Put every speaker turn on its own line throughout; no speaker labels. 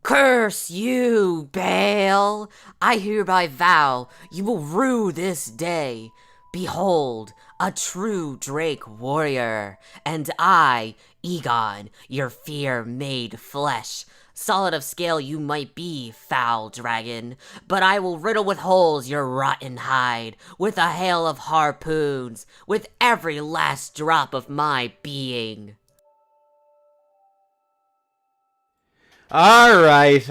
Curse you, Baal! I hereby vow you will rue this day. Behold, a true Drake warrior, and I, Egon, your fear made flesh. Solid of scale you might be, foul dragon, but I will riddle with holes your rotten hide, with a hail of harpoons, with every last drop of my being.
Alright.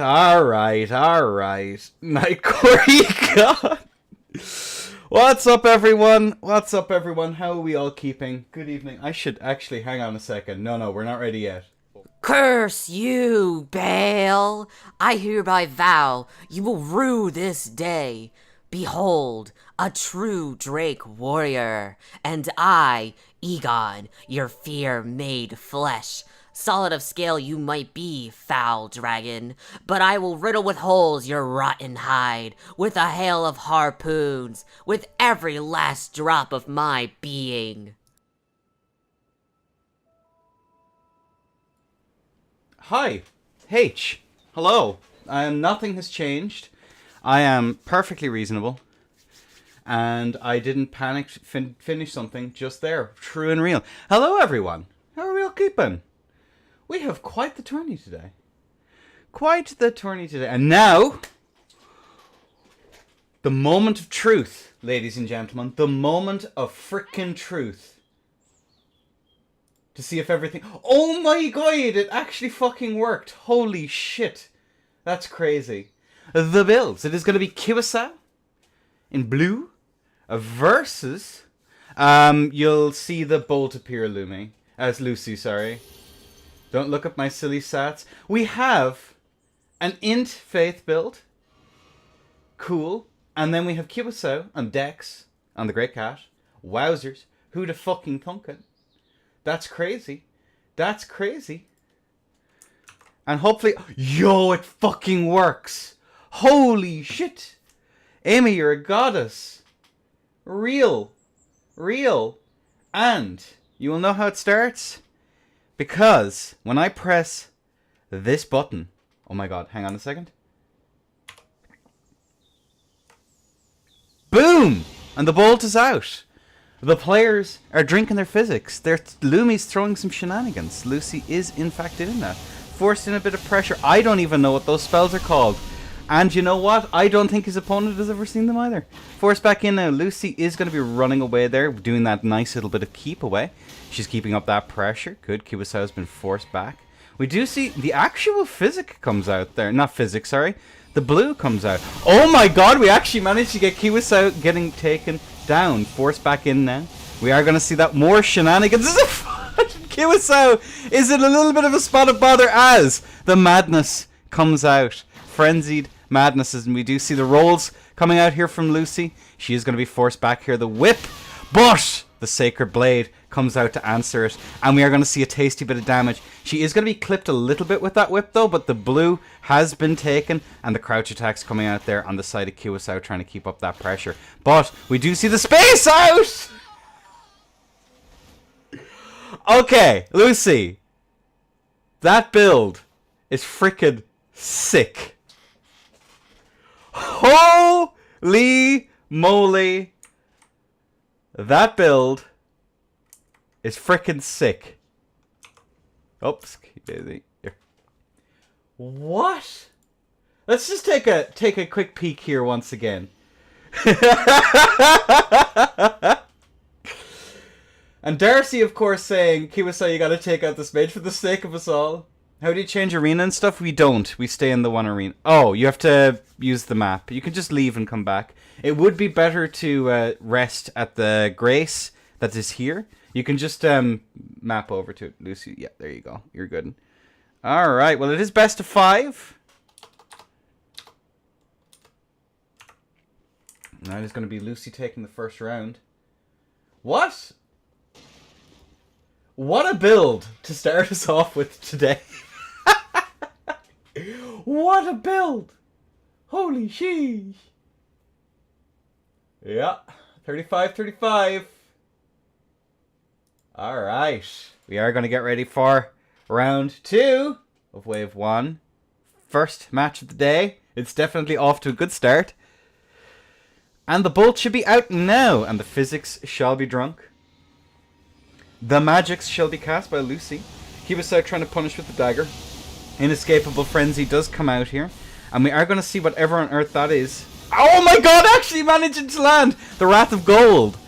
Nightcore God. What's up, everyone? How are we all keeping? Good evening. I should actually, hang on a second. No, we're not ready yet.
Curse you, Baal! I hereby vow you will rue this day. Behold, a true Drake warrior, and I, Egon, your fear made flesh. Solid of scale you might be, foul dragon, but I will riddle with holes your rotten hide, with a hail of harpoons, with every last drop of my being.
Hi. H. Hello. Nothing has changed. I am perfectly reasonable. And I didn't panic finish something just there. True and real. Hello, everyone. How are we all keeping? We have quite the tourney today. And now, the moment of truth, ladies and gentlemen. The moment of frickin' truth. To see if everything... Oh my god, it actually fucking worked. Holy shit. That's crazy. The builds. It is going to be Kiwasa in blue versus... you'll see the bolt appear, Lucy, sorry. Don't look up my silly stats. We have an int faith build. Cool. And then we have Kiwasa on Dex on the Great Cat. Wowzers. Who'da fucking thunk it? That's crazy. And hopefully... Yo, it fucking works. Holy shit. Amy, you're a goddess. Real. And you will know how it starts. Because when I press this button... Oh my god, hang on a second. Boom! And the bolt is out. The players are drinking their physics. Lumi's throwing some shenanigans. Lucy is in fact doing that. Forced in a bit of pressure. I don't even know what those spells are called. And you know what? I don't think his opponent has ever seen them either. Forced back in now. Lucy is going to be running away there. Doing that nice little bit of keep away. She's keeping up that pressure. Good. Kiwasa has been forced back. We do see the actual physic comes out there. Not physics, sorry. The blue comes out. Oh my god, we actually managed to get Kiwasa getting taken down. Forced back in now. We are going to see that more shenanigans. Kiwasa is in a little bit of a spot of bother as the madness comes out. Frenzied madnesses. And we do see the rolls coming out here from Lucy. She is going to be forced back here. The whip. But the Sacred Blade comes out to answer it. And we are going to see a tasty bit of damage. She is going to be clipped a little bit with that whip though. But the blue has been taken. And the crouch attack's coming out there on the side of Kiwasa trying to keep up that pressure. But we do see the space out! Okay, Lucy. That build is freaking sick. Holy moly. That build is freaking sick. Oops, daisy. Here. What? Let's just take a quick peek here once again. And Darcy, of course, saying, Kiwasa, you gotta take out this mage for the sake of us all. How do you change arena and stuff? We don't. We stay in the one arena. Oh, you have to use the map. You can just leave and come back. It would be better to rest at the Grace that is here. You can just map over to it, Lucy. Yeah, there you go. You're good. Alright, well, it is best of 5. That is going to be Lucy taking the first round. What? What a build to start us off with today. What a build. Holy sheesh. Yeah. 35-35. Alright. We are going to get ready for round 2 of wave 1. first match of the day. It's definitely off to a good start. And the bolt should be out now, and the physics shall be drunk. The magics shall be cast by Lucy. He was out trying to punish with the dagger. Inescapable Frenzy does come out here. And we are going to see whatever on earth that is. Oh my god, actually managing to land! The Wrath of Gold.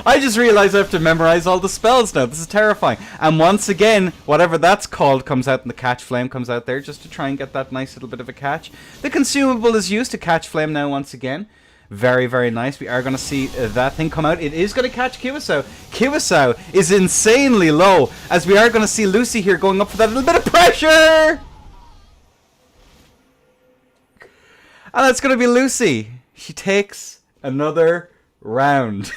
I just realized I have to memorize all the spells now. This is terrifying. And once again, whatever that's called comes out, and the catch flame comes out there just to try and get that nice little bit of a catch. The consumable is used to catch flame now once again. Very, very nice. We are going to see that thing come out. It is going to catch Kiwasao. Kiwasao is insanely low, as we are going to see Lucy here going up for that little bit of pressure. And that's going to be Lucy. She takes another round.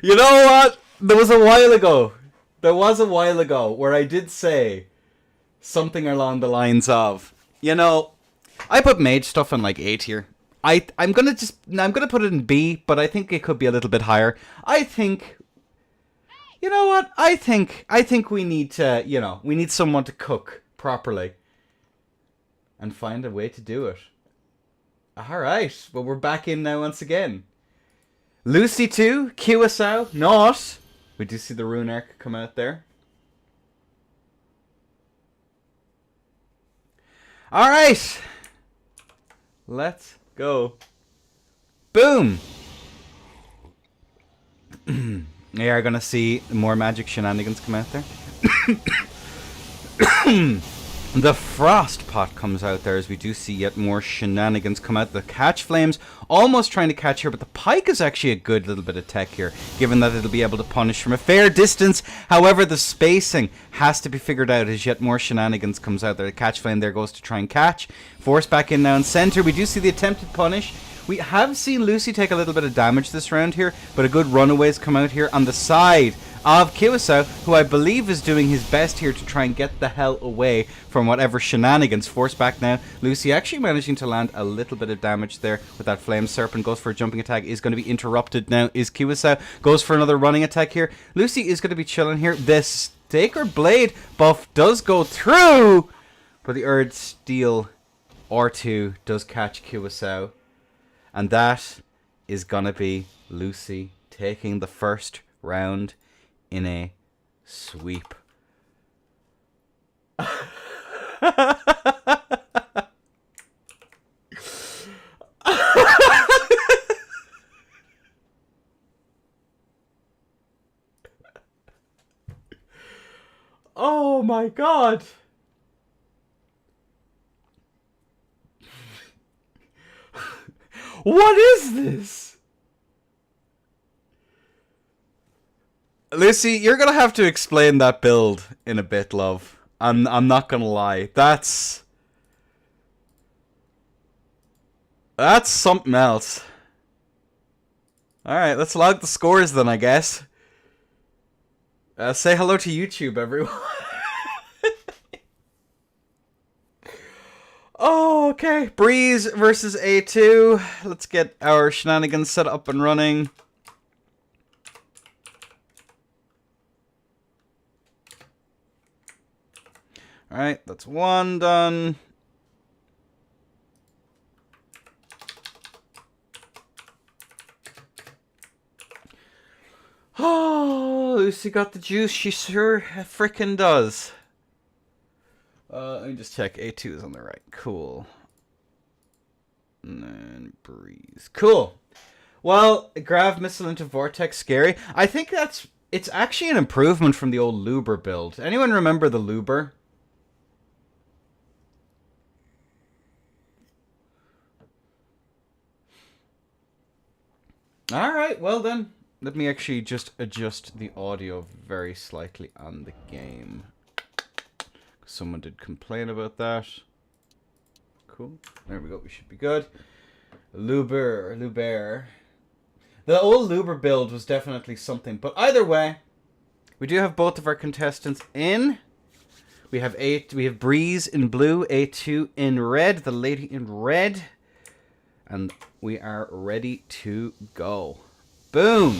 You know what? There was a while ago where I did say something along the lines of, you know, I put mage stuff in like A tier. I'm gonna put it in B, but I think it could be a little bit higher. I think, you know what? I think we need to, we need someone to cook properly and find a way to do it. Alright, well, we're back in now once again. Lucy 2, Kiwasao, not. We do see the rune arc come out there. Alright. Let's go. Boom. We are going to see more magic shenanigans come out there. The frost pot comes out there as we do see yet more shenanigans come out. The catch flames almost trying to catch here, but the pike is actually a good little bit of tech here, given that it'll be able to punish from a fair distance. However, the spacing has to be figured out as yet more shenanigans comes out there. The catch flame there goes to try and catch. Force back in now in center. We do see the attempted punish. We have seen Lucy take a little bit of damage this round here, but a good runaways come out here on the side of Kiwasao, who I believe is doing his best here to try and get the hell away from whatever shenanigans. Force back now. Lucy actually managing to land a little bit of damage there with that Flame Serpent. Goes for a jumping attack. Is going to be interrupted now. Is Kiwasao. Goes for another running attack here. Lucy is going to be chilling here. This Sacred Blade buff does go through, but the Erd Steel R2 does catch Kiwasao. And that is going to be Lucy taking the first round in a sweep. Oh my god. What is this? Lucy, you're gonna have to explain that build in a bit, love. I'm not gonna lie. That's something else. Alright, let's log the scores then, I guess. Say hello to YouTube, everyone. Oh, okay. Breeze versus A2. Let's get our shenanigans set up and running. Alright, that's one done. Oh, Lucy got the juice. She sure frickin' does. Let me just check. A2 is on the right. Cool. And then Breeze. Cool. Well, Grav Missile into Vortex, scary. I think it's actually an improvement from the old Luber build. Anyone remember the Luber? Alright, well then. Let me actually just adjust the audio very slightly on the game. Someone did complain about that. Cool. There we go. We should be good. Luber. The old Luber build was definitely something. But either way, we do have both of our contestants in. We have Breeze in blue, A2 in red, the lady in red. and we are ready to go. Boom!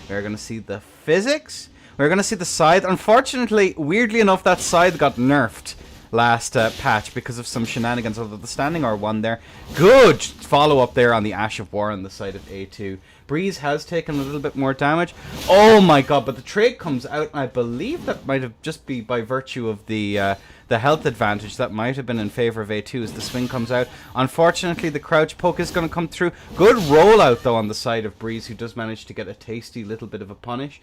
We're going to see the physics. We're going to see the scythe. Unfortunately, weirdly enough, that scythe got nerfed last patch because of some shenanigans, although the standing R1 there. Good follow-up there on the Ash of War on the side of A2. Breeze has taken a little bit more damage. Oh my god, but the trade comes out, and I believe that might have just be by virtue of the health advantage that might have been in favor of A2 as the swing comes out. Unfortunately, the crouch poke is going to come through. Good rollout, though, on the side of Breeze, who does manage to get a tasty little bit of a punish.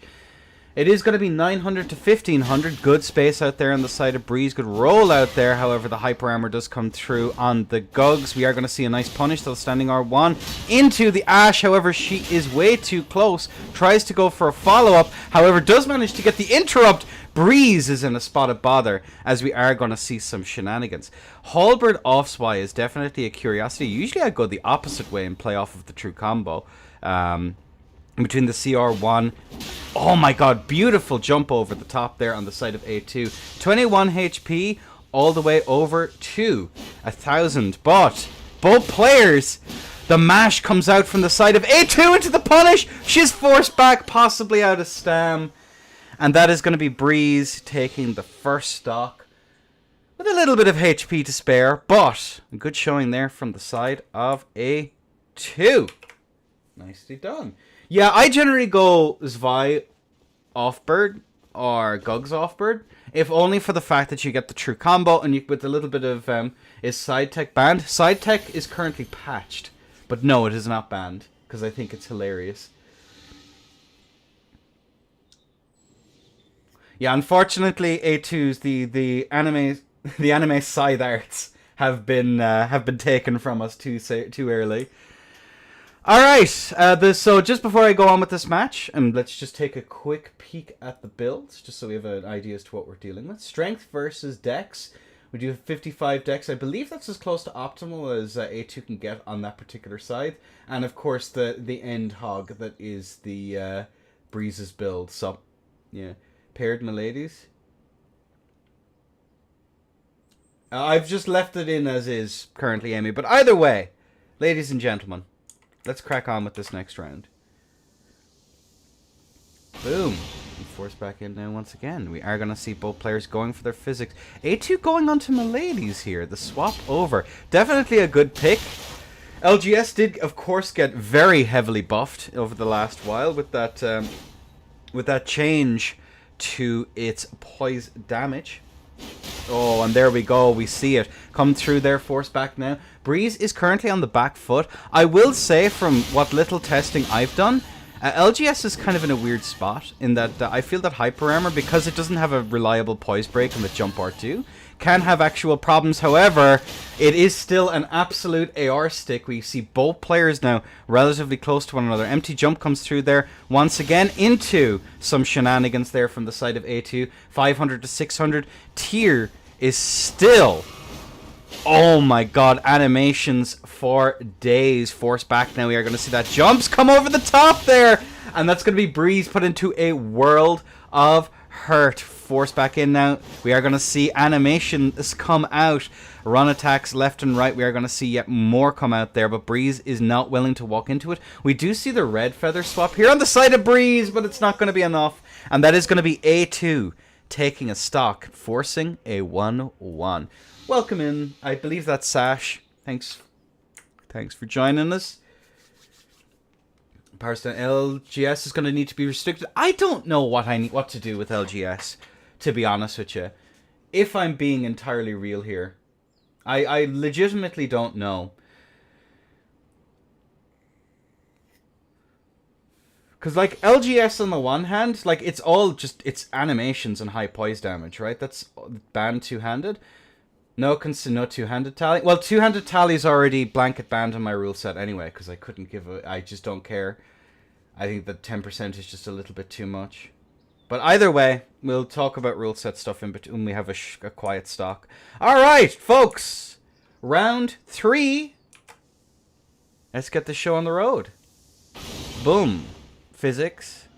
It is going to be 900 to 1500. Good space out there on the side of Breeze. Good roll out there. However, the hyper armor does come through on the Gugs. We are going to see a nice punish. Still standing R1 into the Ash. However, she is way too close. Tries to go for a follow-up. However, does manage to get the interrupt. Breeze is in a spot of bother, as we are going to see some shenanigans. Halberd off-spy is definitely a curiosity. Usually I go the opposite way and play off of the true combo. Between the CR1. Oh my god, beautiful jump over the top there on the side of A2. 21 HP all the way over to 1000. But both players, the mash comes out from the side of A2 into the punish. She's forced back, possibly out of stam. And that is going to be Breeze taking the first stock with a little bit of HP to spare. But a good showing there from the side of A2. Nicely done. Yeah, I generally go Zwei Offbird or Gugs Offbird, if only for the fact that you get the true combo and you with a little bit of is side tech banned? Side tech is currently patched, but no, it is not banned because I think it's hilarious. Yeah, unfortunately, A2's the anime scythe arts have been taken from us too early. Alright, so just before I go on with this match, let's just take a quick peek at the builds, just so we have an idea as to what we're dealing with. Strength versus Dex. We do have 55 Dex. I believe that's as close to optimal as A2 can get on that particular side. And of course, the end hog that is the Breeze's build. So, yeah. Paired Miladies. I've just left it in as is currently, Amy. But either way, ladies and gentlemen, let's crack on with this next round. Boom. And force back in now once again. We are going to see both players going for their physics. A2 going on to Miladies here. The swap over. Definitely a good pick. LGS did, of course, get very heavily buffed over the last while with that change to its poise damage. Oh, and there we go. We see it come through there. Force back now. Breeze is currently on the back foot. I will say, from what little testing I've done, LGS is kind of in a weird spot in that I feel that Hyper Armor, because it doesn't have a reliable poise break on the jump R2, can have actual problems. However, it is still an absolute AR stick. We see both players now relatively close to one another. Empty jump comes through there once again into some shenanigans there from the side of A2. 500 to 600. Tier is still... Oh my god, animations for days. Force back now. We are going to see that jumps come over the top there. And that's going to be Breeze put into a world of hurt. Force back in now. We are going to see animations come out. Run attacks left and right. We are going to see yet more come out there. But Breeze is not willing to walk into it. We do see the red feather swap here on the side of Breeze, but it's not going to be enough. And that is going to be A2 taking a stock, forcing a 1-1. Welcome in. I believe that's Sash. Thanks for joining us. Powerstone LGS is going to need to be restricted. I don't know what to do with LGS, to be honest with you. If I'm being entirely real here, I legitimately don't know. Because, like, LGS on the one hand, like, it's animations and high poise damage, right? That's banned two-handed. No two-handed tally. Well, two-handed tally is already blanket banned on my rule set anyway, because I couldn't I just don't care. I think that 10% is just a little bit too much. But either way, we'll talk about rule set stuff in between when we have a quiet stock. Alright, folks. Round 3. Let's get the show on the road. Boom. Physics.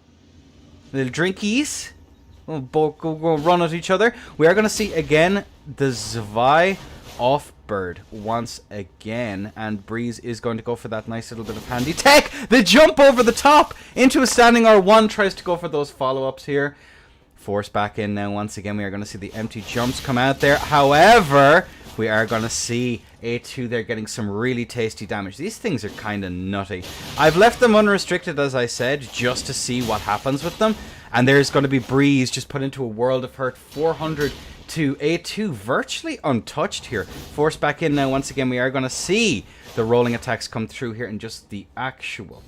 Little drinkies. We'll both go run at each other. We are going to see, again, the Zwei off bird once again, and Breeze is going to go for that nice little bit of handy tech. The jump over the top into a standing R1, tries to go for those follow-ups here. Force back in now once again. We are going to see the empty jumps come out there. However, we are going to see A2 there getting some really tasty damage. These things are kind of nutty. I've left them unrestricted, as I said, just to see what happens with them. And there's going to be Breeze just put into a world of hurt. 400 to A2, virtually untouched here. Force back in now once again. We are going to see the rolling attacks come through here and just the actual...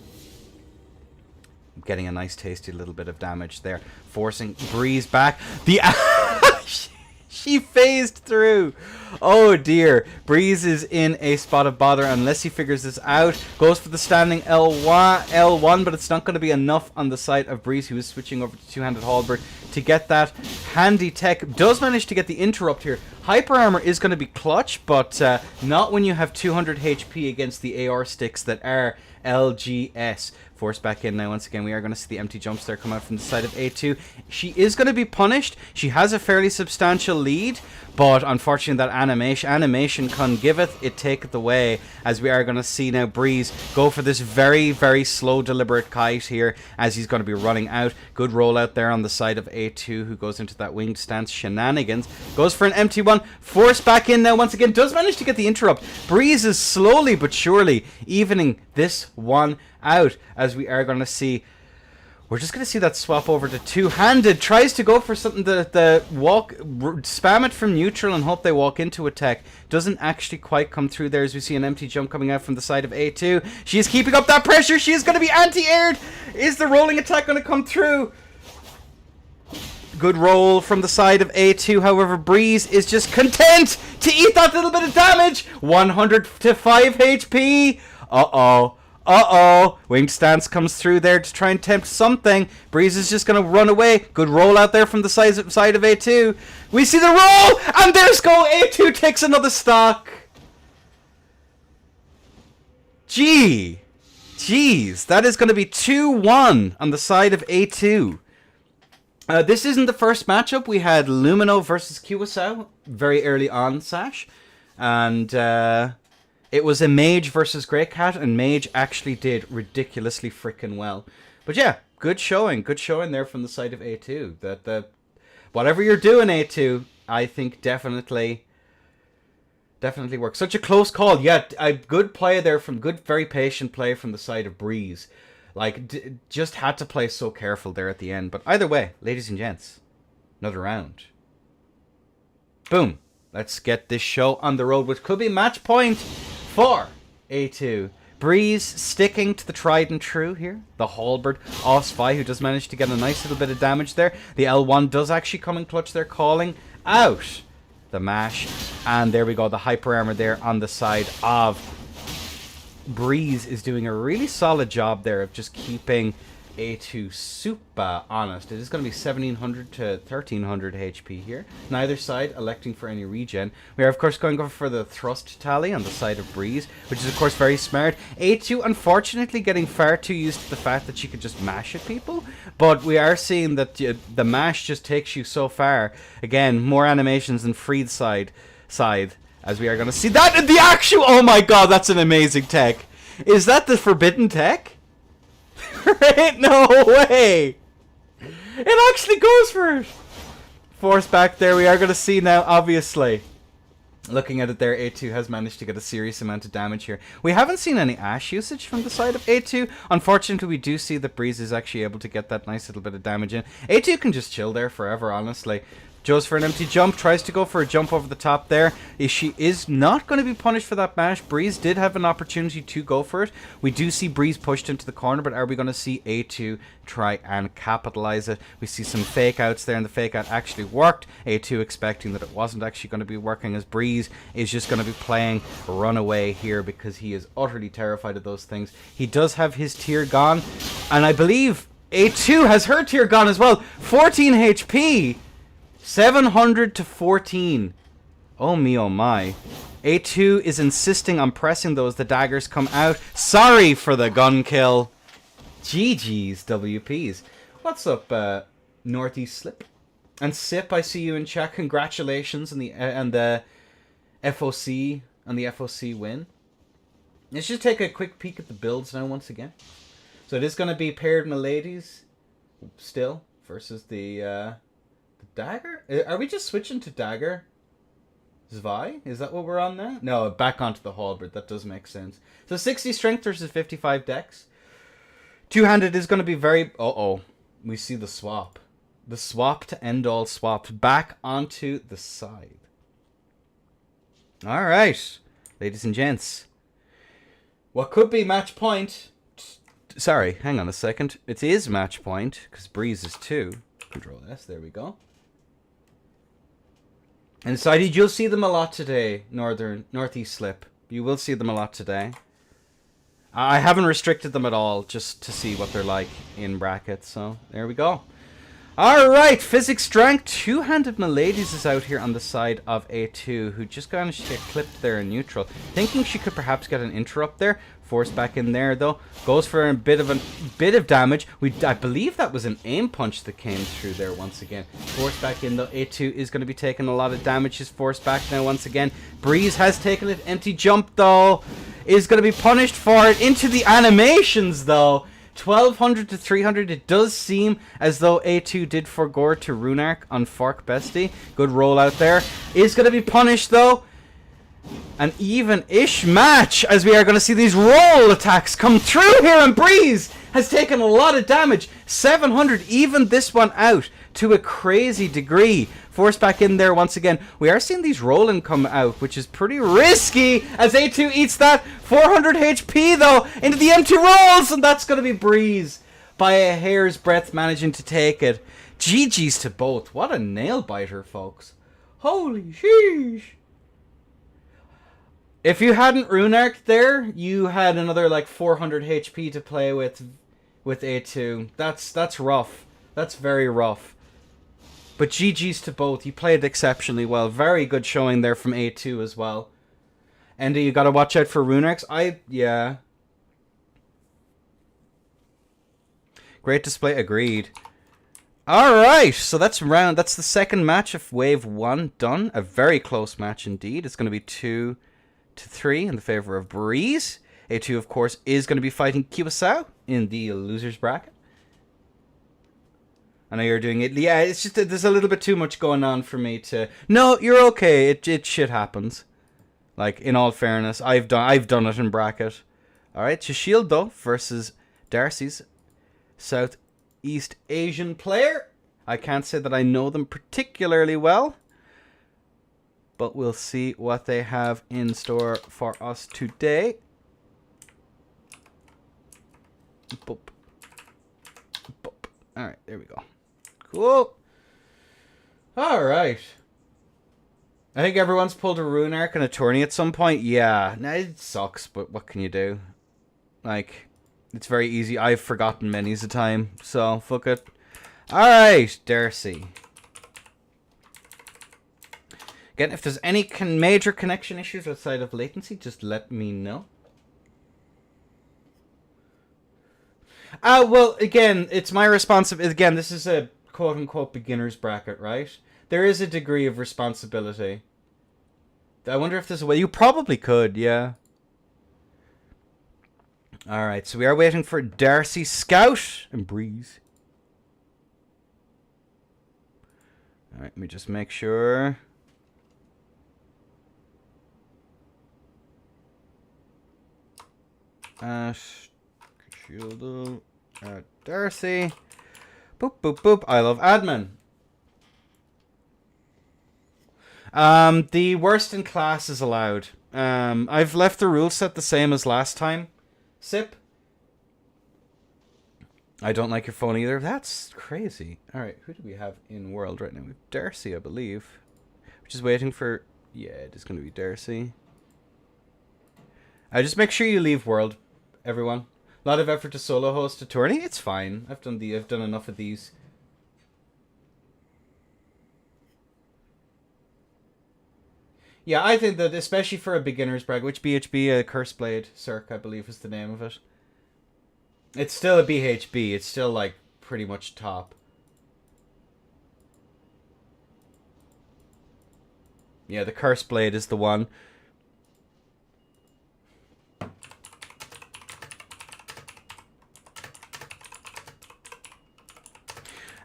Getting a nice tasty little bit of damage there. Forcing Breeze back. The... She phased through. Oh dear. Breeze is in a spot of bother unless he figures this out. Goes for the standing L1, but it's not going to be enough on the side of Breeze, who is switching over to two-handed halberd to get that handy tech. Does manage to get the interrupt here. Hyper armor is going to be clutch, but not when you have 200 HP against the AR sticks that are LGS. Force back in now once again. We are going to see the empty jumps there come out from the side of A2. She is going to be punished. She has a fairly substantial lead, but unfortunately that animation can giveth, it taketh away, as we are going to see now Breeze go for this very, very slow, deliberate kite here as he's going to be running out. Good roll out there on the side of A2, who goes into that winged stance shenanigans. Goes for an empty one. Force back in now once again. Does manage to get the interrupt. Breeze is slowly but surely evening this one out, as we are going to see. We're just going to see that swap over to two-handed. Tries to go for something the walk, spam it from neutral and hope they walk into attack. Doesn't actually quite come through there, as we see an empty jump coming out from the side of A2. She is keeping up that pressure. She is going to be anti-aired. Is the rolling attack going to come through? Good roll from the side of A2. However, Breeze is just content to eat that little bit of damage. 100 to 5 HP. Uh-oh. Uh-oh. Winged stance comes through there to try and tempt something. Breeze is just going to run away. Good roll out there from the side of A2. We see the roll! And there's go! A2 takes another stock. Jeez. That is going to be 2-1 on the side of A2. This isn't the first matchup. We had Lumino versus Kiwasao very early on, Sash. And... it was a Mage versus Grey Cat, and Mage actually did ridiculously freaking well. But yeah, good showing there from the side of A2. That whatever you're doing, A2, I think definitely works. Such a close call. Yeah, a good play there very patient play from the side of Breeze. Like, just had to play so careful there at the end. But either way, ladies and gents, another round. Boom. Let's get this show on the road, which could be match point for A2. Breeze sticking to the tried and true here. The halberd off Spy, who does manage to get a nice little bit of damage there. The L1 does actually come in clutch there, calling out the mash. And there we go, the hyper armor there on the side of Breeze is doing a really solid job there of just keeping A2 super honest. It is going to be 1700 to 1300 HP here. Neither side electing for any regen. We are of course going for the thrust tally on the side of Breeze, which is of course very smart. A2 unfortunately getting far too used to the fact that she could just mash at people, but we are seeing that the mash just takes you so far. Again, more animations than Freed's side, as we are going to see that in the actual... Oh my god, that's an amazing tech. Is that the forbidden tech? Right? No way! It actually goes for it! Force back there. We are going to see now, obviously. Looking at it there, A2 has managed to get a serious amount of damage here. We haven't seen any Ash usage from the side of A2. Unfortunately, we do see that Breeze is actually able to get that nice little bit of damage in. A2 can just chill there forever, honestly. Goes for an empty jump, tries to go for a jump over the top there. She is not going to be punished for that mash. Breeze did have an opportunity to go for it. We do see Breeze pushed into the corner, but are we going to see A2 try and capitalize it? We see some fake outs there, and the fake out actually worked. A2 expecting that it wasn't actually going to be working, as Breeze is just going to be playing runaway here because he is utterly terrified of those things. He does have his tier gone, and I believe A2 has her tier gone as well. 14 HP. 700 to 14. Oh me, oh my. A2 is insisting on pressing those. The daggers come out. Sorry for the gun kill. GG's WPs. What's up, Northeast Slip? And Sip, I see you in chat. Congratulations on the FOC and the FOC win. Let's just take a quick peek at the builds now once again. So it is going to be paired Miladies still versus the dagger. Are we just switching to dagger? Zwei? Is that what we're on now? No, back onto the halberd. That does make sense. So 60 strength versus 55 dex. Two-handed is going to be very... Uh-oh. We see the swap. The swap to end all swaps. Back onto the side. Alright. Ladies and gents. What could be match point... Sorry, hang on a second. It is match point, because Breeze is 2. Control S, there we go. And Sidey, you'll see them a lot today, Northeast Slip. You will see them a lot today. I haven't restricted them at all, just to see what they're like in brackets, so there we go. Alright, Physics Strength. Two-handed Miladies is out here on the side of A2, who just managed to get clipped there in neutral. Thinking she could perhaps get an interrupt there. Forced back in there, though. Goes for a bit of damage. I believe that was an aim punch that came through there once again. Forced back in, though. A2 is going to be taking a lot of damage. She's forced back now once again. Breeze has taken it. Empty jump, though. Is going to be punished for it. Into the animations, though. 1200 to 300. It does seem as though A2 did forgo to Runark on Fork Bestie. Good roll out there. Is going to be punished, though. An even-ish match, as we are going to see these roll attacks come through here, and Breeze has taken a lot of damage. 700, even this one out to a crazy degree. Forced back in there once again. We are seeing these rolling come out, which is pretty risky, as A2 eats that. 400 HP, though, into the empty rolls, and that's going to be Breeze by a hair's breadth managing to take it. GG's to both. What a nail-biter, folks. Holy sheesh. If you hadn't Runarked there, you had another like 400 HP to play with A2. That's rough. That's very rough. But GG's to both. You played exceptionally well. Very good showing there from A2 as well. And you got to watch out for Runarks. Yeah. Great display. Agreed. Alright, so that's the second match of Wave 1 done. A very close match indeed. It's going to be 2-3 in the favor of Breeze. A2, of course, is going to be fighting Cubasau in the losers bracket. I know you're doing it. Yeah, it's just that there's a little bit too much going on for me to... No, you're okay. It shit happens. Like, in all fairness, I've done it in bracket. Alright, Shield, though, versus Darcy's Southeast Asian player. I can't say that I know them particularly well, but we'll see what they have in store for us today. Boop. Boop. Alright, there we go. Cool. Alright. I think everyone's pulled a Runark in a tourney at some point. Yeah, nah, it sucks, but what can you do? Like, it's very easy. I've forgotten many's a time, so fuck it. Alright, Darcy. Again, if there's any major connection issues outside of latency, just let me know. Well, again, it's my responsibility. Again, this is a quote-unquote beginner's bracket, right? There is a degree of responsibility. I wonder if there's a way. You probably could, yeah. Alright, so we are waiting for Darcy, Scout, and Breeze. Alright, let me just make sure. Shield, Darcy. Boop, boop, boop. I love admin. The worst in class is allowed. I've left the rule set the same as last time. Sip. I don't like your phone either. That's crazy. Alright, who do we have in world right now? We have Darcy, I believe. We're just waiting for... Yeah, it is going to be Darcy. Just make sure you leave world, everyone. A lot of effort to solo host a tourney. It's fine. I've done enough of these. Yeah, I think that especially for a beginner's bracket, which BHB, Curse Blade Cirque, I believe is the name of it. It's still a BHB. It's still like pretty much top. Yeah, the Curse Blade is the one.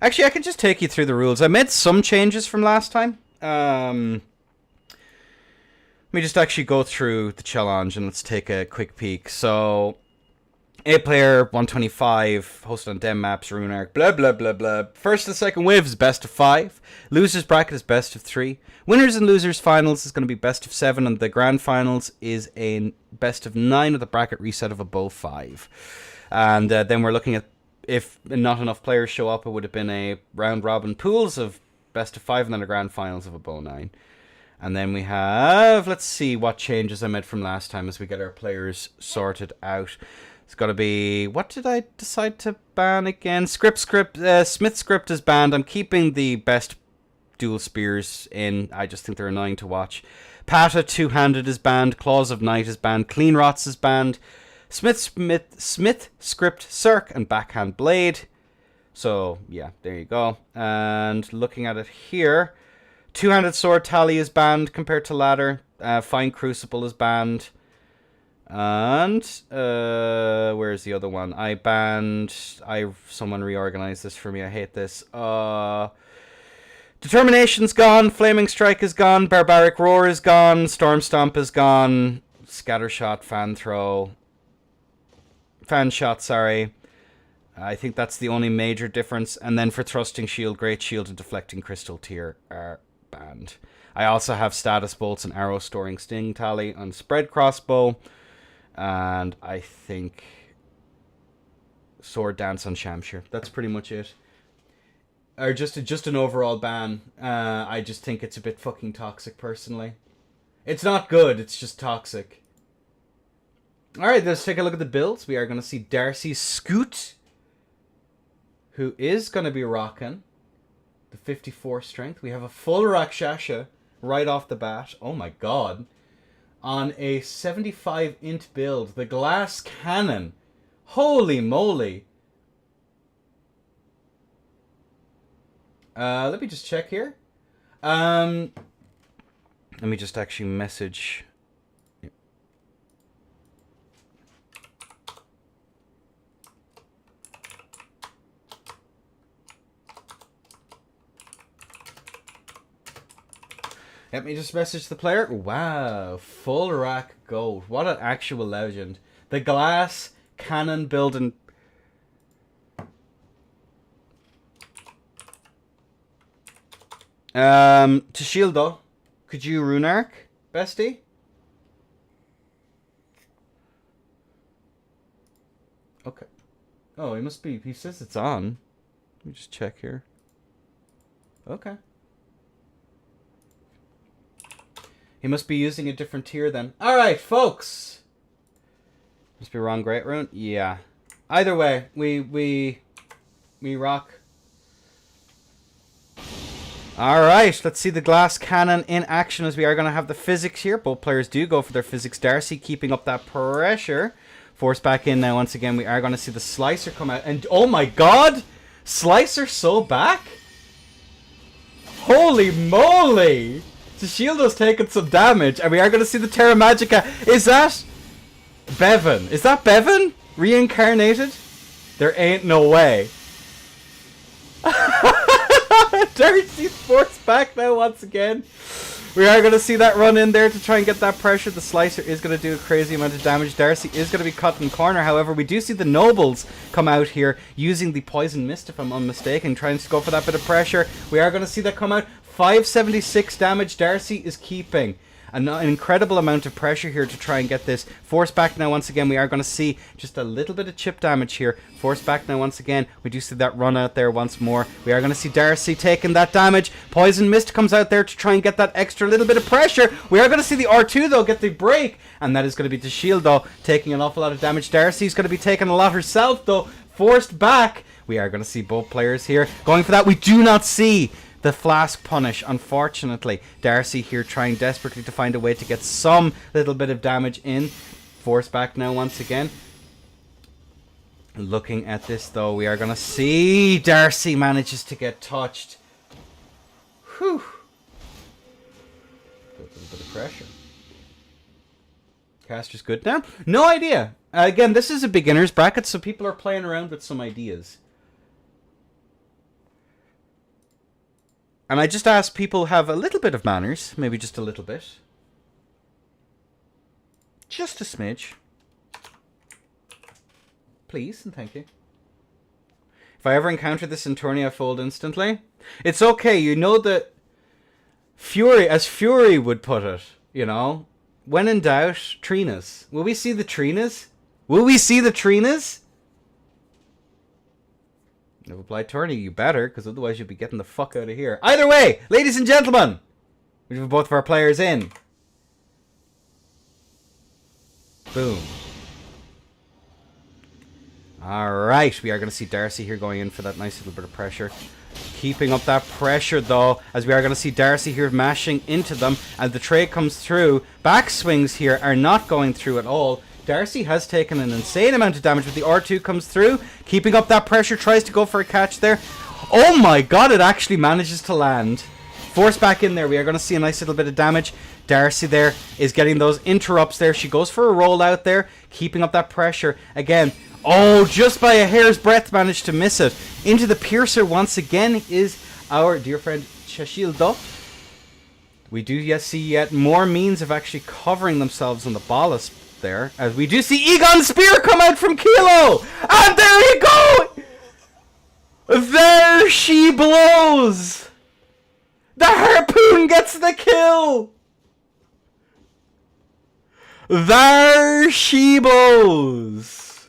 Actually, I can just take you through the rules. I made some changes from last time. Let me just actually go through the challenge and let's take a quick peek. So, 8-player, 125, hosted on Dem Maps, Rune Arc, blah, blah, blah, blah. First and second wave is best of 5. Losers bracket is best of 3. Winners and losers finals is going to be best of 7. And the grand finals is a best of 9 with a bracket reset of above 5. And then we're looking at, if not enough players show up, it would have been a round robin pools of best of 5 and then a grand finals of above 9. And then we have, let's see what changes I made from last time as we get our players sorted out. It's got to be, what did I decide to ban again? Smith script is banned. I'm keeping the best dual spears in. I just think they're annoying to watch. Pata two-handed is banned. Claws of Night is banned. Clean Rots is banned. Smith script Cirque and Backhand Blade. So yeah, there you go. And looking at it here, two-handed sword tally is banned compared to ladder. Fine Crucible is banned. And where's the other one? Someone reorganized this for me. I hate this. Determination's gone. Flaming Strike is gone. Barbaric Roar is gone. Storm Stomp is gone. Scattershot, Fan Shot, sorry. I think that's the only major difference. And then for Thrusting Shield, Great Shield, and Deflecting Crystal Tear are banned. I also have Status Bolts and Arrow Storing Sting tally on Spread Crossbow. And I think Sword Dance on Shamshir. That's pretty much it. Or just an overall ban. I just think it's a bit fucking toxic, personally. It's not good, it's just toxic. Alright, let's take a look at the builds. We are going to see Darcy Scoot, who is going to be rocking the 54 strength. We have a full Rakshasha right off the bat. Oh my god. On a 75 int build. The Glass Cannon. Holy moly. Let me just check here. Let me just actually message. Let me just message the player. Wow, full rack gold. What an actual legend. The Glass Cannon building. To shield though, could you Rune Arc, bestie? Okay. Oh, he must be. He says it's on. Let me just check here. Okay. He must be using a different tier then. Alright, folks. Must be wrong Great Rune? Yeah. Either way, we rock. Alright, let's see the Glass Cannon in action as we are going to have the physics here. Both players do go for their physics. Darcy keeping up that pressure. Force back in now once again. We are going to see the Slicer come out. And oh my god! Slicer so back? Holy moly! Shishildo's taking some damage, and we are going to see the Terra Magica. Is that Bevan? Is that Bevan? Reincarnated? There ain't no way. Darcy's forced back now once again. We are going to see that run in there to try and get that pressure. The Slicer is going to do a crazy amount of damage. Darcy is going to be cut in corner. However, we do see the Nobles come out here using the Poison Mist, if I'm unmistaken, trying to go for that bit of pressure. We are going to see that come out. 576 damage. Darcy is keeping an incredible amount of pressure here to try and get this. Force back now once again. We are going to see just a little bit of chip damage here. Force back now once again. We do see that run out there once more. We are going to see Darcy taking that damage. Poison Mist comes out there to try and get that extra little bit of pressure. We are going to see the R2 though get the break, and that is going to be the shield though taking an awful lot of damage. Darcy's going to be taking a lot herself though. Forced back. We are going to see both players here going for that. We do not see the Flask Punish, unfortunately. Darcy here trying desperately to find a way to get some little bit of damage in. Force back now once again. Looking at this though, we are going to see Darcy manages to get touched. Whew. bit of pressure. Caster's good now? No idea. Again, this is a beginner's bracket, so people are playing around with some ideas. And I just ask people have a little bit of manners. Maybe just a little bit. Just a smidge. Please and thank you. If I ever encounter this in tourney, I fold instantly. It's okay. You know that Fury, as Fury would put it, you know, when in doubt, Trinas. Will we see the Trinas? Will we see the Trinas? If apply tourney, you better, because otherwise you'll be getting the fuck out of here. Either way, ladies and gentlemen, we have both of our players in. Boom. Alright, we are going to see Darcy here going in for that nice little bit of pressure. Keeping up that pressure though, as we are going to see Darcy here mashing into them. As the trade comes through, backswings here are not going through at all. Darcy has taken an insane amount of damage, but the R2 comes through. Keeping up that pressure, tries to go for a catch there. Oh my god, it actually manages to land. Force back in there, we are going to see a nice little bit of damage. Darcy there is getting those interrupts there. She goes for a roll out there, keeping up that pressure. Again, oh, just by a hair's breadth managed to miss it. Into the piercer once again is our dear friend Chashildo. We do see yet more means of actually covering themselves on the ballast there, as we do see Egon's spear come out from Kilo, and there you go. There she blows. The harpoon gets the kill. There she blows.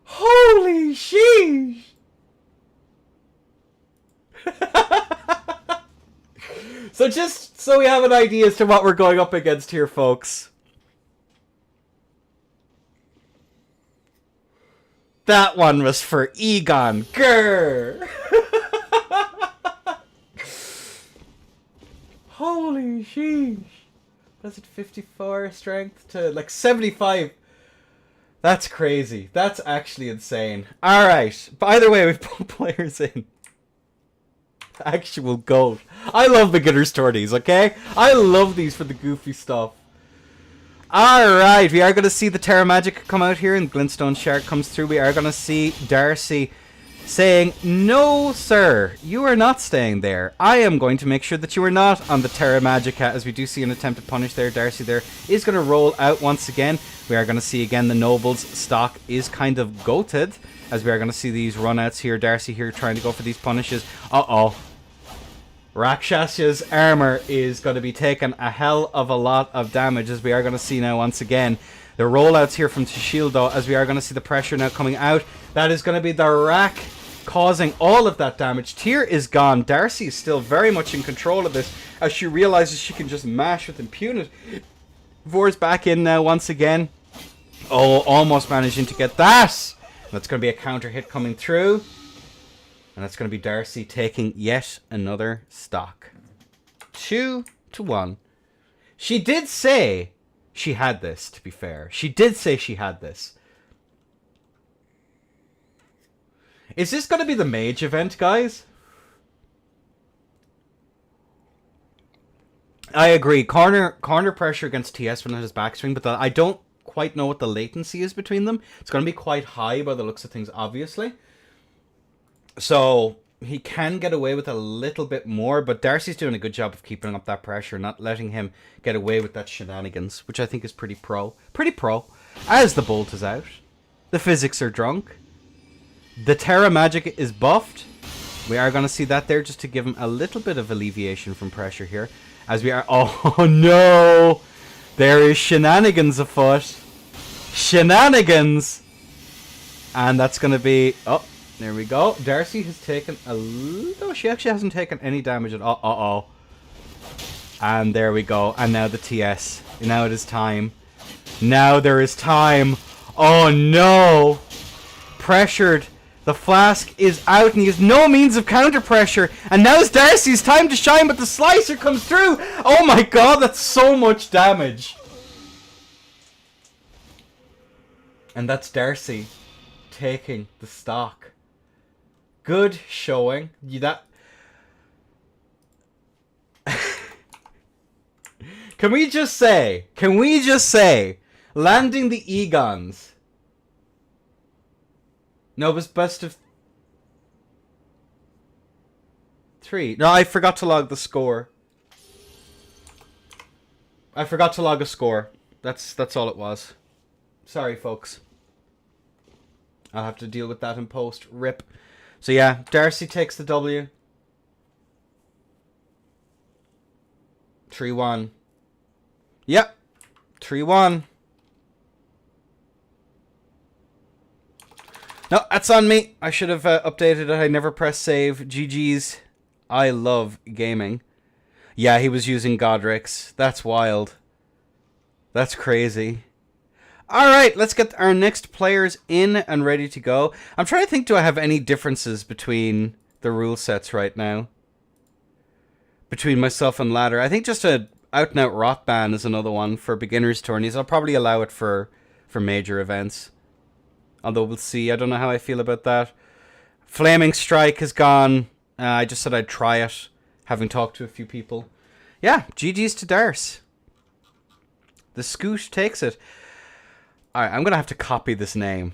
Holy sheesh. So just so we have an idea as to what we're going up against here, folks. That one was for Egon. Grr. Holy sheesh. What is it, 54 strength to like 75? That's crazy. That's actually insane. Alright. By the way, we've put players in. Actual gold. I love beginners tourneys, okay? I love these for the goofy stuff. Alright, we are going to see the Terra Magic come out here and Glintstone Shark comes through. We are going to see Darcy saying, no sir, you are not staying there. I am going to make sure that you are not on the Terra Magica, as we do see an attempted punish there. Darcy there is going to roll out once again. We are going to see again the Nobles stock is kind of goated, as we are going to see these runouts here. Darcy here trying to go for these punishes. Uh-oh. Rakshas's armor is going to be taking a hell of a lot of damage, as we are going to see now once again. The rollouts here from Tshildo, as we are going to see the pressure now coming out. That is going to be the rack causing all of that damage. Tyr is gone. Darcy is still very much in control of this, as she realizes she can just mash with impunity. Vor's back in now once again. Oh, almost managing to get that. That's going to be a counter hit coming through. And that's going to be Darcy taking yet another stock. 2-1. She did say she had this, to be fair. She did say she had this. Is this going to be the mage event, guys? I agree. Corner pressure against TS when it has backswing, but I don't quite know what the latency is between them. It's going to be quite high by the looks of things, obviously. So he can get away with a little bit more, but Darcy's doing a good job of keeping up that pressure, not letting him get away with that shenanigans, which I think is pretty pro. Pretty pro. As the bolt is out, the physics are drunk, the Terra Magic is buffed. We are going to see that there just to give him a little bit of alleviation from pressure here. As we are... Oh no! There is shenanigans afoot. Shenanigans! And that's going to be... Oh, there we go. Darcy has taken a little... Oh, she actually hasn't taken any damage at all. Uh-oh. And there we go. And now the TS. Now it is time. Now there is time. Oh no! Pressured. The flask is out and he has no means of counter pressure. And now it's Darcy's time to shine, but the slicer comes through. Oh my god, that's so much damage. And that's Darcy taking the stock. Good showing. That. Can we just say, landing the Egons. No, it was best of 3. No, I forgot to log the score. I forgot to log a score. That's all it was. Sorry, folks. I'll have to deal with that in post. Rip. So yeah, Darcy takes the W. 3-1. Yep. 3-1. No, that's on me. I should have updated it. I never pressed save. GG's. I love gaming. Yeah, he was using Godric's. That's wild. That's crazy. Alright, let's get our next players in and ready to go. I'm trying to think, do I have any differences between the rule sets right now? Between myself and Ladder. I think just a out-and-out rot ban is another one for beginners tourneys. I'll probably allow it for major events. Although we'll see. I don't know how I feel about that. Flaming Strike has gone. I just said I'd try it, having talked to a few people. Yeah, GG's to Darce. The Scoot takes it. Alright, I'm going to have to copy this name.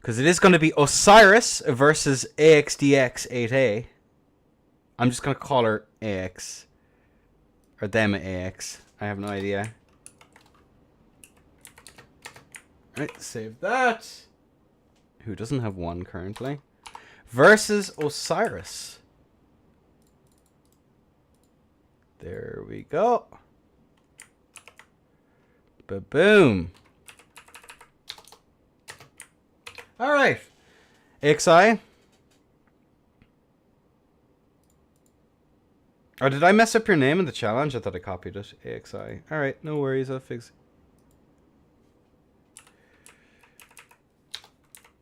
Because it is going to be Osiris versus AXDX8A. I'm just going to call her AX. Or them AX. I have no idea. Right, save that. Who doesn't have one currently. Versus Osiris. There we go. Ba-boom. Alright. AXI. Oh, did I mess up your name in the challenge? I thought I copied it. AXI. Alright, no worries. I'll fix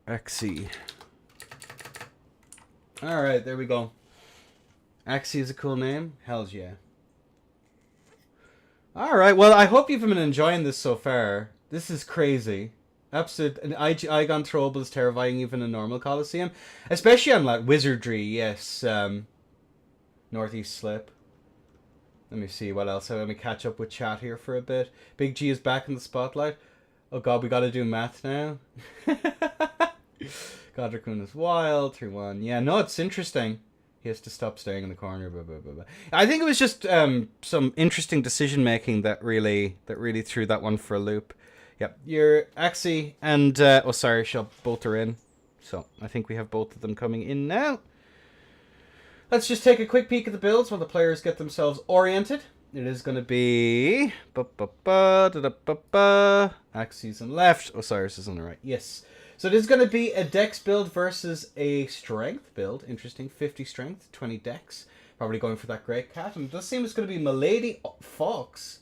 it. Axie. Alright, there we go. Axie is a cool name. Hells yeah. Alright, well, I hope you've been enjoying this so far. This is crazy. Absolute. An Igon throwable is terrifying even in normal Coliseum. Especially on like Wizardry, yes. Northeast Slip. Let me see what else. Let me catch up with chat here for a bit. Big G is back in the spotlight. Oh god, we gotta do math now. God, Raccoon is wild. 3-1. Yeah, no, it's interesting. He has to stop staying in the corner. Blah, blah, blah, blah. I think it was just some interesting decision making that really threw that one for a loop. Yep, your Axie and Osiris both are in. So I think we have both of them coming in now. Let's just take a quick peek at the builds while the players get themselves oriented. It is going to be Axie's on left, Osiris is on the right. Yes. So it is going to be a Dex build versus a Strength build. Interesting. 50 Strength, 20 Dex. Probably going for that Great Cat. And it does seem it's going to be Milady Fox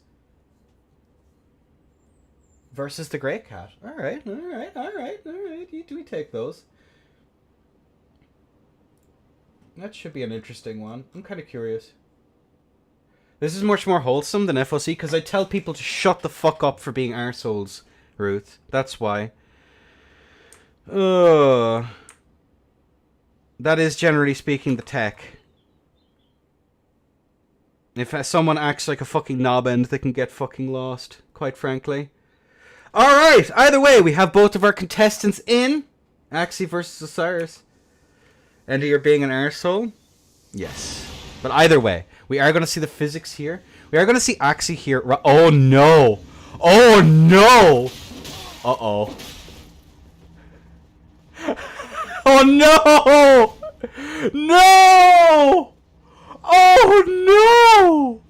versus the Great Cat. Alright. Do we take those? That should be an interesting one. I'm kind of curious. This is much more wholesome than FOC because I tell people to shut the fuck up for being arseholes, Ruth. That's why. That is generally speaking the tech. If someone acts like a fucking knob end, they can get fucking lost, quite frankly. Alright, either way, we have both of our contestants in. Axie versus Osiris. And you're being an arsehole? Yes. But either way, we are going to see the physics here. We are going to see Axie here. Oh no! Oh no! Uh-oh. Oh no! No! Oh no!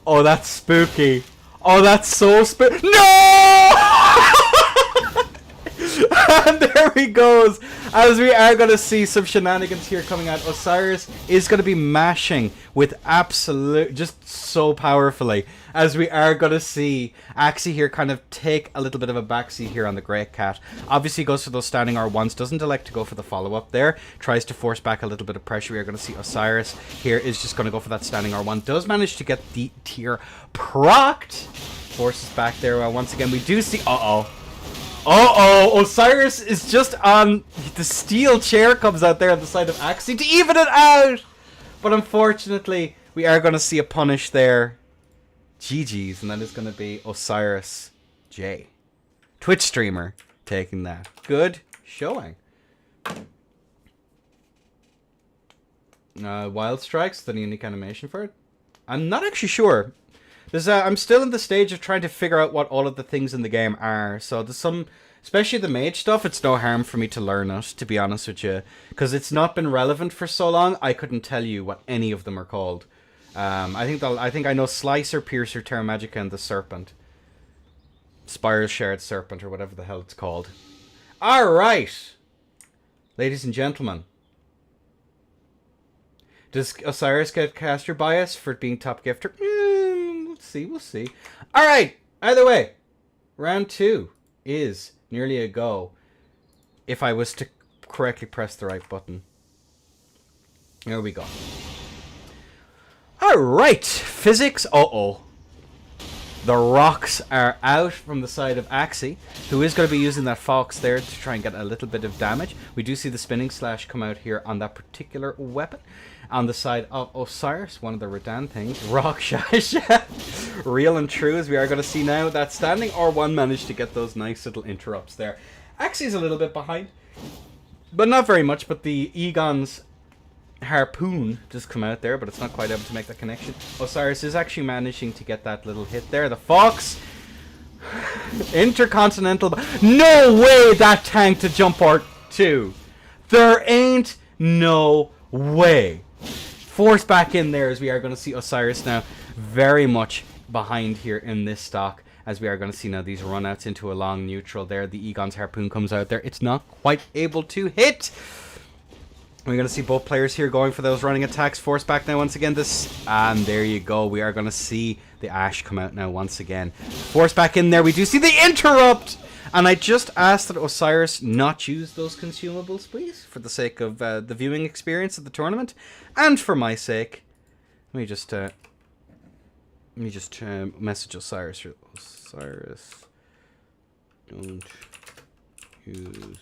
Oh, that's spooky. Oh, that's so spooky. No! And there he goes. As we are going to see some shenanigans here coming out. Osiris is going to be mashing with absolute, just so powerfully. As we are going to see Axie here kind of take a little bit of a backseat here on the Great Cat. Obviously goes for those standing R1s. Doesn't elect to go for the follow-up there. Tries to force back a little bit of pressure. We are going to see Osiris here is just going to go for that standing R1. Does manage to get the tier procced. Forces back there. Once again, we do see... Uh-oh. Uh-oh, Osiris is just on... The steel chair comes out there on the side of Axie to even it out! But unfortunately, we are going to see a punish there. GG's, and that is going to be Osiris J. Twitch streamer taking that. Good showing. Wild Strikes, the unique animation for it? I'm not actually sure. I'm still in the stage of trying to figure out what all of the things in the game are. So there's some, especially the mage stuff, it's no harm for me to learn it, to be honest with you. Because it's not been relevant for so long, I couldn't tell you what any of them are called. I think I know Slicer, Piercer, Terra Magica, and the Serpent. Spiral Shared Serpent, or whatever the hell it's called. Alright! Ladies and gentlemen. Does Osiris get caster bias for being top gifter? We'll see. Alright, either way. Round 2 is nearly a go. If I was to correctly press the right button. There we go. Alright, physics. Uh-oh. The rocks are out from the side of Axie, who is going to be using that Fox there to try and get a little bit of damage. We do see the spinning slash come out here on that particular weapon. On the side of Osiris, one of the Redan things, Rock Shash. Real and true, as we are going to see now, that standing R1 managed to get those nice little interrupts there. Axie's a little bit behind, but not very much, but the Egon's harpoon just come out there, but it's not quite able to make that connection. Osiris is actually managing to get that little hit there. The Fox, intercontinental. No way that tank to jump R2. There ain't no way. Force back in there, as we are going to see Osiris now very much behind here in this stock, as we are going to see now these runouts into a long neutral there. The Egon's harpoon comes out there. It's not quite able to hit. We're going to see both players here going for those running attacks. Force back now once again. And there you go. We are going to see the Ash come out now once again. Force back in there. We do see the interrupt. And I just asked that Osiris not use those consumables, please, for the sake of the viewing experience of the tournament, and for my sake. Let me just message Osiris here. Osiris, don't use.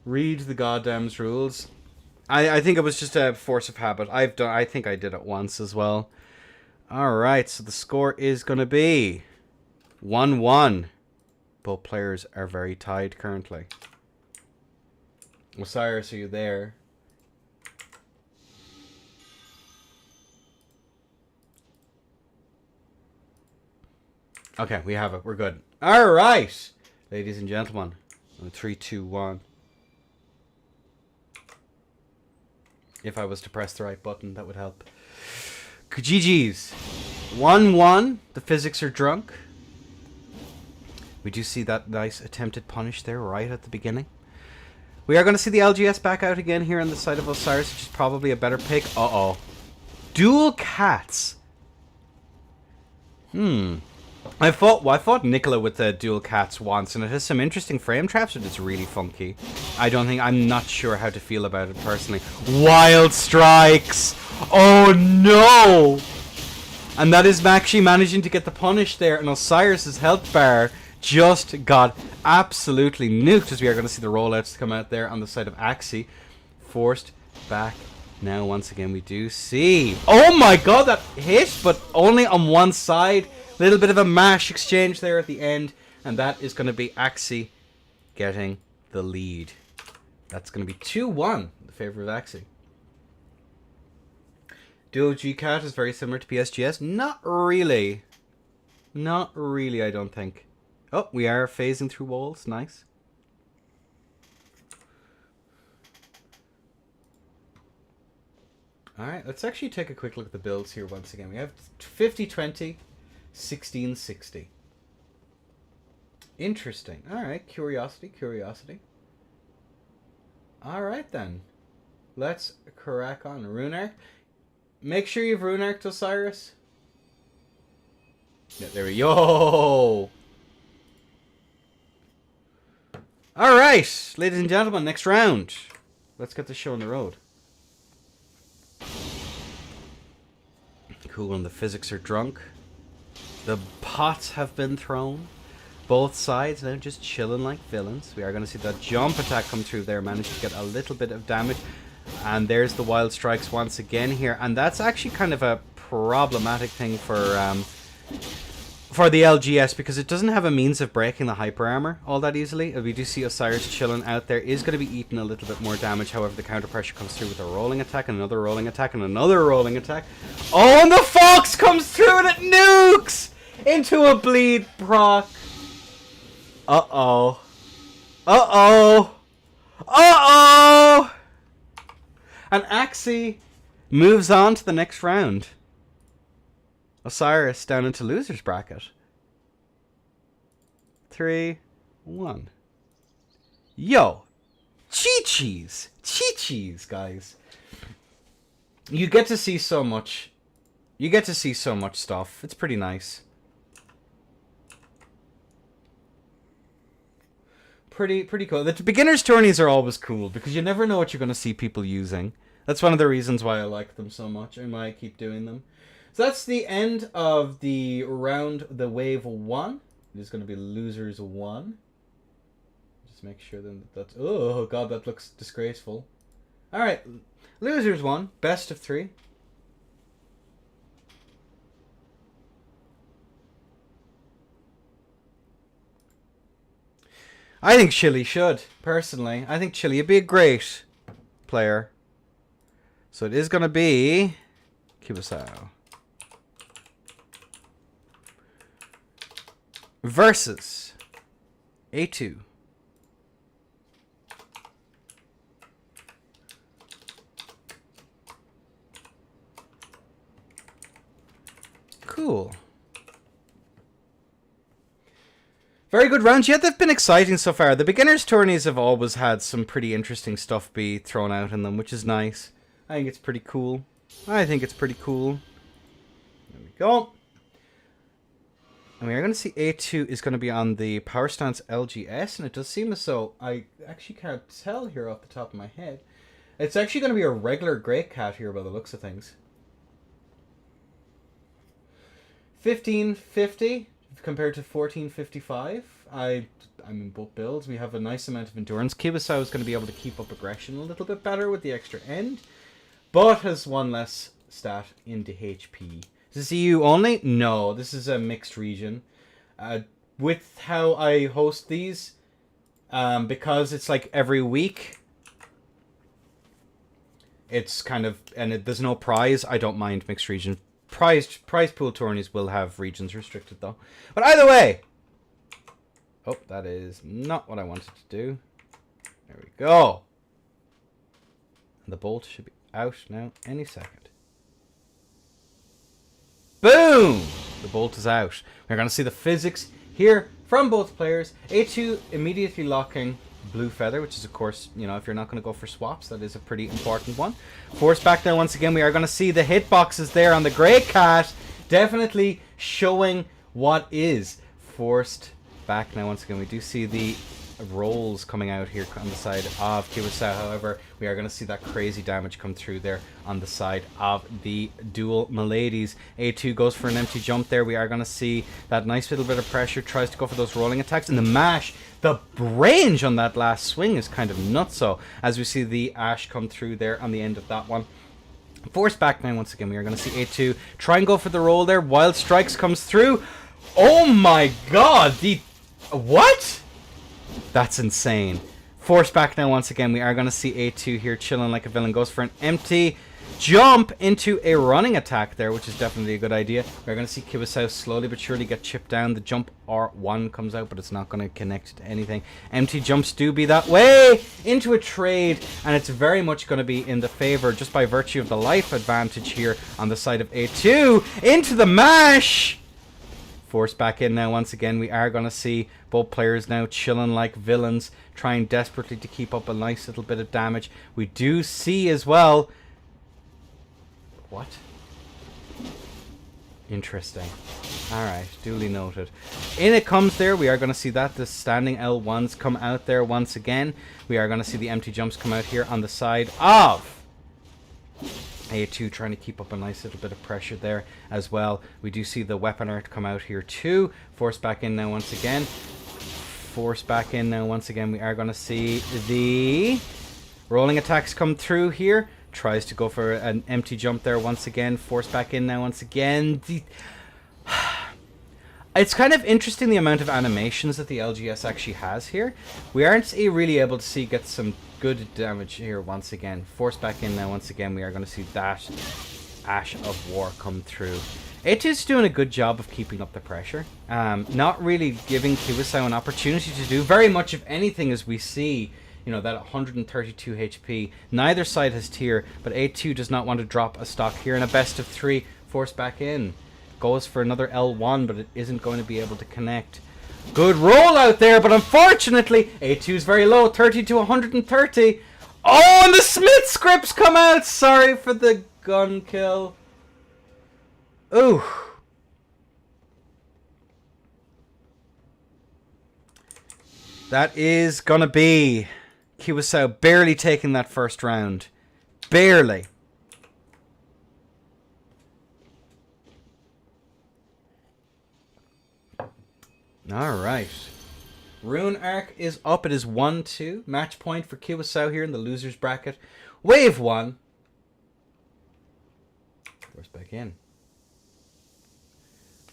Read the goddamn's rules. I think it was just a force of habit. I think I did it once as well. Alright, so the score is going to be 1-1. Both players are very tied currently. Osiris, are you there? Okay, we have it. We're good. Alright, ladies and gentlemen. 3, 2, 1. If I was to press the right button, that would help. GG's. 1-1. The physics are drunk. We do see that nice attempted punish there right at the beginning. We are going to see the LGS back out again here on the side of Osiris, which is probably a better pick. Uh-oh. Dual cats. I fought Nicola with the dual cats once, and it has some interesting frame traps, but it's really funky. I'm not sure how to feel about it personally. Wild Strikes! Oh no! And that is actually managing to get the punish there, and Osiris's health bar just got absolutely nuked, as we are going to see the rollouts come out there on the side of Axie. Forced back. Now once again we do see... Oh my god, that hit, but only on one side. Little bit of a mash exchange there at the end, and that is going to be Axie getting the lead. That's going to be 2-1 in the favor of Axie. Duo G-Cat is very similar to PSGS. Not really. Not really, I don't think. Oh, we are phasing through walls. Nice. Alright, let's actually take a quick look at the builds here once again. We have 50-20. 1660. Interesting. Alright, curiosity. Alright then. Let's crack on. Runark. Make sure you've Runarked Osiris. Yeah, there we go. Alright, ladies and gentlemen, next round. Let's get the show on the road. Cool, and the physics are drunk. The pots have been thrown. Both sides now just chilling like villains. We are going to see that jump attack come through there. Managed to get a little bit of damage. And there's the wild strikes once again here. And that's actually kind of a problematic thing for the LGS, because it doesn't have a means of breaking the hyper armor all that easily. We do see Osiris chilling out there. Is going to be eating a little bit more damage. However, the counter pressure comes through with a rolling attack and another rolling attack and another rolling attack. Oh, and the Fox comes through and it nukes into a bleed proc. Uh-oh. Uh-oh. Uh-oh! And Axie moves on to the next round. Osiris down into loser's bracket. 3, 1. Yo! Chi-Chis! Chi-Chis, guys. You get to see so much. You get to see so much stuff. It's pretty nice. Pretty cool. The beginners tourneys are always cool because you never know what you're going to see people using. That's one of the reasons why I like them so much and why I keep doing them. So that's the end of the round, the wave 1. It is going to be losers 1. Just make sure then that's... Oh, God, that looks disgraceful. All right, losers 1, best of 3. I think Chile should, personally. I think Chile would be a great player. So it is going to be Cubasao versus A2. Cool. Very good rounds. Yeah, they've been exciting so far. The beginners tourneys have always had some pretty interesting stuff be thrown out in them, which is nice. I think it's pretty cool. I think it's pretty cool. There we go. And we are going to see A2 is going to be on the Power Stance LGS, and it does seem as though I actually can't tell here off the top of my head. It's actually going to be a regular Great Cat here by the looks of things. 1550 compared to 1455. I'm in both builds. We have a nice amount of endurance. Cubasao is going to be able to keep up aggression a little bit better with the extra end, but has one less stat into HP. Is this EU only? No, this is a mixed region. With how I host these, because it's like every week, it's kind of, and there's no prize, I don't mind mixed region. Prize pool tourneys will have regions restricted though. But either way, oh, that is not what I wanted to do. There we go. And the bolt should be out now any second. Boom! The bolt is out. We're going to see the physics here from both players. A2 immediately locking Blue Feather, which is, of course, you know, if you're not going to go for swaps, that is a pretty important one. Force back there once again. We are going to see the hitboxes there on the Grey Cat. Definitely showing what is forced back now once again. We do see the rolls coming out here on the side of Cubasao. However, we are going to see that crazy damage come through there on the side of the dual Miladies. A2 goes for an empty jump there. We are going to see that nice little bit of pressure, tries to go for those rolling attacks, and the mash, the range on that last swing is kind of nutso as we see the ash come through there on the end of that one. Force back now once again. We are going to see A2 try and go for the roll there. Wild Strikes comes through. Oh my god, the what? That's insane. Force back now once again. We are going to see A2 here chilling like a villain. Goes for an empty jump into a running attack there, which is definitely a good idea. We're going to see Cubasao slowly but surely get chipped down. The jump R1 comes out, but it's not going to connect to anything. Empty jumps do be that way into a trade, and it's very much going to be in the favor just by virtue of the life advantage here on the side of A2. Into the mash! Force back in now once again. We are going to see both players now chilling like villains, trying desperately to keep up a nice little bit of damage. We do see as well... What? Interesting. Alright, duly noted. In it comes there. We are going to see that the standing L1s come out there once again. We are going to see the empty jumps come out here on the side of A2 trying to keep up a nice little bit of pressure there as well. We do see the weapon art come out here too. Force back in now once again. Force back in now once again. We are going to see the rolling attacks come through here. Tries to go for an empty jump there once again. Force back in now once again. It's kind of interesting the amount of animations that the LGS actually has here. We aren't really able to see get some good damage here once again. Force back in now once again. We are going to see that Ash of War come through. It is doing a good job of keeping up the pressure. Not really giving Kiwasao an opportunity to do very much of anything, as we see, you know, that 132 HP. Neither side has tier, but A2 does not want to drop a stock here in a best of 3. Force back in. Goes for another L1, but it isn't going to be able to connect. Good roll out there, but unfortunately, A2 is very low, 30 to 130. Oh, and the Smith scripts come out. Sorry for the gun kill. Ooh. That is gonna be Kiwasao barely taking that first round. Barely. Alright. Rune Arc is up. It is 1-2. Match point for Kiwasao here in the losers bracket. Wave 1. Force back in.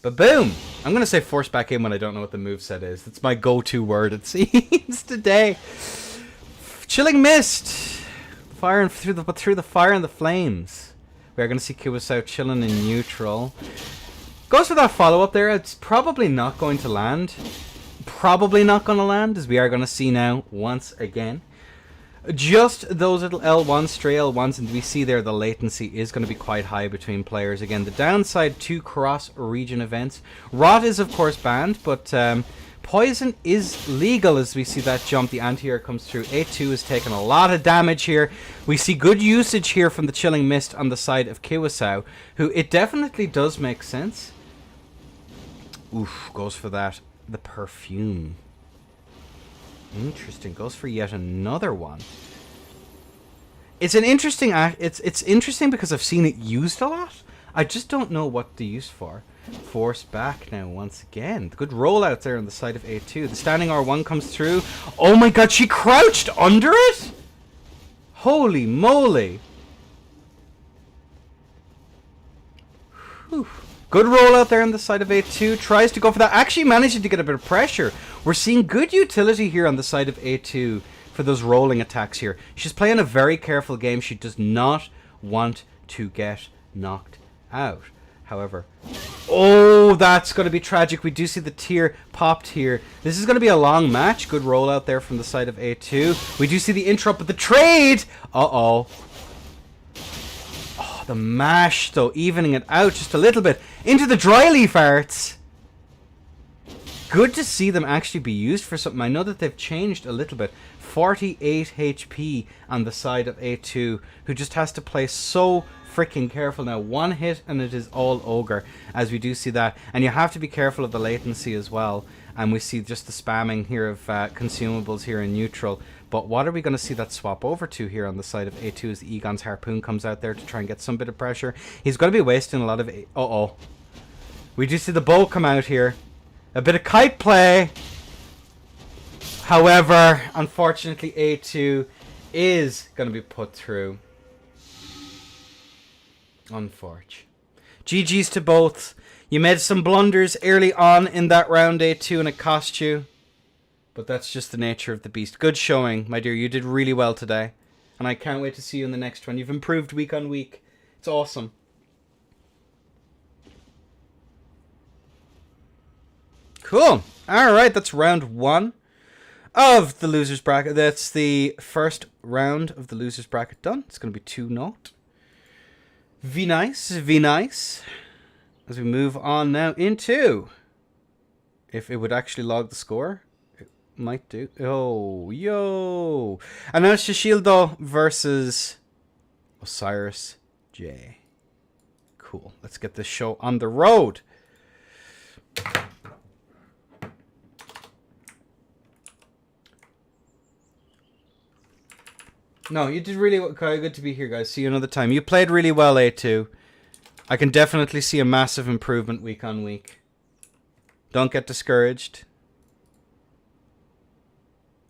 Ba-boom! I'm going to say force back in when I don't know what the moveset is. That's my go-to word, it seems, today. Chilling Mist. Fire and through the fire and the flames. We are going to see Kiwasao chilling in neutral. Goes for that follow-up there. It's probably not going to land. Probably not going to land, as we are going to see now once again. Just those little L1s, stray L1s, and we see there the latency is going to be quite high between players. Again, the downside to cross-region events. Rot is, of course, banned, but poison is legal as we see that jump. The anti-air comes through. A2 is taking a lot of damage here. We see good usage here from the Chilling Mist on the side of Kiwasao, who it definitely does make sense. Oof, goes for that. The perfume. Interesting. Goes for yet another one. It's an interesting it's interesting because I've seen it used a lot. I just don't know what the use for. Force back now once again. Good rollout there on the side of A2. The standing R1 comes through. Oh my god, she crouched under it? Holy moly. Whew. Good rollout there on the side of A2. Tries to go for that. Actually managing to get a bit of pressure. We're seeing good utility here on the side of A2 for those rolling attacks here. She's playing a very careful game. She does not want to get knocked out. However, oh, that's going to be tragic. We do see the tier popped here. This is going to be a long match. Good rollout there from the side of A2. We do see the interrupt, but the trade. Uh-oh. The mash, though, evening it out just a little bit. Into the dry leaf arts. Good to see them actually be used for something. I know that they've changed a little bit. 48 HP on the side of A2, who just has to play so freaking careful now. One hit and it is all ogre, as we do see that. And you have to be careful of the latency as well. And we see just the spamming here of consumables here in neutral. But what are we going to see that swap over to here on the side of A2 as the Egon's Harpoon comes out there to try and get some bit of pressure. He's going to be wasting a lot of... Uh-oh. We do see the bow come out here. A bit of kite play. However, unfortunately, A2 is going to be put through. Unfortunate. GG's to both. You made some blunders early on in that round, A2, and it cost you. But that's just the nature of the beast. Good showing, my dear. You did really well today. And I can't wait to see you in the next one. You've improved week on week. It's awesome. Cool. Alright, that's round 1 of the losers bracket. That's the first round of the losers bracket done. It's going to be 2-0. Be nice. Be nice. As we move on now into... If it would actually log the score... Might do. Oh, yo. And now it's Shishildo versus Osiris J. Cool. Let's get this show on the road. No, you did really good to be here, guys. See you another time. You played really well, A2. I can definitely see a massive improvement week on week. Don't get discouraged.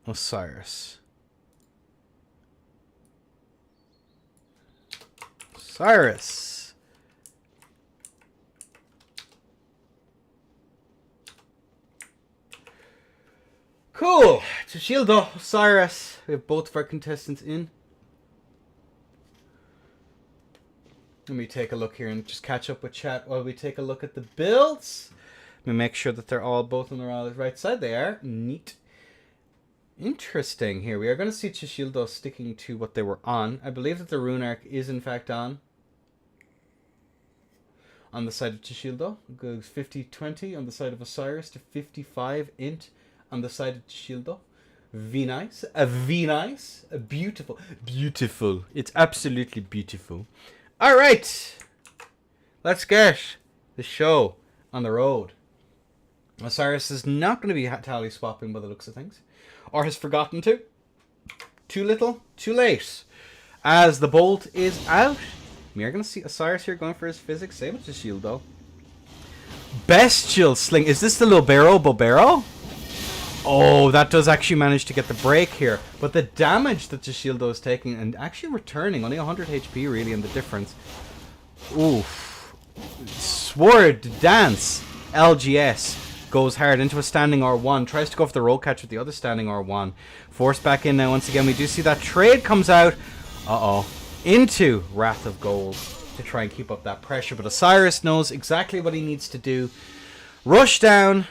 Osiris. Osiris. Cool. To shield Osiris. We have both of our contestants in. Let me take a look here and just catch up with chat while we take a look at the builds. Let me make sure that they're all both on the right side. They are. Neat. Interesting here. We are going to see Chishildo sticking to what they were on. I believe that the Rune Arc is in fact on the side of Chishildo. It goes 50-20 on the side of Osiris to 55 int on the side of Chishildo. V-nice. A V-nice. A beautiful. Beautiful. It's absolutely beautiful. Alright. Let's get the show on the road. Osiris is not going to be tally swapping by the looks of things. Or has forgotten to. Too little, too late. As the bolt is out. We are going to see Osiris here going for his physics. Same with the shield though. Bestial Sling. Is this the Lobero Bobero? Oh, that does actually manage to get the break here. But the damage that Chishildo is taking and actually returning, only 100 HP really in the difference. Oof. Sword Dance. LGS goes hard into a standing R1. Tries to go for the roll catch with the other standing R1. Forced back in now once again. We do see that trade comes out. Uh-oh. Into Wrath of Gold to try and keep up that pressure. But Osiris knows exactly what he needs to do. Rush down.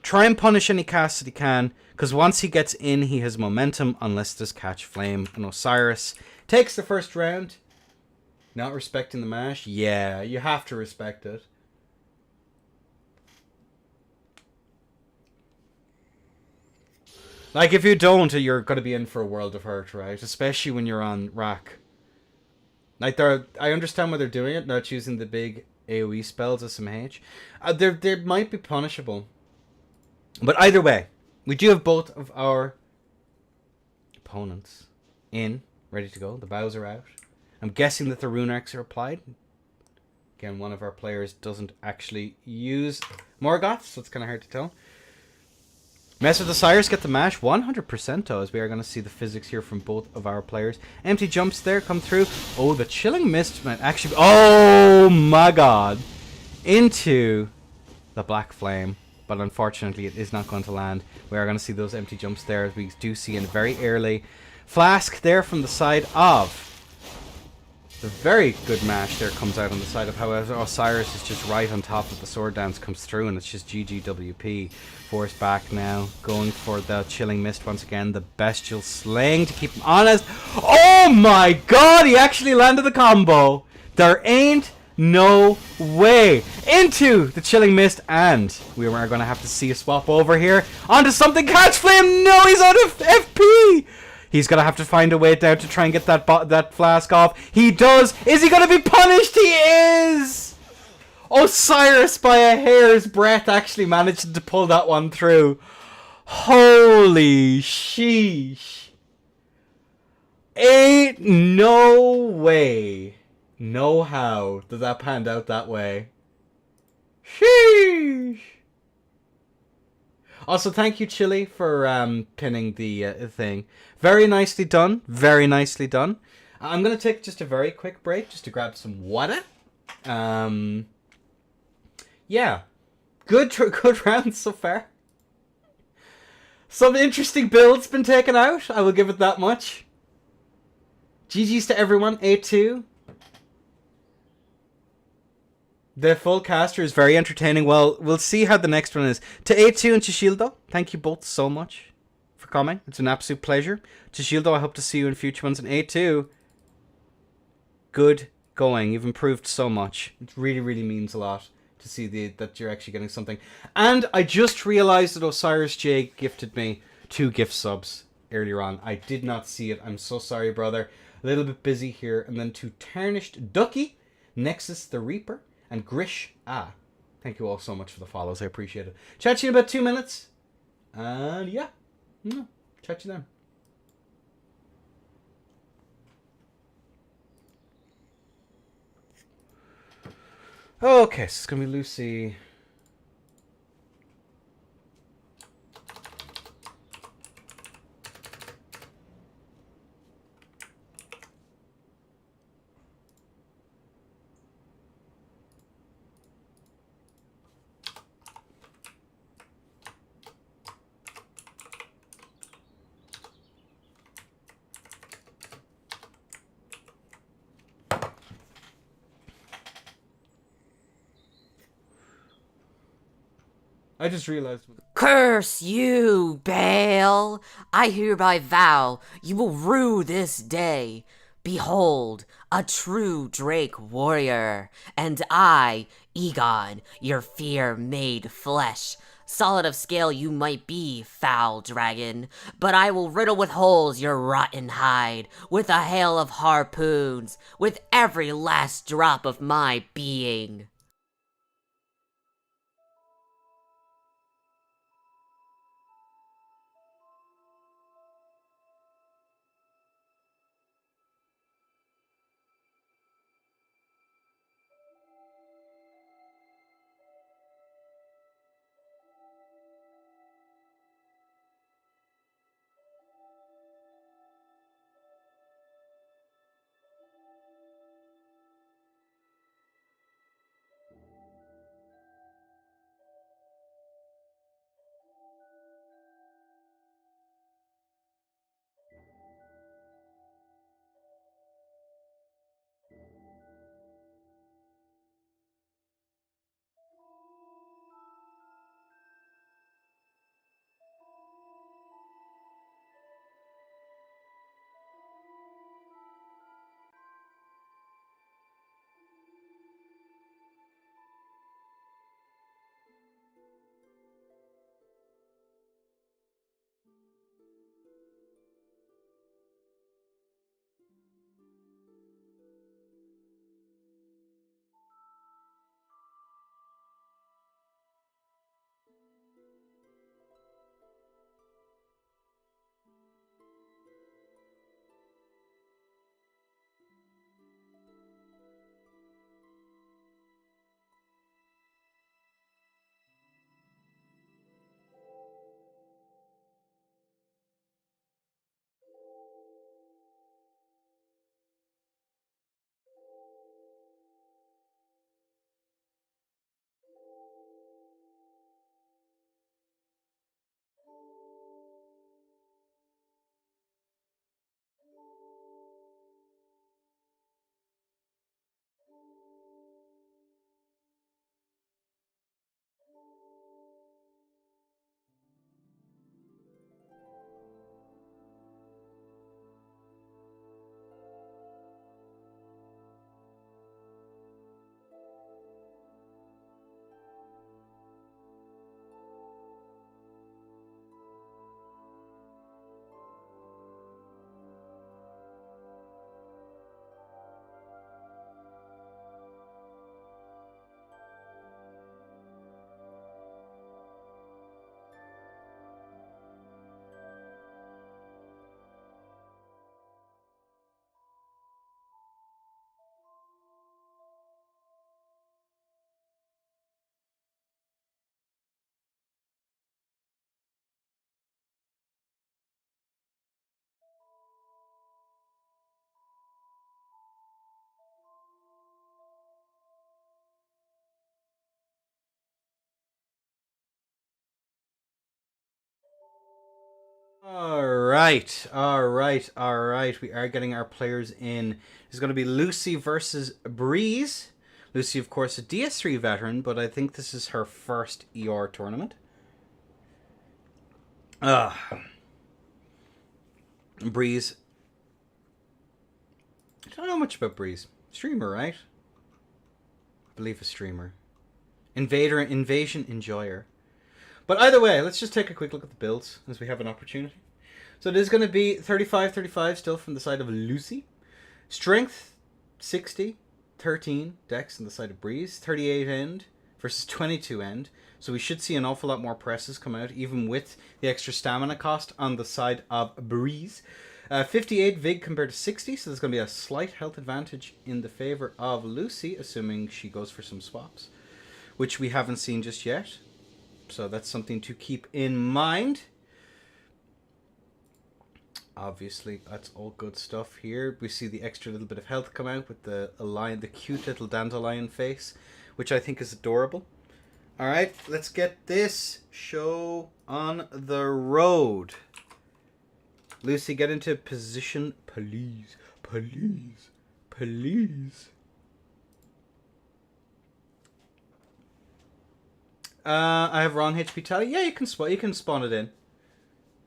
Try and punish any casts that he can, because once he gets in, he has momentum unless there's catch flame. And Osiris takes the first round. Not respecting the mash? Yeah, you have to respect it. Like, if you don't, you're going to be in for a world of hurt, right? Especially when you're on rack. Like, I understand why they're doing it, not using the big AoE spells SMH. They might be punishable. But either way, we do have both of our opponents in, ready to go. The bows are out. I'm guessing that the rune arcs are applied. Again, one of our players doesn't actually use Morgoth, so it's kind of hard to tell. Mess with Osiris, get the mash. 100% though, as we are going to see the physics here from both of our players. Empty jumps there come through. Oh, the Chilling Mist might actually... Oh my god! Into the Black Flame. But unfortunately, it is not going to land. We are going to see those empty jumps there, as we do see in very early. Flask there from the side of... The very good mash there comes out on the side of, however, Osiris is just right on top of the sword dance comes through, and it's just GGWP. Forced back now, going for the Chilling Mist once again. The Bestial Sling to keep him honest. Oh my god, he actually landed the combo. There ain't no way. Into the Chilling Mist, and we are going to have to see a swap over here onto something. Catch Flame. No, he's out of FP. He's going to have to find a way down to try and get that flask off. He does. Is he going to be punished? He is. Osiris, by a hair's breadth, actually managed to pull that one through. Holy sheesh. Ain't no way. No how did that pan out that way. Sheesh. Also, thank you, Chili, for pinning the thing. Very nicely done. Very nicely done. I'm going to take just a very quick break just to grab some water. Yeah. Good rounds so far. Some interesting builds been taken out. I will give it that much. GG's to everyone. A2. The full caster is very entertaining. Well, we'll see how the next one is. To A2 and Chishildo, thank you both so much for coming. It's an absolute pleasure. Chishildo, I hope to see you in future ones. And A2, good going. You've improved so much. It really, really means a lot to see that you're actually getting something. And I just realized that Osiris J gifted me 2 gift subs earlier on. I did not see it. I'm so sorry, brother. A little bit busy here. And then to Tarnished Ducky, Nexus the Reaper, and Grish. Thank you all so much for the follows. I appreciate it. Chat to you in about 2 minutes. And yeah. Chat to you then. Okay, so it's gonna be Lucy. I just realized.
Curse you, Baal! I hereby vow you will rue this day. Behold, a true Drake warrior, and I, Egon, your fear made flesh. Solid of scale you might be, foul dragon, but I will riddle with holes your rotten hide, with a hail of harpoons, with every last drop of my being.
All right. We are getting our players in. It's going to be Lucy versus Breeze. Lucy, of course, a DS3 veteran, but I think this is her first ER tournament. Breeze. I don't know much about Breeze. Streamer, right? I believe a streamer. Invasion enjoyer. But either way, let's just take a quick look at the builds as we have an opportunity. So it is going to be 35-35 still from the side of Lucy. Strength 60, 13 Dex on the side of Breeze, 38 end versus 22 end. So we should see an awful lot more presses come out, even with the extra stamina cost on the side of Breeze. 58 Vig compared to 60, so there's going to be a slight health advantage in the favor of Lucy, assuming she goes for some swaps, which we haven't seen just yet. So that's something to keep in mind. Obviously, that's all good stuff here. We see the extra little bit of health come out with the cute little dandelion face, which I think is adorable. All right, let's get this show on the road. Lucy, get into position, please, please, please. I have wrong HP tally. Yeah, you can spawn it in.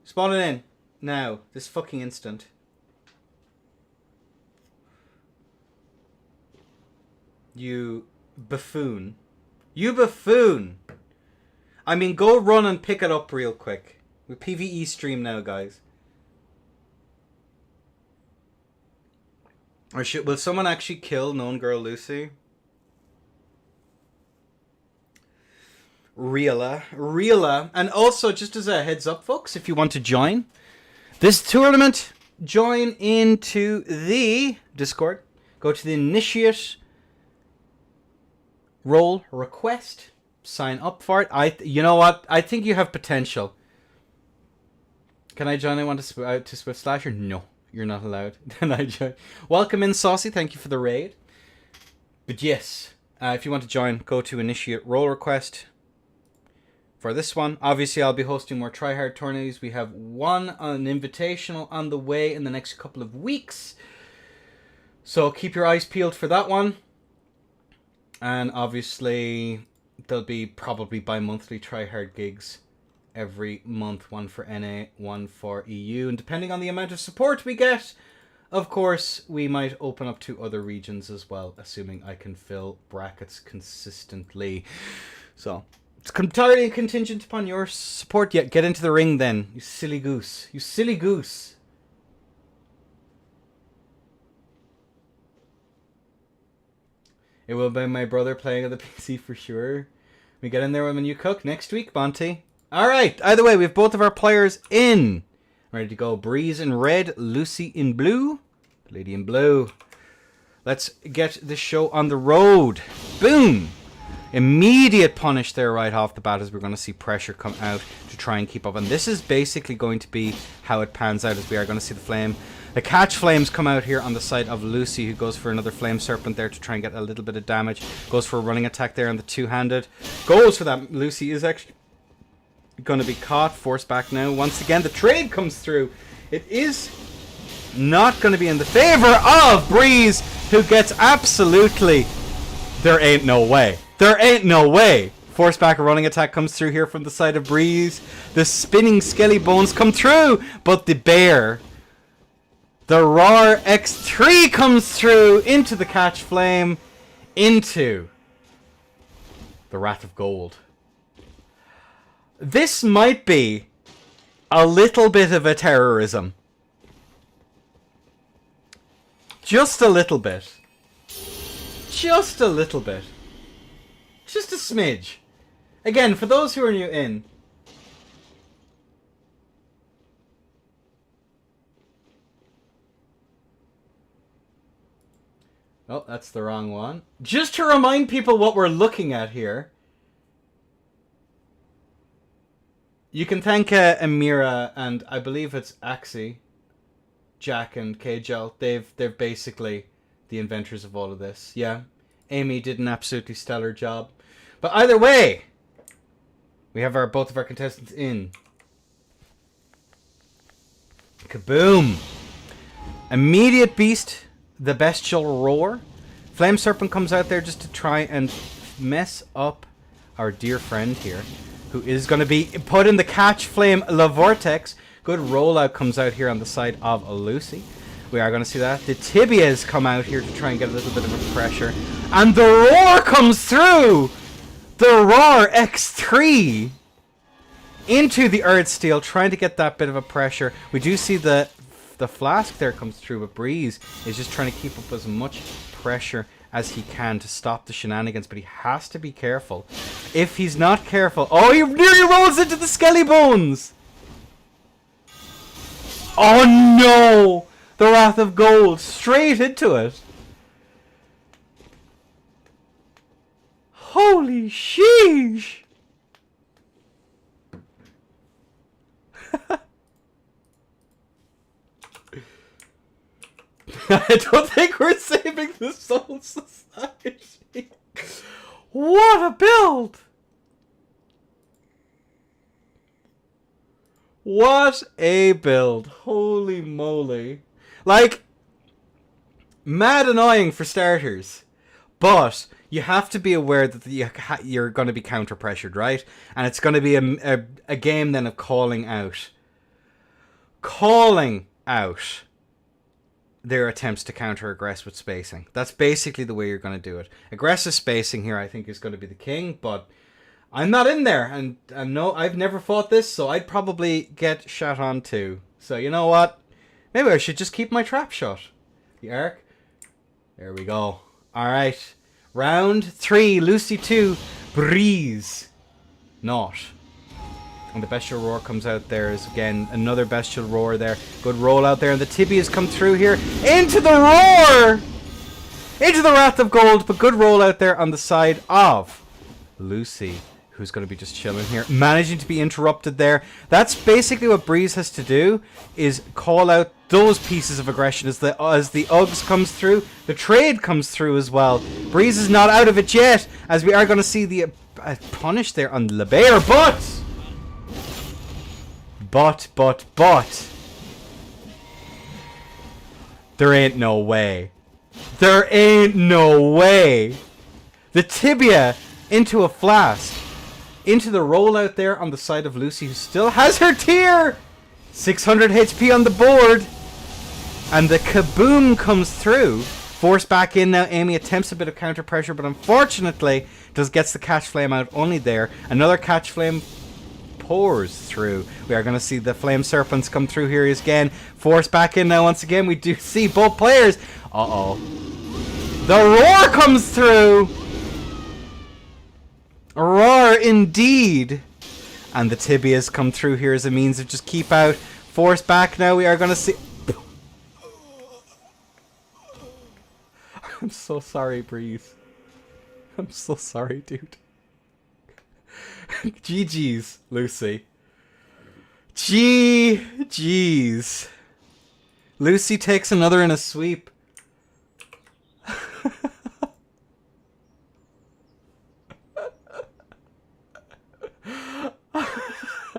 Spawn it in. Now, this fucking instant. You buffoon. You buffoon! I mean, go run and pick it up real quick. We're PvE stream now, guys. Or will someone actually kill known girl Lucy? Reala. And also, just as a heads up, folks, if you want to join this tournament, join into the Discord. Go to the Initiate Role Request. Sign up for it. You know what? I think you have potential. Can I join? I want to Swift Slasher? No, you're not allowed. Then I join. Welcome in, Saucy. Thank you for the raid. But yes, if you want to join, go to Initiate Role Request. For this one, obviously I'll be hosting more tryhard tourneys. We have an invitational on the way in the next couple of weeks. So keep your eyes peeled for that one. And obviously there'll be probably bi-monthly tryhard gigs every month. One for NA, one for EU. And depending on the amount of support we get, of course, we might open up to other regions as well, assuming I can fill brackets consistently. So it's entirely contingent upon your support. Yet get into the ring then, you silly goose. You silly goose. It will be my brother playing on the PC for sure. We get in there when you cook next week, Monty. Alright, either way, we have both of our players in. Ready to go. Breeze in red, Lucy in blue. Lady in blue. Let's get this show on the road. Boom! Immediate punish there right off the bat as we're going to see pressure come out to try and keep up. And this is basically going to be how it pans out, as we are going to see the catch flames come out here on the side of Lucy, who goes for another flame serpent there to try and get a little bit of damage. Goes for a running attack there on the two-handed. Goes for that. Lucy is actually going to be caught. Forced back now. Once again, the trade comes through. It is not going to be in the favor of Breeze, who gets absolutely... There ain't no way. There ain't no way. Force back, a running attack comes through here from the side of Breeze. The spinning skelly bones come through, but the bear, the Roar X3 comes through into the catch flame, into the Wrath of Gold. This might be a little bit of a terrorism. Just a little bit. Just a little bit. Just a smidge. Again, for those who are new in. Oh, that's the wrong one. Just to remind people what we're looking at here. You can thank Amira and I believe it's Axie, Jack and Kjell. They're basically the inventors of all of this. Yeah. Amy did an absolutely stellar job. But either way, we have both of our contestants in. Kaboom! Immediate beast, the bestial roar. Flame Serpent comes out there just to try and mess up our dear friend here, who is going to be put in the catch flame La Vortex. Good rollout comes out here on the side of Lucy. We are going to see that. The tibias come out here to try and get a little bit of a pressure. And the roar comes through! The Roar X3 into the Earth Steel, trying to get that bit of a pressure. We do see the flask there comes through, but Breeze is just trying to keep up as much pressure as he can to stop the shenanigans, but he has to be careful. If he's not careful... Oh, he nearly rolls into the Skelly Bones! Oh no! The Wrath of Gold straight into it. Holy sheesh! I don't think we're saving the Soul Society. What a build! What a build. Holy moly. Like, mad annoying for starters. But you have to be aware that you're going to be counter-pressured, right? And it's going to be a game then of calling out. Calling out their attempts to counter-aggress with spacing. That's basically the way you're going to do it. Aggressive spacing here, I think, is going to be the king, but I'm not in there, and no, I've never fought this, so I'd probably get shot on too. So you know what? Maybe I should just keep my trap shut. The arc. There we go. Alright. Round 3, Lucy 2, Breeze. Not. And the Bestial Roar comes out there is again another Bestial Roar there. Good roll out there, and the Tibias come through here. Into the Roar! Into the Wrath of Gold, but good roll out there on the side of Lucy, who's going to be just chilling here. Managing to be interrupted there. That's basically what Breeze has to do, is call out those pieces of aggression as the Uggs comes through. The trade comes through as well. Breeze is not out of it yet, as we are going to see the punish there on LeBaer, but there ain't no way. There ain't no way. The tibia into a flask. Into the rollout there on the side of Lucy, who still has her tier. 600 HP on the board. And the kaboom comes through. Force back in now. Amy attempts a bit of counter pressure, but unfortunately gets the catch flame out only there. Another catch flame pours through. We are going to see the flame serpents come through here again. Force back in now once again. We do see both players. Uh-oh. The roar comes through. A roar indeed. And the tibias come through here as a means of just keep out. Force back now. We are going to see... I'm so sorry, Breeze. I'm so sorry, dude. GG's, Lucy. GG's. Lucy takes another in a sweep.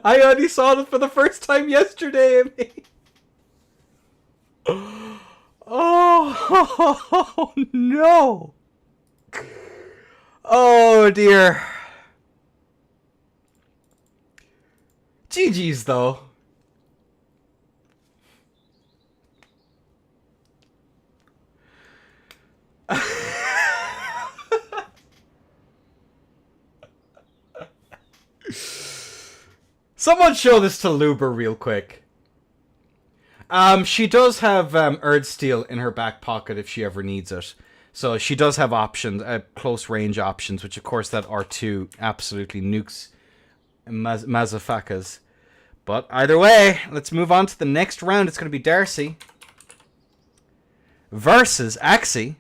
I only saw this for the first time yesterday, Amy. Oh, no. Oh, dear. GG's, though. Someone show this to Luber real quick. She does have Erd Steel in her back pocket if she ever needs it. So she does have options, close range options, which of course that R2 absolutely nukes Mazafakas. But either way, let's move on to the next round. It's going to be Darcy versus Axie.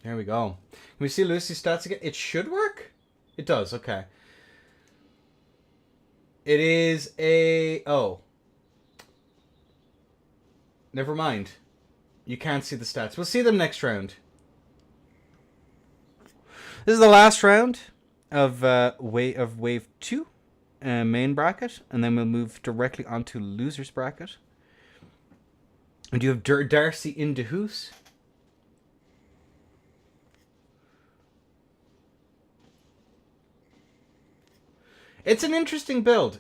There we go. Can we see Lucy's stats again? It should work? It does, okay. It is a... Oh. Never mind. You can't see the stats. We'll see them next round. This is the last round of Wave 2 main bracket. And then we'll move directly onto Loser's bracket. And you have Darcy in Dehus. It's an interesting build.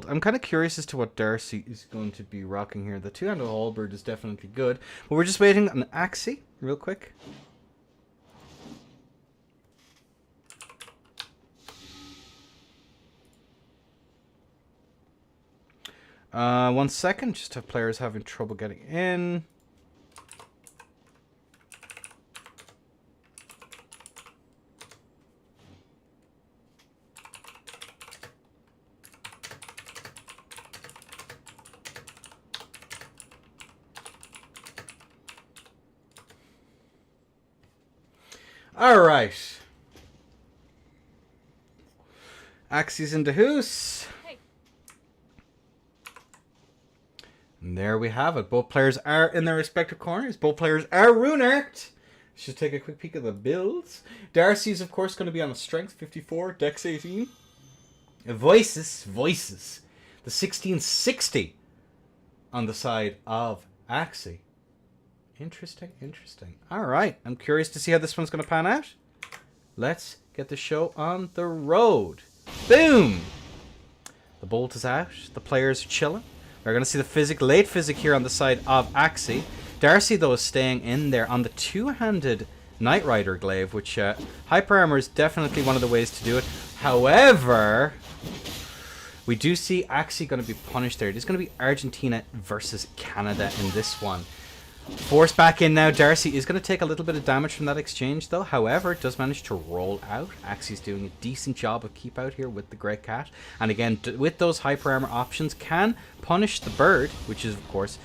I'm kind of curious as to what Darcy is going to be rocking here. The two-handed halberd is definitely good. But we're just waiting on Axie real quick. 1 second. Just have players having trouble getting in. All right. Axie's into hoose.
Hey.
And there we have it. Both players are in their respective corners. Both players are rune-arced. Let's just take a quick peek at the builds. Darcy's, of course, going to be on a strength 54, dex 18. Voices. The 1660 on the side of Axie. Interesting. All right. I'm curious to see how this one's going to pan out. Let's get the show on the road. Boom! The bolt is out. The players are chilling. We're going to see the late physic here on the side of Axie. Darcy, though, is staying in there on the two-handed Knight Rider glaive, which hyper armor is definitely one of the ways to do it. However, we do see Axie going to be punished there. It is going to be Argentina versus Canada in this one. Forced back in now. Darcy is going to take a little bit of damage from that exchange, though. However, it does manage to roll out. Axie's doing a decent job of keep out here with the Great Cat. And again, with those hyper armor options, can punish the bird, which is, of course,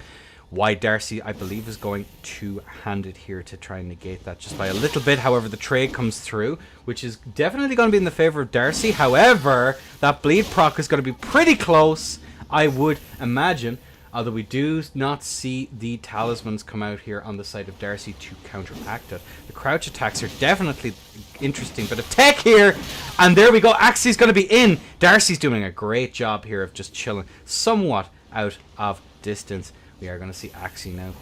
why Darcy, I believe, is going two-handed here to try and negate that just by a little bit. However, the trade comes through, which is definitely going to be in the favor of Darcy. However, that bleed proc is going to be pretty close, I would imagine. Although we do not see the talismans come out here on the side of Darcy to counteract it. The crouch attacks are definitely interesting. Bit of tech here. And there we go. Axie's going to be in. Darcy's doing a great job here of just chilling somewhat out of distance. We are going to see Axie now.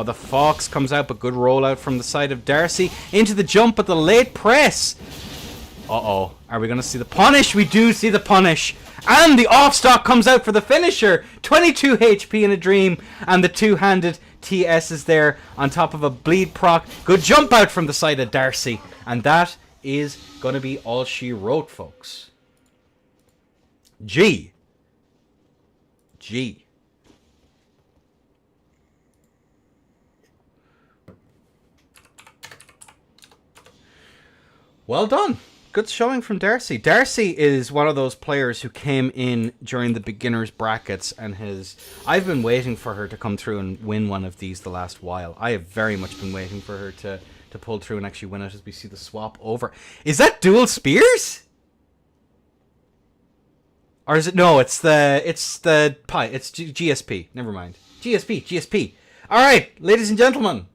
The Fox comes out, but good rollout from the side of Darcy. Into the jump, but the late press. Uh-oh. Are we going to see the punish? We do see the punish. And the off-stock comes out for the finisher. 22 HP in a dream. And the two-handed TS is there on top of a bleed proc. Good jump out from the side of Darcy. And that is going to be all she wrote, folks. G. Well done. Good showing from Darcy. Darcy is one of those players who came in during the beginners brackets and I've been waiting for her to come through and win one of these the last while. I have very much been waiting for her to pull through and actually win it as we see the swap over. Is that dual spears? Or is it? No, it's the pie. It's GSP. Never mind. GSP. All right, ladies and gentlemen.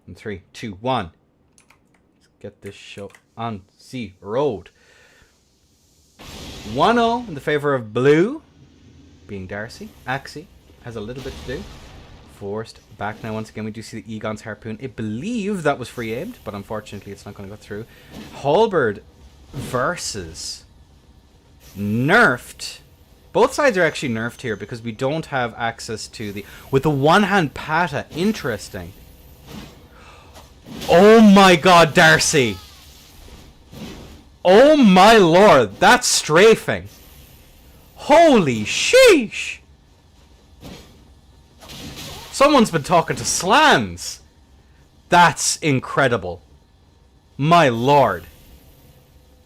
In 3, 2, 1. Let's get this show on the road. 1-0 in the favor of blue, being Darcy. Axie has a little bit to do. Forced back now. Once again, we do see the Egon's harpoon. I believe that was free aimed, but unfortunately it's not going to go through. Halberd versus nerfed. Both sides are actually nerfed here because we don't have access to with the one-hand pata. Interesting. Oh my god, Darcy. Oh my lord, that's strafing. Holy sheesh. Someone's been talking to Slans. That's incredible. My lord.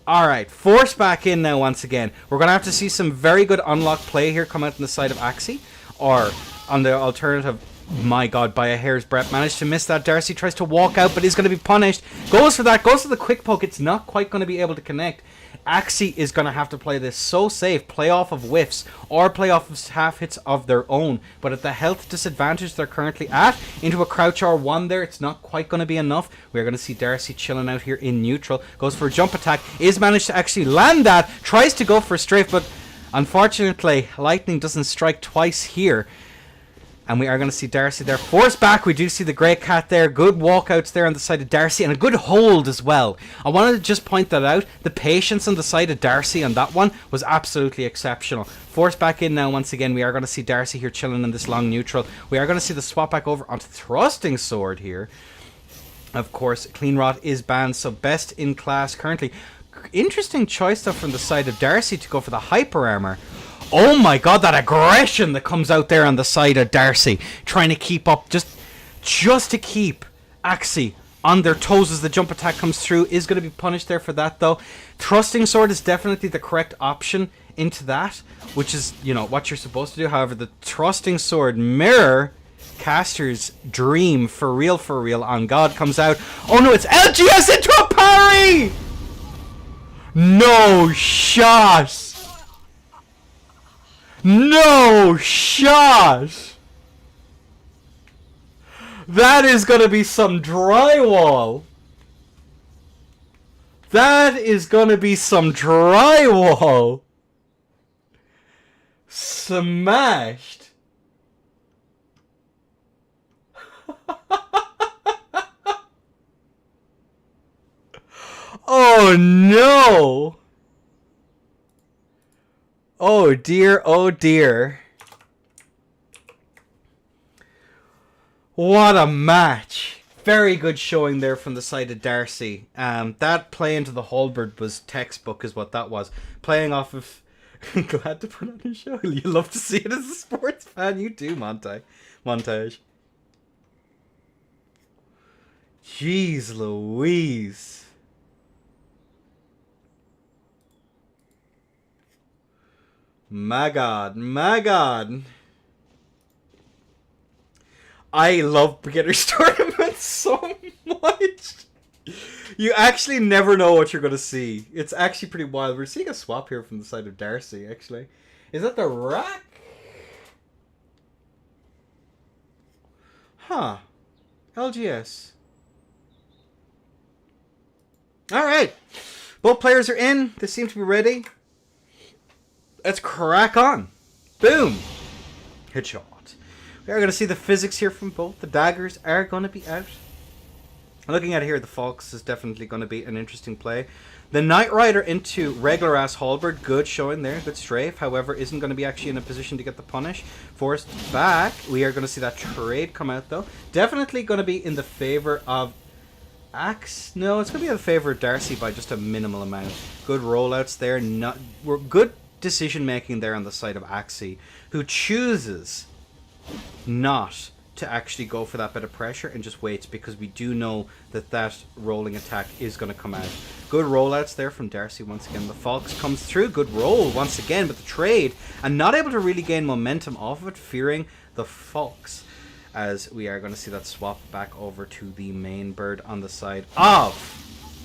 Alright, force back in now once again. We're going to have to see some very good unlock play here come out on the side of Axie. Or on the alternative, my god, by a hair's breadth. Managed to miss that. Darcy tries to walk out, but he's going to be punished. Goes for that, goes for the quick poke. It's not quite going to be able to connect. Axie is going to have to play this so safe. Play off of whiffs or play off of half hits of their own. But at the health disadvantage they're currently at, into a crouch R1 there, it's not quite going to be enough. We're going to see Darcy chilling out here in neutral. Goes for a jump attack. Is managed to actually land that. Tries to go for a strafe, but unfortunately, lightning doesn't strike twice here. And we are going to see Darcy there. Force back. We do see the Grey Cat there. Good walkouts there on the side of Darcy. And a good hold as well. I wanted to just point that out. The patience on the side of Darcy on that one was absolutely exceptional. Force back in now once again. We are going to see Darcy here chilling in this long neutral. We are going to see the swap back over onto Thrusting Sword here. Of course, Clean Rot is banned. So best in class currently. Interesting choice though from the side of Darcy to go for the Hyper Armor. Oh my god, that aggression that comes out there on the side of Darcy, trying to keep up, just to keep Axie on their toes as the jump attack comes through, is going to be punished there for that though. Thrusting Sword is definitely the correct option into that, which is, what you're supposed to do. However, the Thrusting Sword mirror caster's dream for real on God comes out. Oh no, it's LGS into a parry! No shot! No shot! That is gonna be some drywall. That is gonna be some drywall. Smashed. Oh no! Oh dear, oh dear. What a match. Very good showing there from the side of Darcy. That play into the halberd was textbook is what that was. Playing off of... Glad to put on a show. You love to see it as a sports fan. You do, Montage. Jeez Louise. My God. I love beginners tournaments so much. You actually never know what you're going to see. It's actually pretty wild. We're seeing a swap here from the side of Darcy, actually. Is that the rack? Huh. LGS. Alright. Both players are in. They seem to be ready. Let's crack on. Boom. Headshot. We are going to see the physics here from both. The daggers are going to be out. Looking at it here, the Fox is definitely going to be an interesting play. The Knight Rider into regular ass halberd. Good showing there. Good strafe. However, isn't going to be actually in a position to get the punish. Forced back. We are going to see that trade come out though. Definitely going to be in the favor of Axe. No, it's going to be in the favor of Darcy by just a minimal amount. Good rollouts there. Good decision making there on the side of Axie, who chooses not to actually go for that bit of pressure and just waits, because we do know that rolling attack is going to come out. Good rollouts there from Darcy once again. The Fox comes through. Good roll once again, but the trade, and not able to really gain momentum off of it, fearing the Fox, as we are going to see that swap back over to the main bird on the side of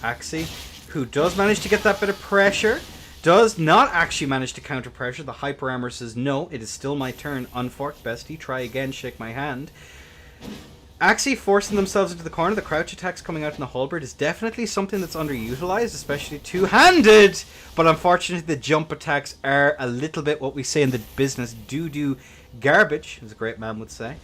Axie, who does manage to get that bit of pressure. Does not actually manage to counter pressure. The hyper armor says no, it is still my turn. Unforked bestie. Try again, shake my hand. Axie forcing themselves into the corner. The crouch attacks coming out in the halberd is definitely something that's underutilized, especially two-handed. But unfortunately, the jump attacks are a little bit what we say in the business doo-doo garbage, as a great man would say.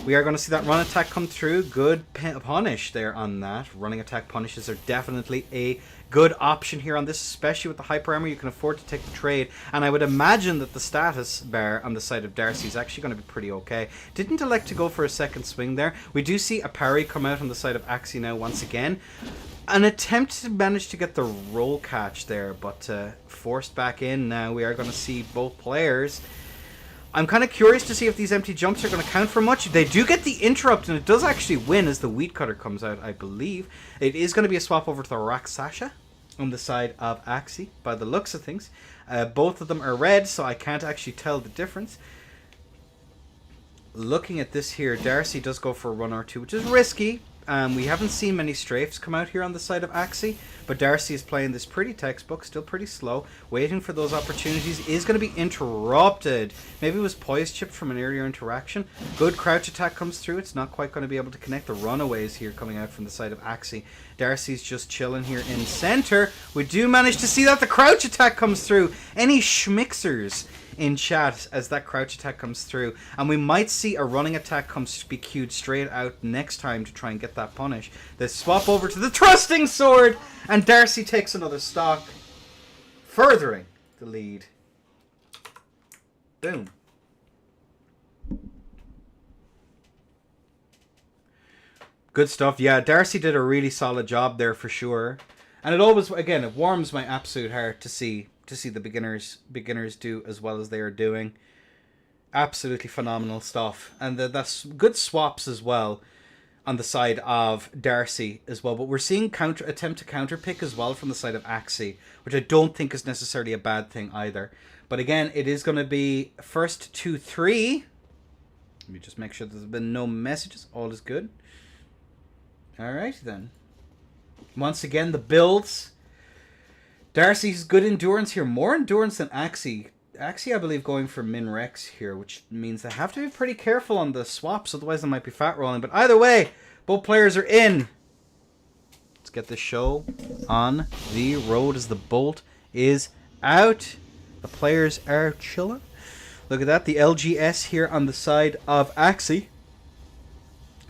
We are going to see that run attack come through. Good punish there on that. Running attack punishes are definitely a good option here on this, especially with the hyper armor. You can afford to take the trade, and I would imagine that the status bar on the side of Darcy is actually going to be pretty okay. Didn't elect to go for a second swing there. We do see a parry come out on the side of Axie now once again. An attempt to manage to get the roll catch there, but forced back in now. We are going to see both players. I'm kind of curious to see if these empty jumps are going to count for much. They do get the interrupt, and it does actually win as the Wheat Cutter comes out, I believe. It is going to be a swap over to the Raksasha on the side of Axie, by the looks of things. Both of them are red, so I can't actually tell the difference. Looking at this here, Darcy does go for a run or two, which is risky. We haven't seen many strafes come out here on the side of Axie, but Darcy is playing this pretty textbook, still pretty slow, waiting for those opportunities. Is going to be interrupted. Maybe it was poise chipped from an earlier interaction. Good crouch attack comes through. It's not quite going to be able to connect. The runaways here coming out from the side of Axie. Darcy's just chilling here in center. We do manage to see that the crouch attack comes through. Any schmixers in chat as that crouch attack comes through, and we might see a running attack be queued straight out next time to try and get that punish. They swap over to the thrusting sword, and Darcy takes another stock, furthering the lead. Boom. Good stuff. Yeah, Darcy did a really solid job there for sure. And it always, again, it warms my absolute heart to see to see the beginners do as well as they are doing. Absolutely phenomenal stuff. And that's good swaps as well on the side of Darcy as well. But we're seeing attempt to counter pick as well from the side of Axie, which I don't think is necessarily a bad thing either. But again, it is going to be first 2-3. Let me just make sure there's been no messages. All is good. Alright then. Once again, the builds. Darcy's good endurance here. More endurance than Axie. Axie, I believe, going for min Rex here, which means they have to be pretty careful on the swaps, otherwise they might be fat rolling. But either way, both players are in. Let's get the show on the road as the bolt is out. The players are chilling. Look at that, the LGS here on the side of Axie.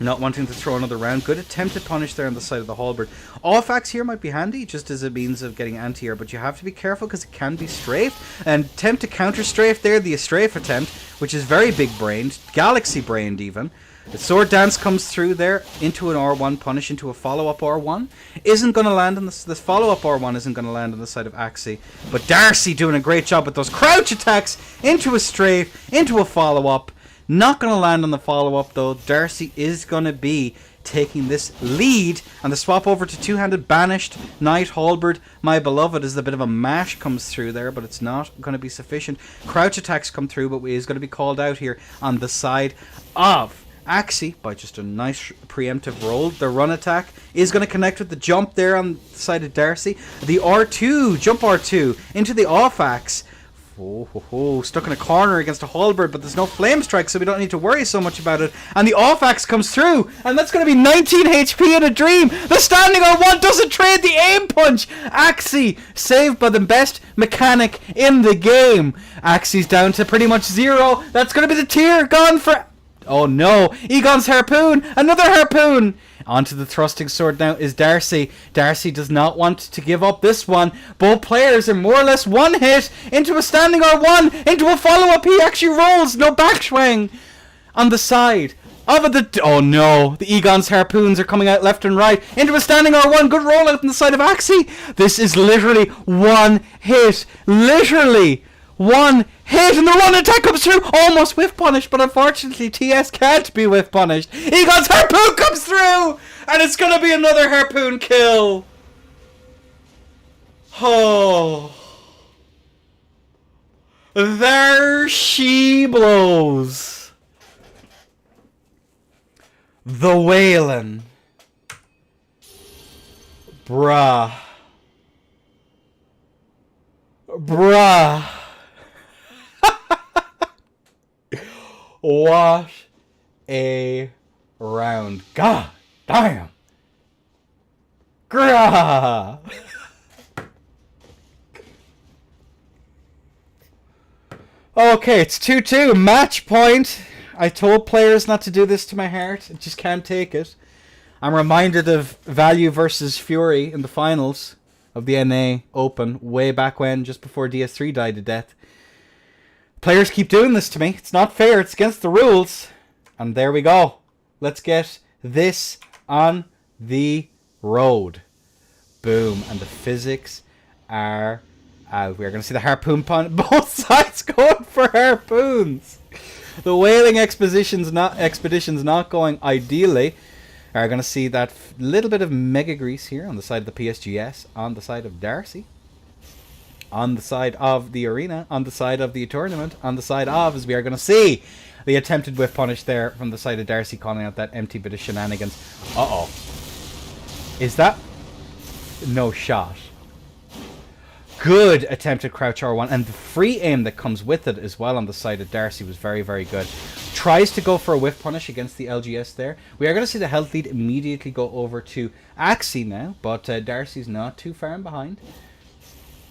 Not wanting to throw another round. Good attempted punish there on the side of the halberd. Off-axe here might be handy, just as a means of getting anti-air, but you have to be careful because it can be strafed. And attempt to counter-strafe there, the strafe attempt, which is very big-brained, galaxy-brained even. The sword dance comes through there into an R1 punish, into a follow-up R1. Isn't going to land on this follow-up R1 isn't going to land on the side of Axie. But Darcy doing a great job with those crouch attacks into a strafe, into a follow-up. Not going to land on the follow-up though. Darcy is going to be taking this lead. And the swap over to two-handed banished knight halberd, my beloved, as a bit of a mash comes through there, but it's not going to be sufficient. Crouch attacks come through, but is going to be called out here on the side of Axie by just a nice preemptive roll. The run attack is going to connect with the jump there on the side of Darcy. The R2, jump R2 into the off-axe. Stuck in a corner against a halberd, but there's no flame strike, so we don't need to worry so much about it. And the off-axe comes through, and that's going to be 19 HP in a dream. The standing R1 doesn't trade the aim punch. Axie saved by the best mechanic in the game. Axie's down to pretty much 0. That's going to be the tier gone for... Oh no, Egon's harpoon, another harpoon. Onto the thrusting sword now is Darcy. Darcy does not want to give up this one. Both players are more or less one hit into a standing R1, into a follow-up. He actually rolls, no backswing. On the side of the... Oh no, the Egon's harpoons are coming out left and right. Into a standing R1, good roll out on the side of Axie. This is literally one hit. Literally one hit, and the run attack comes through. Almost whiff punished, but unfortunately TS can't be whiff punished. Egon's harpoon comes through, and it's gonna be another harpoon kill. Oh, there she blows. The wailing. Bruh. What a round. God damn. Grah. Okay, it's 2-2. Match point. I told players not to do this to my heart. I just can't take it. I'm reminded of Value versus Fury in the finals of the NA Open way back when, just before DS3 died to death. Players keep doing this to me. It's not fair. It's against the rules. And there we go. Let's get this on the road. Boom. And the physics are out. We're going to see the harpoon pun. Both sides going for harpoons. The whaling expedition's not going ideally. Are going to see that little bit of mega grease here on the side of the PSGS, on the side of Darcy, on the side of the arena, on the side of the tournament, on the side of, as we are going to see, the attempted whiff punish there from the side of Darcy, calling out that empty bit of shenanigans. Uh-oh. Is that... No shot. Good attempted crouch R1, and the free aim that comes with it as well on the side of Darcy was very, very good. Tries to go for a whiff punish against the LGS there. We are going to see the health lead immediately go over to Axie now, but Darcy's not too far behind.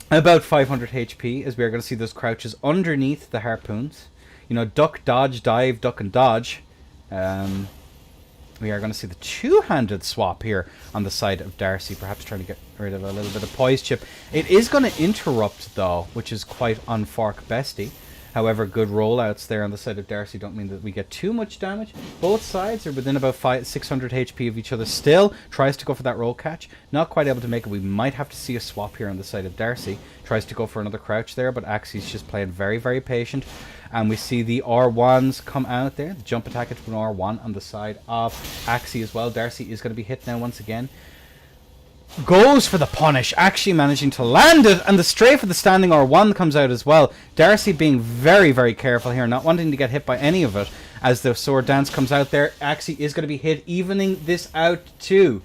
About 500 HP, as we are going to see those crouches underneath the harpoons. You know, duck, dodge, dive, duck and dodge. We are going to see the two-handed swap here on the side of Darcy, perhaps trying to get rid of a little bit of poise chip. It is going to interrupt, though, which is quite unfork bestie. However, good rollouts there on the side of Darcy don't mean that we get too much damage. Both sides are within about 600 HP of each other. Still tries to go for that roll catch. Not quite able to make it. We might have to see a swap here on the side of Darcy. Tries to go for another crouch there, but Axie's just playing very, very patient. And we see the R1s come out there. The jump attack into an R1 on the side of Axie as well. Darcy is going to be hit now once again. Goes for the punish, actually managing to land it, and the strafe for the standing R1 comes out as well. Darcy being very, very careful here, not wanting to get hit by any of it. As the sword dance comes out there, Axie is going to be hit, evening this out too.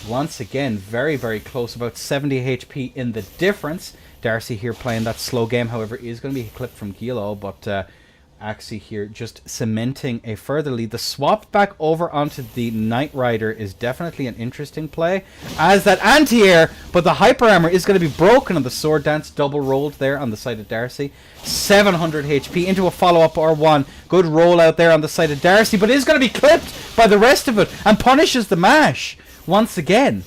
Once again, very, very close, about 70 HP in the difference. Darcy here playing that slow game, however, is going to be clipped from Gilo, but Axie here just cementing a further lead. The swap back over onto the Knight Rider is definitely an interesting play, as that anti-air, but the hyper armor is going to be broken, and the sword dance double rolled there on the side of Darcy. 700 HP into a follow-up R1. Good roll out there on the side of Darcy, but is going to be clipped by the rest of it, and punishes the mash once again.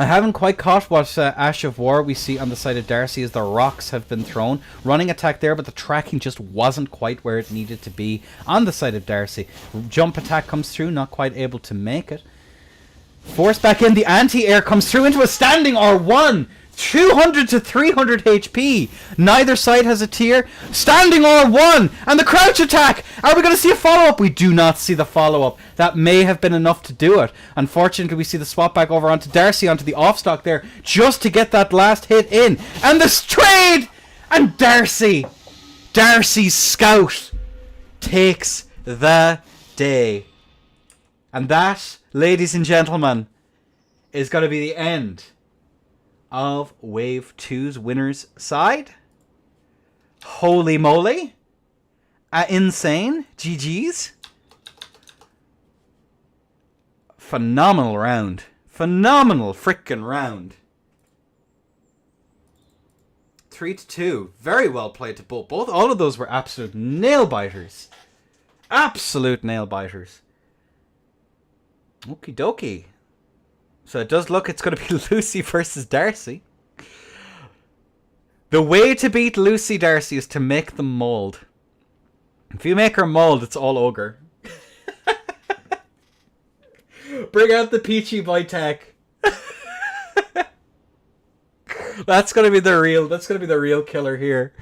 I haven't quite caught what Ash of War we see on the side of Darcy as the rocks have been thrown. Running attack there, but the tracking just wasn't quite where it needed to be on the side of Darcy. Jump attack comes through, not quite able to make it. Force back in, the anti-air comes through into a standing R1. 200 to 300 HP. Neither side has a tier. Standing R1 and the crouch attack. Are we going to see a follow-up? We do not see the follow-up. That may have been enough to do it. Unfortunately, we see the swap back over onto Darcy, onto the off-stock there, just to get that last hit in. And the trade! And Darcy's scout takes the day. And that, ladies and gentlemen, is going to be the end of Wave 2's winner's side. Holy moly. Insane. GG's. Phenomenal round. Phenomenal frickin' round. 3-2. Very well played to both. All of those were absolute nail-biters. Absolute nail-biters. Okie dokie. So it does look it's going to be Lucy versus Darcy. The way to beat Lucy Darcy is to make them mold. If you make her mold, it's all ogre. Bring out the Peachy Boy tech. That's going to be the real killer here.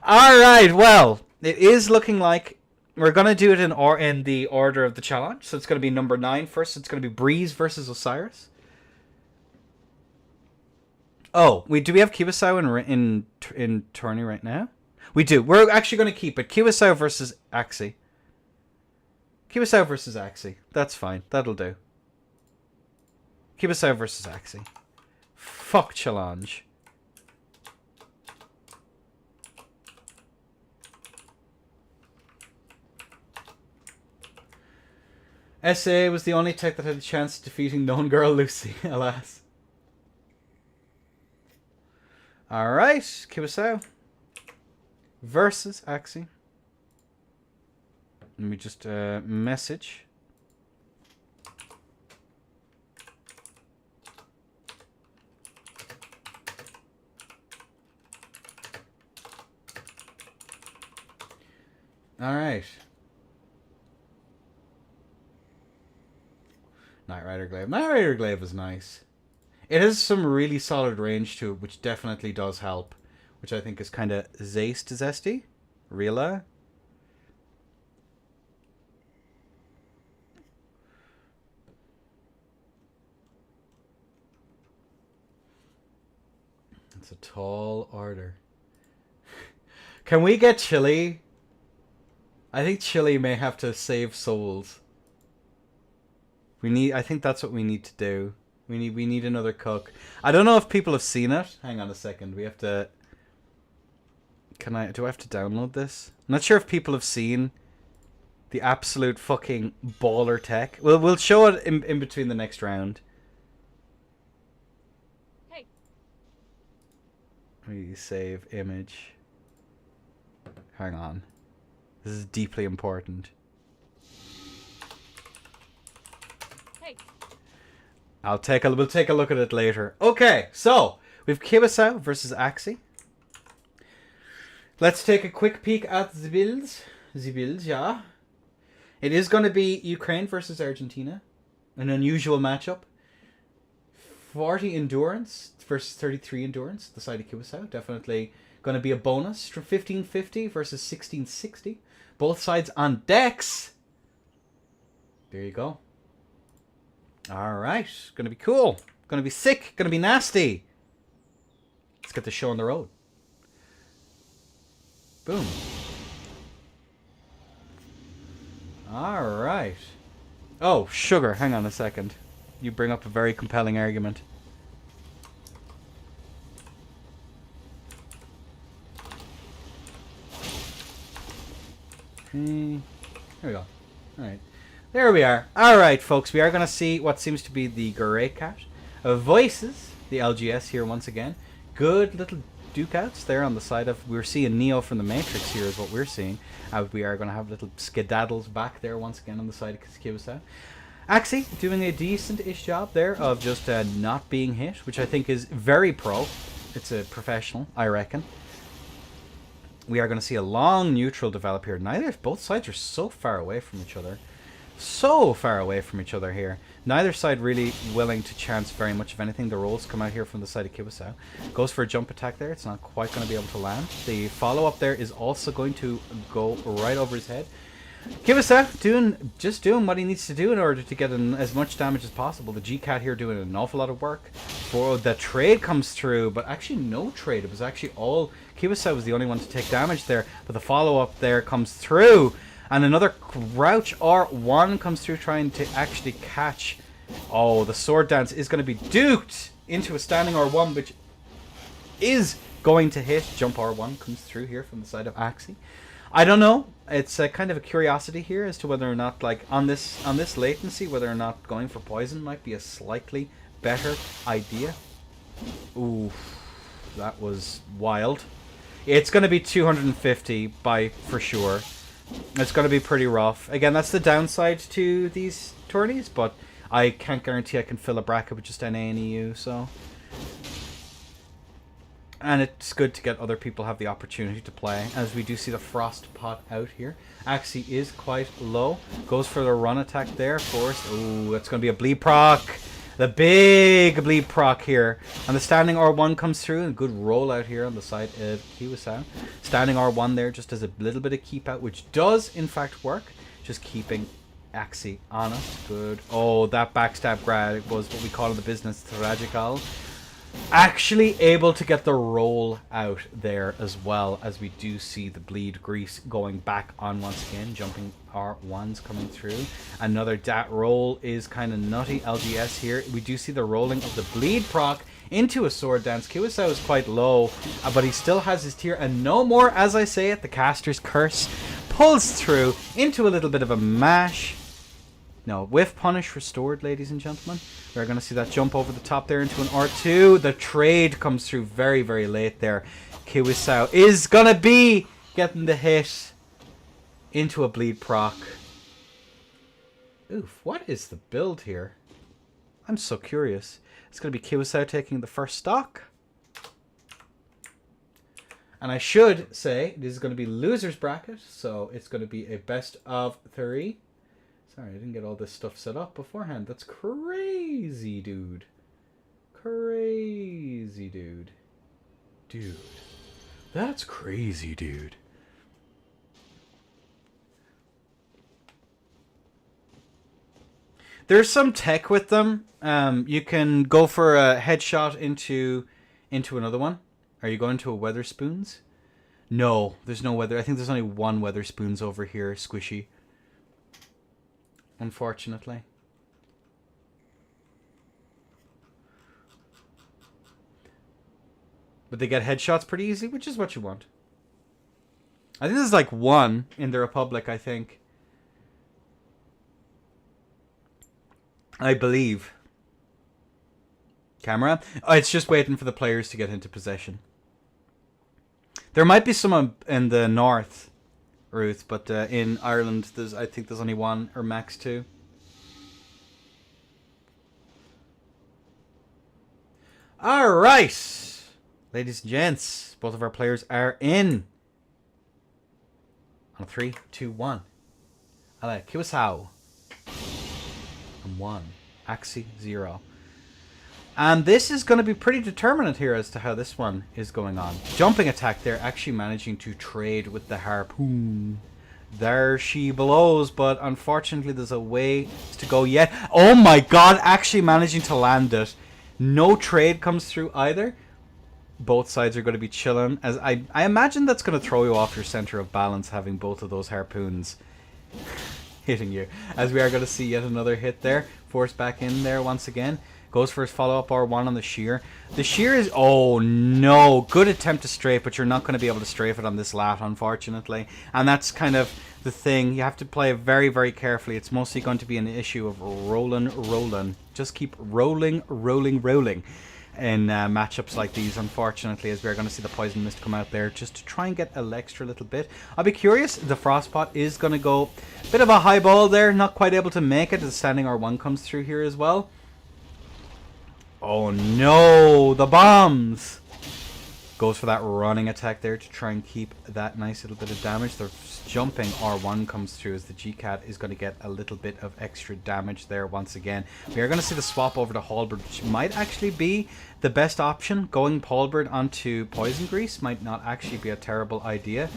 All right, well, it is looking like we're going to do it in the order of the challenge. So it's going to be number 9 first. It's going to be Breeze versus Osiris. Oh, do we have Kiwasao in tourney right now? We do. We're actually going to keep it. Kiwasao versus Axie. Kiwasao versus Axie. That's fine. That'll do. Kiwasao versus Axie. Fuck challenge. SA was the only tech that had a chance of defeating known girl Lucy, alas. Alright, Kiwasao versus Axie. Let me just message. Alright. Knight Rider Glaive. Knight Rider Glaive is nice. It has some really solid range to it, which definitely does help. Which I think is kind of zesty. Rila. It's a tall order. Can we get Chili? I think Chili may have to save souls. I think that's what we need to do. We need another cook. I don't know if people have seen it. Hang on a second. We have to... do I have to download this? I'm not sure if people have seen the absolute fucking baller tech. We'll show it in between the next round.
Hey.
We save image. Hang on. This is deeply important. We'll take a look at it later. Okay, so we've Kiwasao versus Axie. Let's take a quick peek at the builds. The builds, yeah. It is going to be Ukraine versus Argentina. An unusual matchup. 40 endurance versus 33 endurance. The side of Kuwasau. Definitely going to be a bonus. 1550 versus 1660. Both sides on decks. There you go. Alright. Going to be cool. Going to be sick. Going to be nasty. Let's get the show on the road. Boom. Alright. Oh, sugar. Hang on a second. You bring up a very compelling argument. Here we go. Alright. There we are. Alright, folks. We are going to see what seems to be the Grey Cat. Voices. The LGS here once again. Good little Dukeouts there on the side of... We're seeing Neo from the Matrix here is what we're seeing. We are going to have little skedaddles back there once again on the side of Kuwasau. Axie doing a decent-ish job there of just not being hit, which I think is very pro. It's a professional, I reckon. We are going to see a long neutral develop here. Both sides are so far away from each other. So far away from each other here. Neither side really willing to chance very much of anything. The rolls come out here from the side of Kuwasau. Goes for a jump attack there. It's not quite going to be able to land. The follow-up there is also going to go right over his head. Kuwasau just doing what he needs to do in order to get as much damage as possible. The G-Cat here doing an awful lot of work. For the trade comes through, but actually no trade. It was actually all... Kuwasau was the only one to take damage there, but the follow-up there comes through. And another Crouch R1 comes through trying to actually catch. Oh, the Sword Dance is going to be duked into a standing R1, which is going to hit. Jump R1 comes through here from the side of Axie. I don't know. It's kind of a curiosity here as to whether or not, like, on this latency, whether or not going for poison might be a slightly better idea. Ooh, that was wild. It's going to be 250 for sure. It's going to be pretty rough. Again, that's the downside to these tourneys, but I can't guarantee I can fill a bracket with just NA and EU, so... And it's good to get other people have the opportunity to play, as we do see the Frost Pot out here. Axie is quite low. Goes for the run attack there. Forced. Ooh, that's going to be a bleed proc. The big bleed proc here. And the standing R1 comes through. And a good roll out here on the side of Kuwasau. Standing R1 there just as a little bit of keep out, which does in fact work. Just keeping Axie on it. Good. Oh, that backstab grab was what we call in the business tragical. Actually able to get the roll out there as well, as we do see the bleed grease going back on once again. Jumping R1s coming through. Another dat roll is kind of nutty. LGS here. We do see the rolling of the bleed proc into a sword dance. Kuwasau is quite low, but he still has his tier, and no more, as I say it, the caster's curse pulls through into a little bit of a mash. No, whiff punish restored, ladies and gentlemen. We're going to see that jump over the top there into an R2. The trade comes through very, very late there. Kuwasau is going to be getting the hit into a bleed proc. Oof, what is the build here? I'm so curious. It's going to be Kuwasau taking the first stock. And I should say this is going to be loser's bracket, so it's going to be a best of 3. Sorry, I didn't get all this stuff set up beforehand. That's crazy, dude. Crazy, dude. Dude. That's crazy, dude. There's some tech with them. You can go for a headshot into another one. Are you going to a Weatherspoons? No, there's no weather. I think there's only one Weatherspoons over here, Squishy. Unfortunately. But they get headshots pretty easy, which is what you want. I think there's like one in the Republic, I think. I believe. Camera? Oh, it's just waiting for the players to get into possession. There might be some in the north, Ruth, but in Ireland, I think there's only one or max 2. All right, ladies and gents, both of our players are in. On 3, 2, 1. Ale, Kiwasao. And 1. Axie, 0. And this is going to be pretty determinant here as to how this one is going on. Jumping attack there, actually managing to trade with the harpoon. There she blows, but unfortunately there's a way to go yet. Oh my god, actually managing to land it. No trade comes through either. Both sides are going to be chilling. As I imagine that's going to throw you off your center of balance, having both of those harpoons hitting you. As we are going to see yet another hit there. Forced back in there once again. Goes for his follow-up R1 on the shear. The shear is... Oh, no. Good attempt to strafe, but you're not going to be able to strafe it on this lat, unfortunately. And that's kind of the thing. You have to play very, very carefully. It's mostly going to be an issue of rolling. Just keep rolling in matchups like these, unfortunately, as we're going to see the Poison Mist come out there just to try and get an extra little bit. I'll be curious. The Frostpot is going to go a bit of a high ball there. Not quite able to make it. The standing R1 comes through here as well. Oh no, the bombs! Goes for that running attack there to try and keep that nice little bit of damage. The jumping R1 comes through as the G-Cat is going to get a little bit of extra damage there once again. We are going to see the swap over to Halberd, which might actually be the best option. Going Halberd onto Poison Grease might not actually be a terrible idea.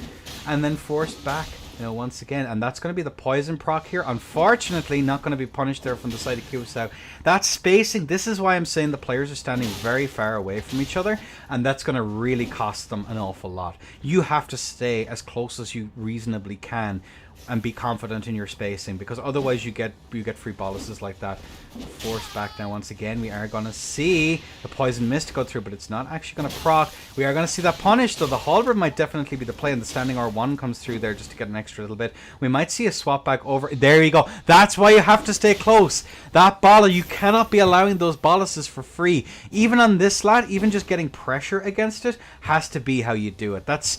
And then forced back, you know, once again. And that's going to be the poison proc here. Unfortunately, not going to be punished there from the side of Kiwasao. That spacing, this is why I'm saying the players are standing very far away from each other. And that's going to really cost them an awful lot. You have to stay as close as you reasonably can and be confident in your spacing, because otherwise you get free boluses like that. Forced back now once again. We are going to see the Poison Mist go through, but it's not actually going to proc. We are going to see that punish, though. The Halberd might definitely be the play, and the standing R1 comes through there just to get an extra little bit. We might see a swap back over. There you go. That's why you have to stay close. That bolla, you cannot be allowing those boluses for free. Even on this slot, even just getting pressure against it has to be how you do it. That's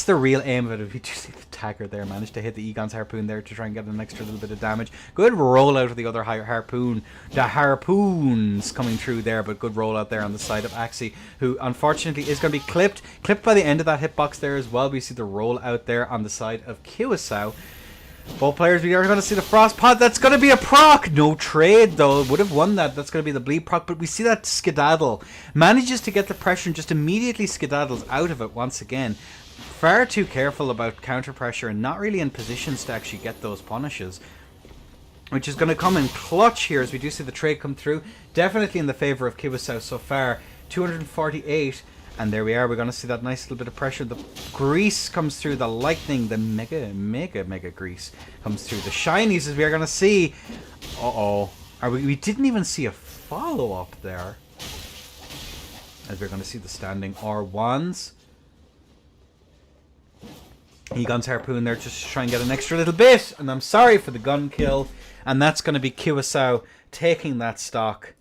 the real aim of it. If you do see the Tagger there managed to hit the Egon's harpoon there to try and get an extra little bit of damage. Good roll out of the other harpoon. The harpoons coming through there, but good roll out there on the side of Axie, who unfortunately is going to be clipped by the end of that hitbox there as well. We see the roll out there on the side of Kiwasao. Both players, we are going to see the Frostpot. That's going to be a proc. No trade, though. Would have won that. That's going to be the bleed proc. But we see that skedaddle. Manages to get the pressure and just immediately skedaddles out of it once again. Far too careful about counter pressure and not really in positions to actually get those punishes, which is going to come in clutch here as we do see the trade come through. Definitely in the favour of Kiwasao so far. 248. And there we are. We're going to see that nice little bit of pressure. The grease comes through. The lightning, the mega grease comes through. The shinies, as we are going to see. Uh-oh. We didn't even see a follow-up there. As we're going to see the standing R1s. Egon's harpoon there just to try and get an extra little bit. And I'm sorry for the gun kill. And that's going to be Kiwasao taking that stock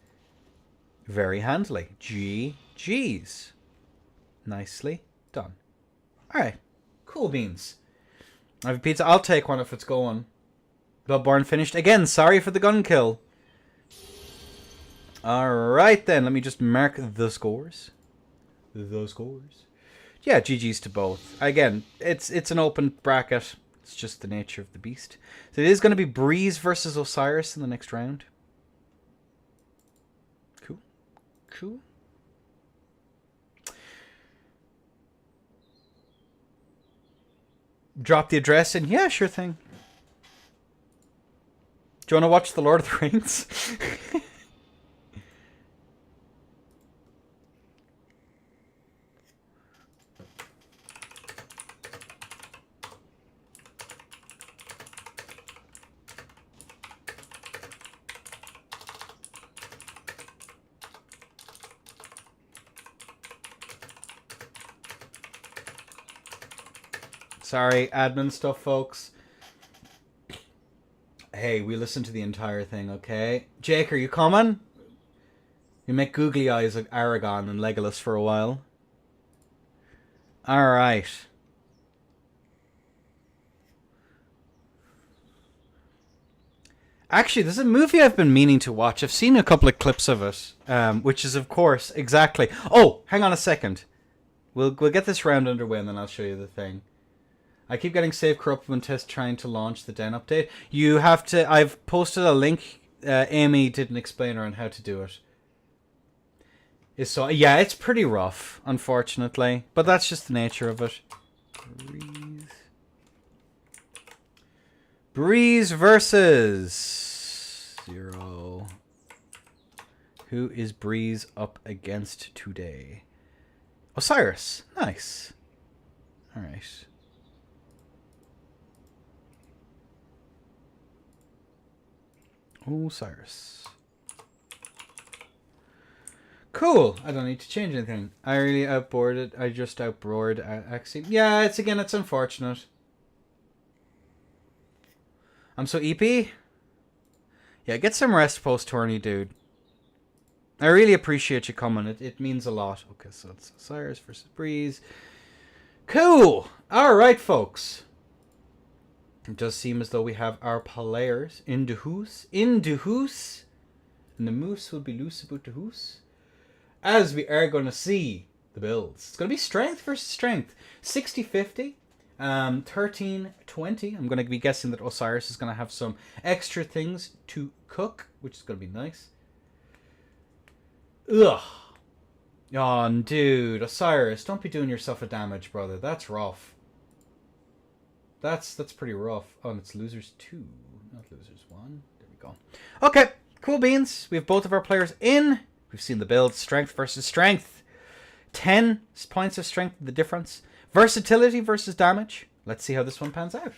very handily. GG's. Nicely done. Alright. Cool beans. I have a pizza. I'll take one if it's going. Bloodborne finished. Again, sorry for the gun kill. Alright then. Let me just mark the scores. Yeah, GG's to both. Again, it's an open bracket. It's just the nature of the beast. So it is going to be Breeze versus Osiris in the next round. Cool. Drop the address in? Yeah, sure thing. Do you want to watch The Lord of the Rings? Sorry, admin stuff, folks. Hey, we listened to the entire thing, okay? Jake, are you coming? You make googly eyes like Aragorn and Legolas for a while. Alright. Actually, there's a movie I've been meaning to watch. I've seen a couple of clips of it, which is, of course, exactly... Oh, hang on a second. We'll get this round underway and then I'll show you the thing. I keep getting save corrupted when test trying to launch the Den update. You have to... I've posted a link. Amy didn't explain around how to do it. So yeah, it's pretty rough, unfortunately. But that's just the nature of it. Breeze versus 0. Who is Breeze up against today? Osiris. Nice. Alright. Osiris. Cool. I don't need to change anything. I really outboarded. I just outroared Axiom. Yeah, it's unfortunate. I'm so EP. Yeah, get some rest post-tourney, dude. I really appreciate you coming. It means a lot. Okay, so it's Osiris versus Breeze. Cool. All right, folks. It does seem as though we have our players in the hoose. And the moose will be loose about the hoose. As we are going to see the builds. It's going to be strength versus strength. 60-50. 13-20. I'm going to be guessing that Osiris is going to have some extra things to cook, which is going to be nice. Ugh. Oh, dude. Osiris, don't be doing yourself a damage, brother. That's rough. That's pretty rough. Oh, and it's losers 2, not losers 1. There we go. Okay, cool beans. We have both of our players in. We've seen the build. Strength versus strength. 10 points of strength, the difference. Versatility versus damage. Let's see how this one pans out.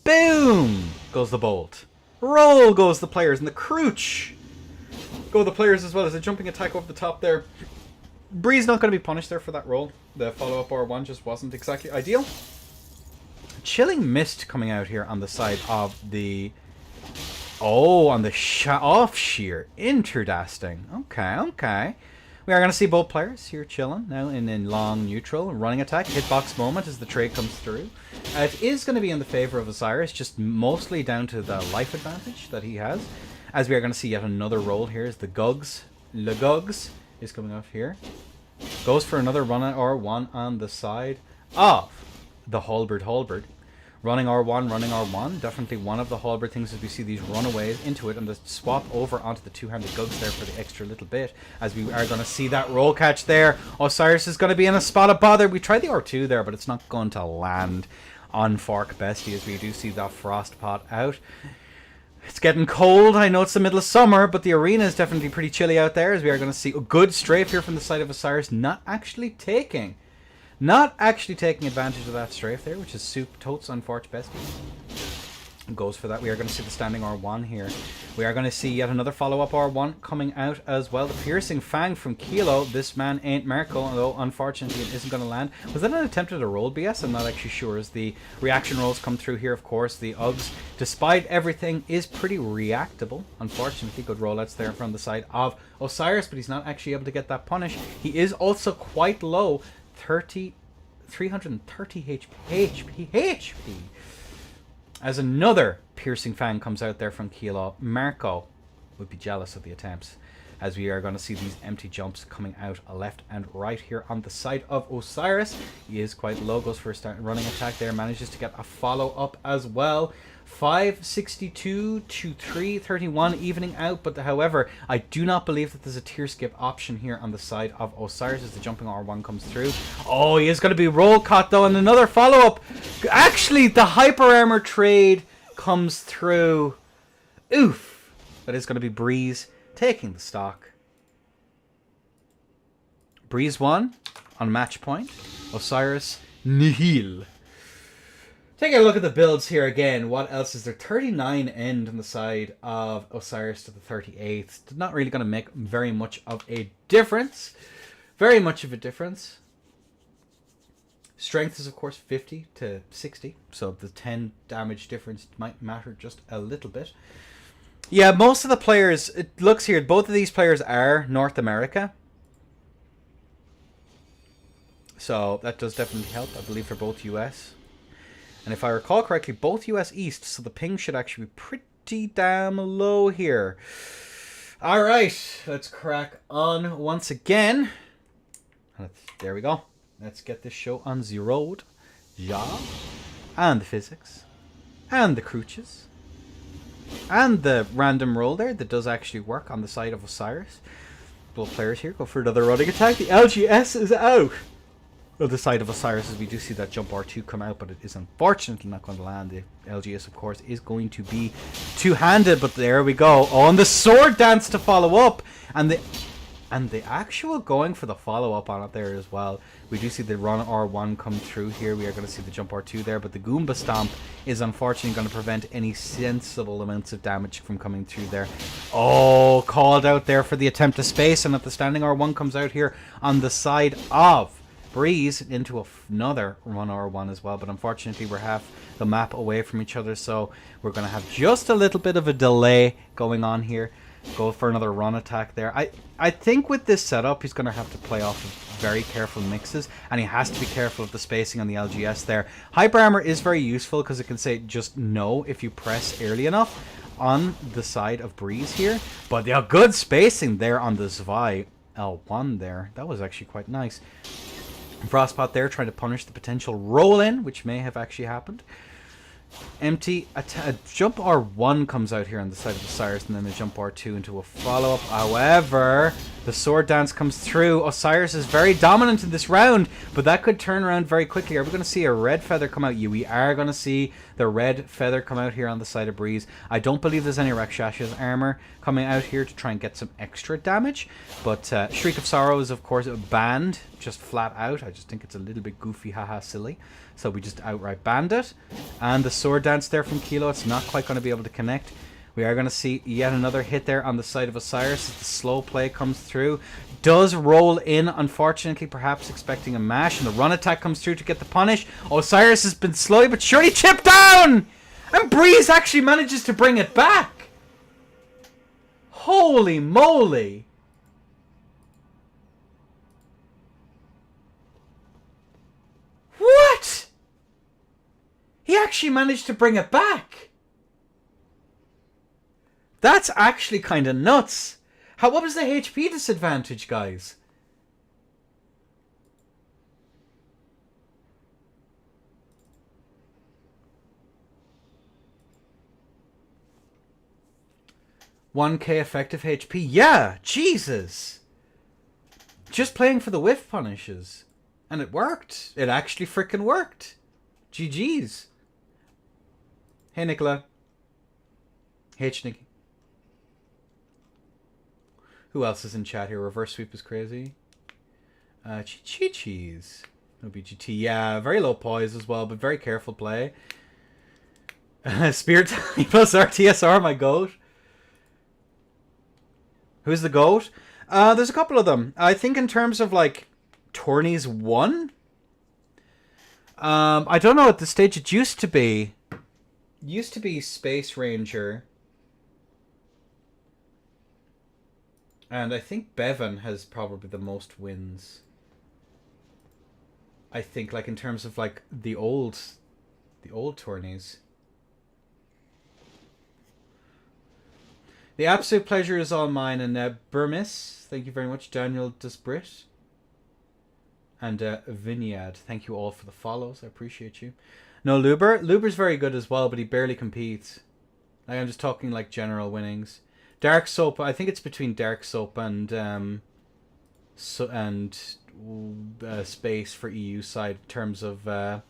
Boom goes the bolt. Roll goes the players. And the crooch go the players as well as a jumping attack over the top there. Breeze not going to be punished there for that roll. The follow-up R1 just wasn't exactly ideal. Chilling mist coming out here on the side of the... Oh, on the off shear. Interesting. Okay. We are going to see both players here chilling now in long neutral. Running attack, hitbox moment as the trade comes through. It is going to be in the favor of Osiris, just mostly down to the life advantage that he has. As we are going to see yet another roll here as the Gugs. Le Gugs is coming off here. Goes for another run at R1 on the side of the Halberd. Running R1. Definitely one of the Halberd things as we see these runaways into it and the swap over onto the two-handed Gugs there for the extra little bit. As we are going to see that roll catch there. Osiris is going to be in a spot of bother. We tried the R2 there, but it's not going to land on Fork Bestie as we do see that frost pot out. It's getting cold. I know it's the middle of summer, but the arena is definitely pretty chilly out there as we are going to see a good strafe here from the side of Osiris, not actually taking advantage of that strafe there, which is soup totes on Forge Bestie. Goes for that. We are going to see the standing R1 here. We are going to see yet another follow-up R1 coming out as well. The Piercing Fang from Kilo. This man ain't Merkel, although unfortunately it isn't going to land. Was that an attempt at a roll BS? I'm not actually sure. As the reaction rolls come through here, of course, the Uggs, despite everything, is pretty reactable. Unfortunately, good rollouts there from the side of Osiris, but he's not actually able to get that punish. He is also quite low. 330 HP. As another Piercing Fang comes out there from Kilo, Marco would be jealous of the attempts. As we are going to see these empty jumps coming out left and right here on the side of Osiris. He is quite low, goes for a running attack there, manages to get a follow-up as well. 562 to 331 evening out, but however, I do not believe that there's a tier skip option here on the side of Osiris as the jumping R1 comes through. Oh, he is going to be roll caught though, and another follow-up. Actually, the hyper armor trade comes through. Oof. That is going to be Breeze taking the stock. Breeze 1 on match point. Osiris nihil. Taking a look at the builds here again, what else is there? 39 end on the side of Osiris to the 38th. Not really going to make very much of a difference. Strength is, of course, 50 to 60. So the 10 damage difference might matter just a little bit. Yeah, most of the players, it looks here, both of these players are North America. So that does definitely help. I believe they're both US. And if I recall correctly, both US East, so the ping should actually be pretty damn low here. Alright, let's crack on once again. There we go. Let's get this show on the road. Ja. And the physics. And the crutches. And the random roll there that does actually work on the side of Osiris. Both players here go for another running attack. The LGS is out. On the side of Osiris, as we do see that jump R2 come out, but it is unfortunately not going to land. The LGS, of course, is going to be two-handed, but there we go. Oh, and the sword dance to follow up. And the actual going for the follow-up on it there as well. We do see the run R1 come through here. We are going to see the jump R2 there, but the Goomba Stomp is unfortunately going to prevent any sensible amounts of damage from coming through there. Oh, called out there for the attempt to space, and if the standing R1 comes out here on the side of Breeze into another run R1 as well, but unfortunately we're half the map away from each other, so we're going to have just a little bit of a delay going on here. Go for another run attack there. I think with this setup he's going to have to play off of very careful mixes, and he has to be careful of the spacing on the LGS there. Hyper Armor is very useful because it can say just no if you press early enough on the side of Breeze here, but the good spacing there on the Zwei L1 there, that was actually quite nice. Frostpot there trying to punish the potential roll-in, which may have actually happened. Empty. A jump R1 comes out here on the side of Osiris, and then a jump R2 into a follow-up. However, the sword dance comes through. Osiris is very dominant in this round, but that could turn around very quickly. Are we going to see a red feather come out? We are going to see the red feather come out here on the side of Breeze. I don't believe there's any Rakshas's armor coming out here to try and get some extra damage, but Shriek of Sorrow is, of course, banned, just flat out. I just think it's a little bit goofy, haha, silly. So we just outright banned it. And the sword dance there from Kilo, it's not quite going to be able to connect. We are going to see yet another hit there on the side of Osiris as the slow play comes through. Does roll in, unfortunately, perhaps expecting a mash, and the run attack comes through to get the punish. Osiris has been slowly but surely chipped down! And Breeze actually manages to bring it back! Holy moly! What? He actually managed to bring it back. That's actually kind of nuts. What was the HP disadvantage, guys? $1k effective HP. Yeah, Jesus. Just playing for the whiff punishes. And it worked. It actually freaking worked. GG's. Hey, Nicola. Hey, Nicky. Who else is in chat here? Reverse sweep is crazy. Chi-Chi's. No BGT. Yeah, very low poise as well, but very careful play. Spirit plus RTSR, my goat. Who's the goat? There's a couple of them. I think in terms of, like, Tourneys 1? I don't know at the stage it used to be. Used to be Space Ranger. And I think Bevan has probably the most wins. I think, like, in terms of, like, the old tourneys. The absolute pleasure is all mine. And Burmis, thank you very much. Daniel Desbrit. And Vinyad, thank you all for the follows. I appreciate you. No, Luber. Luber's very good as well, but he barely competes. Like, I'm just talking, like, general winnings. Dark Soap, I think it's between Dark Soap and Space for EU side in terms of...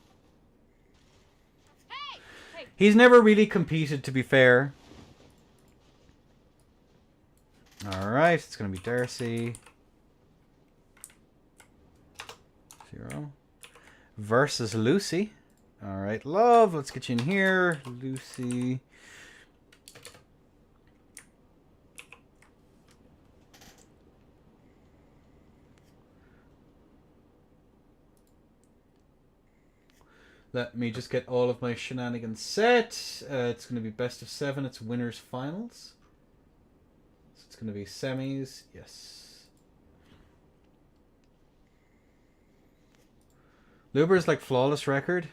He's never really competed, to be fair. Alright, it's going to be Darcy. 0. Versus Lucy. Alright, love. Let's get you in here. Lucy. Let me just get all of my shenanigans set. It's going to be best of 7. It's winners finals. So it's going to be semis. Yes. Luber's like flawless record.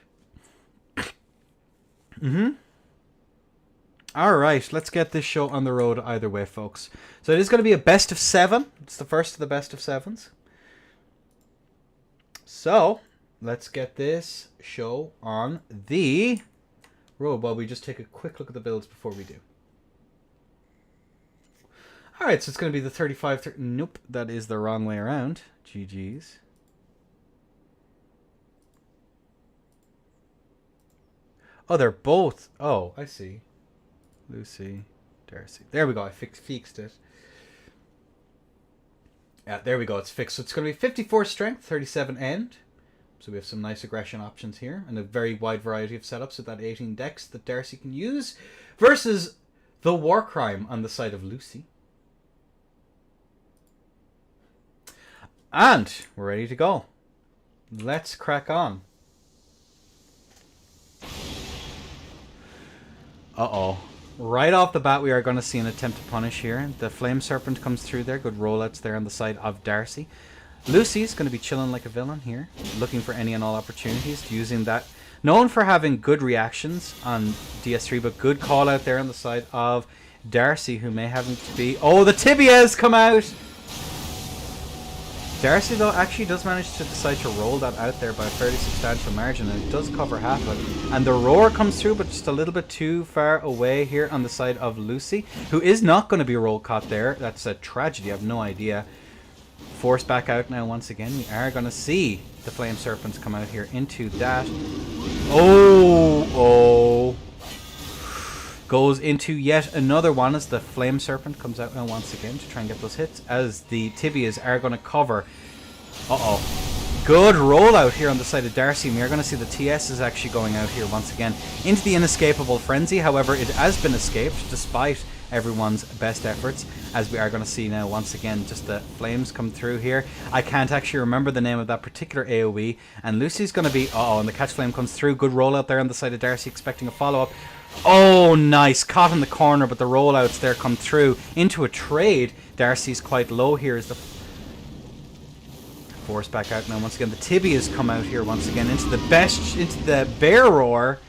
Alright, let's get this show on the road either way, folks. So it is going to be a best of 7. It's the first of the best of 7s. So, let's get this show on the road while we just take a quick look at the builds before we do. Alright, so it's going to be the 35... Nope, that is the wrong way around. GG's. Oh, they're both... Oh, I see. Lucy, Darcy. There we go, I fixed it. Yeah, there we go, it's fixed. So it's going to be 54 strength, 37 end. So we have some nice aggression options here. And a very wide variety of setups with that 18 dex that Darcy can use. Versus the War Crime on the side of Lucy. And we're ready to go. Let's crack on. Uh-oh. Right off the bat, we are going to see an attempt to punish here. The Flame Serpent comes through there. Good rollouts there on the side of Darcy. Lucy's going to be chilling like a villain here. Looking for any and all opportunities. Using that. Known for having good reactions on DS3, but good call out there on the side of Darcy, who may happen to be... Oh, the tibias come out! Darcy, though, actually does manage to decide to roll that out there by a fairly substantial margin, and it does cover half of it. And the roar comes through, but just a little bit too far away here on the side of Lucy, who is not going to be roll caught there. That's a tragedy, I have no idea. Forced back out now once again. We are going to see the Flame Serpents come out here into that. Oh! Goes into yet another one as the Flame Serpent comes out now once again to try and get those hits, as the tibias are going to cover. Uh-oh. Good rollout here on the side of Darcy. We are going to see the TS is actually going out here once again into the Inescapable Frenzy. However, it has been escaped despite everyone's best efforts, as we are going to see now once again just the flames come through here. I can't actually remember the name of that particular AoE, and Lucy's going to be... Uh-oh, and the Catch Flame comes through. Good rollout there on the side of Darcy, expecting a follow-up. Oh, nice. Caught in the corner, but the rollouts there come through into a trade. Darcy's quite low here as the... Force back out now once again. The tibias come out here once again into the bear roar.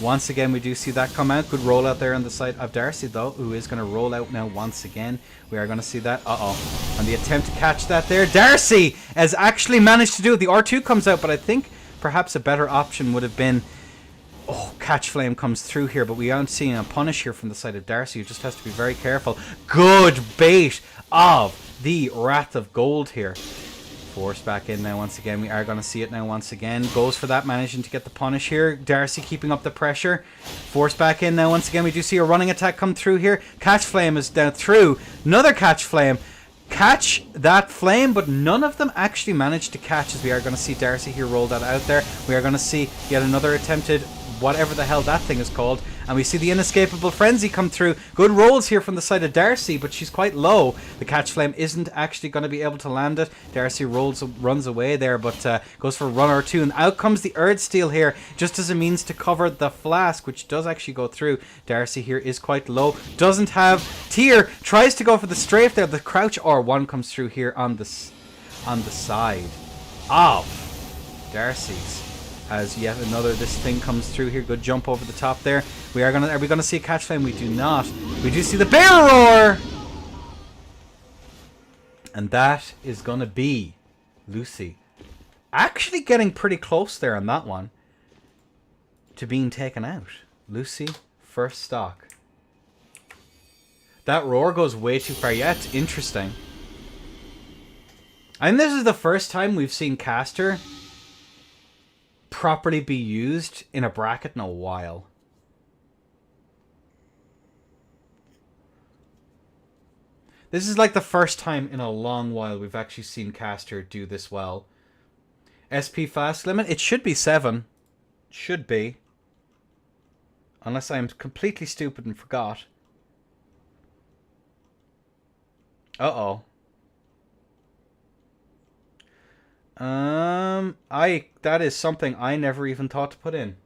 Once again, we do see that come out. Good rollout there on the side of Darcy, though, who is going to roll out now once again. We are going to see that. Uh-oh. And the attempt to catch that there. Darcy has actually managed to do it. The R2 comes out, but I think perhaps a better option would have been... Oh, Catch Flame comes through here, but we aren't seeing a punish here from the side of Darcy, who just has to be very careful. Good bait of the Wrath of Gold here. Force back in now once again. We are going to see it now once again. Goes for that, managing to get the punish here. Darcy keeping up the pressure. Force back in now once again. We do see a running attack come through here. Catch Flame is down through. Another Catch Flame. Catch that flame, but none of them actually managed to catch, as we are going to see Darcy here roll that out there. We are going to see yet another attempted... whatever the hell that thing is called, and we see the Inescapable Frenzy come through. Good rolls here from the side of Darcy, but she's quite low. The Catch Flame isn't actually going to be able to land it. Darcy runs away there, but goes for a run or two, and out comes the Erd Steel here, just as a means to cover the flask, which does actually go through. Darcy here is quite low, doesn't have Tear, tries to go for the strafe there. The Crouch R1 comes through here on the side of Darcy's. As yet another this thing comes through here. Good jump over the top there. Are we gonna see a Catch Flame? We do not. We do see the Bear Roar! And that is gonna be Lucy. Actually getting pretty close there on that one to being taken out. Lucy, first stock. That roar goes way too far. Yeah, it's interesting. I think this is the first time we've seen Caster properly be used in a bracket in a while. This is like the first time in a long while we've actually seen Caster do this well. SP fast limit, it should be 7. Should be. Unless I'm completely stupid and forgot. Uh-oh. That is something I never even thought to put in.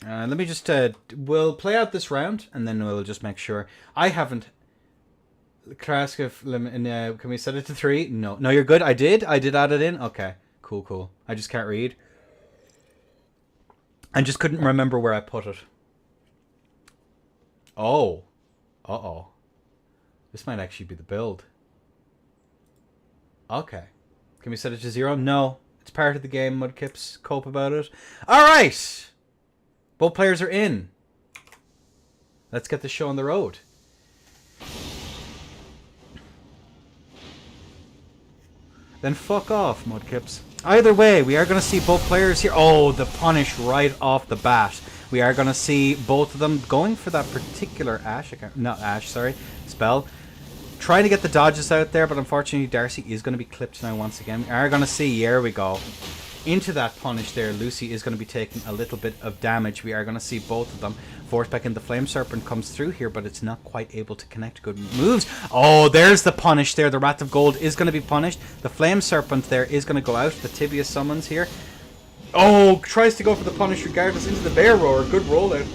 Let me just, we'll play out this round, and then we'll just make sure. I haven't... Kraskov limit, can we set it to 3? No. No, you're good. I did add it in. Okay. Cool. I just can't read. I just couldn't remember where I put it. Oh. Uh-oh. This might actually be the build. Okay. Can we set it to 0? No. It's part of the game. Mudkips, cope about it. Alright! Both players are in. Let's get the show on the road. Then fuck off, Mudkips. Either way, we are going to see both players here. Oh, the punish right off the bat. We are going to see both of them going for that particular spell. Trying to get the dodges out there, but unfortunately Darcy is going to be clipped now once again. We are going to see, here we go. Into that punish there, Lucy is going to be taking a little bit of damage. We are going to see both of them. Force back in, the Flame Serpent comes through here, but it's not quite able to connect. Good moves. Oh, there's the punish there. The Wrath of Gold is going to be punished. The Flame Serpent there is going to go out. The Tibia summons here. Oh, tries to go for the punish regardless into the Bear Roar. Good rollout.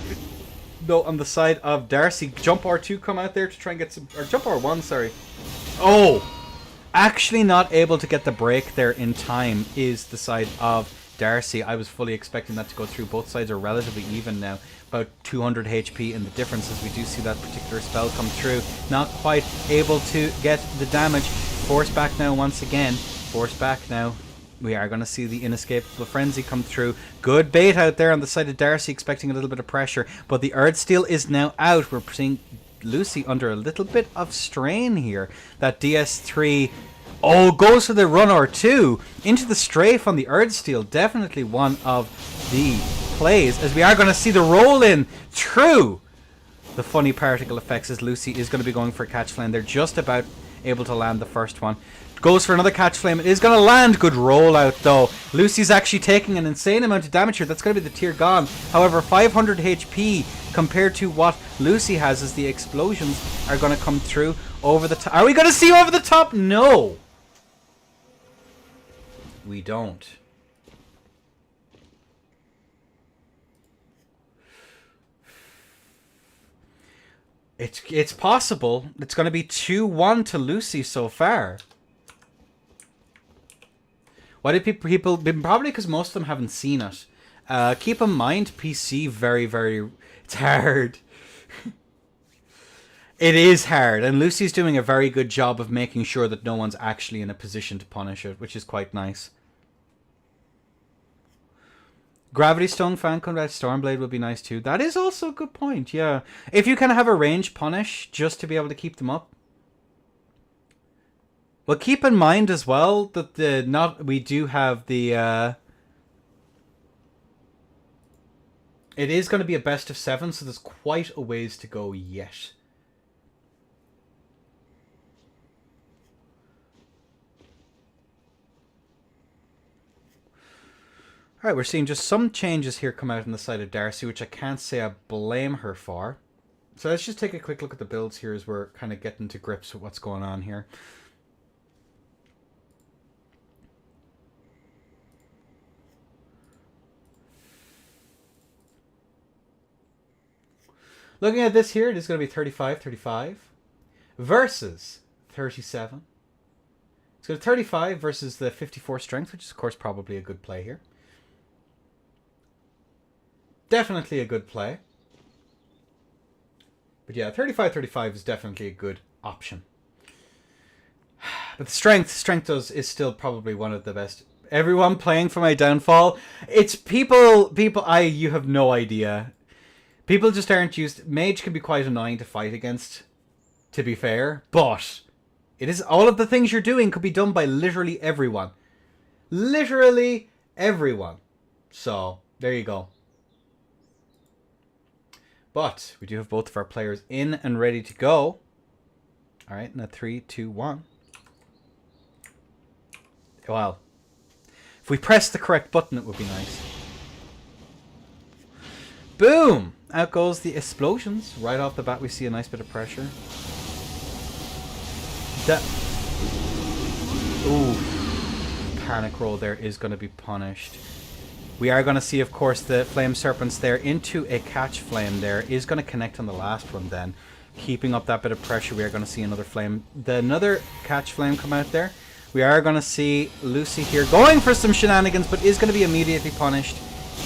Though on the side of Darcy. Jump R2 come out there to try and get some... Or Jump R1, sorry. Oh! Actually not able to get the break there in time is the side of Darcy. I was fully expecting that to go through. Both sides are relatively even now. About 200 HP in the difference as we do see that particular spell come through. Not quite able to get the damage. Force back now once again. Force back now. We are going to see the Inescapable Frenzy come through. Good bait out there on the side of Darcy, expecting a little bit of pressure. But the Earth Steel is now out. We're seeing Lucy under a little bit of strain here. That DS3... Oh, goes for the run R2 into the strafe on the Earth Steel. Definitely one of the plays, as we are going to see the roll in through the funny particle effects as Lucy is going to be going for a catch flame. They're just about able to land the first one. Goes for another catch flame. It is going to land. Good rollout though. Lucy's actually taking an insane amount of damage here. That's going to be the tier gone. However, 500 HP compared to what Lucy has as the explosions are going to come through over the top. Are we going to see over the top? No. We don't. It's possible. It's going to be 2-1 to Lucy so far. Why did people probably because most of them haven't seen it. Keep in mind, PC very it's hard. It is hard, and Lucy's doing a very good job of making sure that no one's actually in a position to punish it, which is quite nice. Gravity Stone fan combat Stormblade would be nice too. That is also a good point, yeah. If you kind of have a range punish just to be able to keep them up. Well, keep in mind as well that we do have the it is going to be a best of 7, so there's quite a ways to go yet. Alright, we're seeing just some changes here come out on the side of Darcy, which I can't say I blame her for. So let's just take a quick look at the builds here as we're kind of getting to grips with what's going on here. Looking at this here, it is going to be 35-35 versus 37. It's got a 35 versus the 54 strength, which is of course probably a good play here. Definitely a good play. But yeah, 35-35 is definitely a good option. But the strength is still probably one of the best. Everyone playing for my downfall. It's people, you have no idea. People just aren't used. Mage can be quite annoying to fight against, to be fair. But it is all of the things you're doing could be done by literally everyone. Literally everyone. So, there you go. But we do have both of our players in and ready to go. Alright, now 3, 2, 1. Well, if we press the correct button, it would be nice. Boom! Out goes the explosions. Right off the bat, we see a nice bit of pressure. Ooh. Panic roll there is going to be punished. We are going to see, of course, the Flame Serpents there into a catch flame there. Is going to connect on the last one then. Keeping up that bit of pressure, we are going to see another flame. Another catch flame come out there. We are going to see Lucy here going for some shenanigans, but is going to be immediately punished.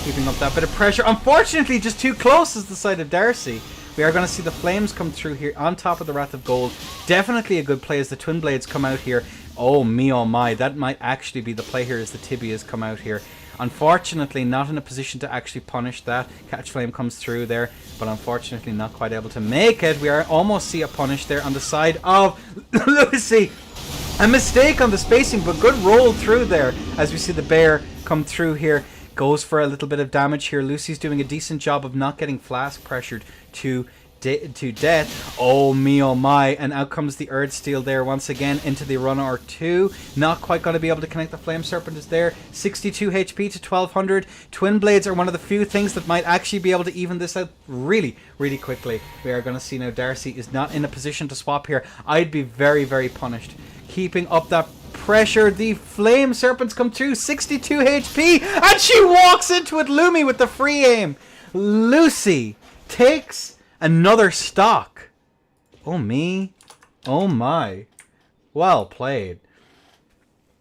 Keeping up that bit of pressure. Unfortunately, just too close is the side of Darcy. We are going to see the flames come through here on top of the Wrath of Gold. Definitely a good play as the Twin Blades come out here. Oh me, oh my. That might actually be the play here as the Tibias come out here. Unfortunately, not in a position to actually punish that. Catch Flame comes through there, but unfortunately not quite able to make it. We are almost see a punish there on the side of Lucy. A mistake on the spacing, but good roll through there as we see the bear come through here. Goes for a little bit of damage here. Lucy's doing a decent job of not getting flask pressured to death. Oh me, oh my. And out comes the Earth Steel there once again into the runner or two. Not quite going to be able to connect. The Flame Serpent is there. 62 HP to 1200. Twin Blades are one of the few things that might actually be able to even this out really, really quickly. We are going to see now Darcy is not in a position to swap here. I'd be very, very punished. Keeping up that pressure. The Flame Serpents come through. 62 HP. And she walks into it. Lumi with the free aim. Lucy takes another stock. Oh me. Oh my. Well played.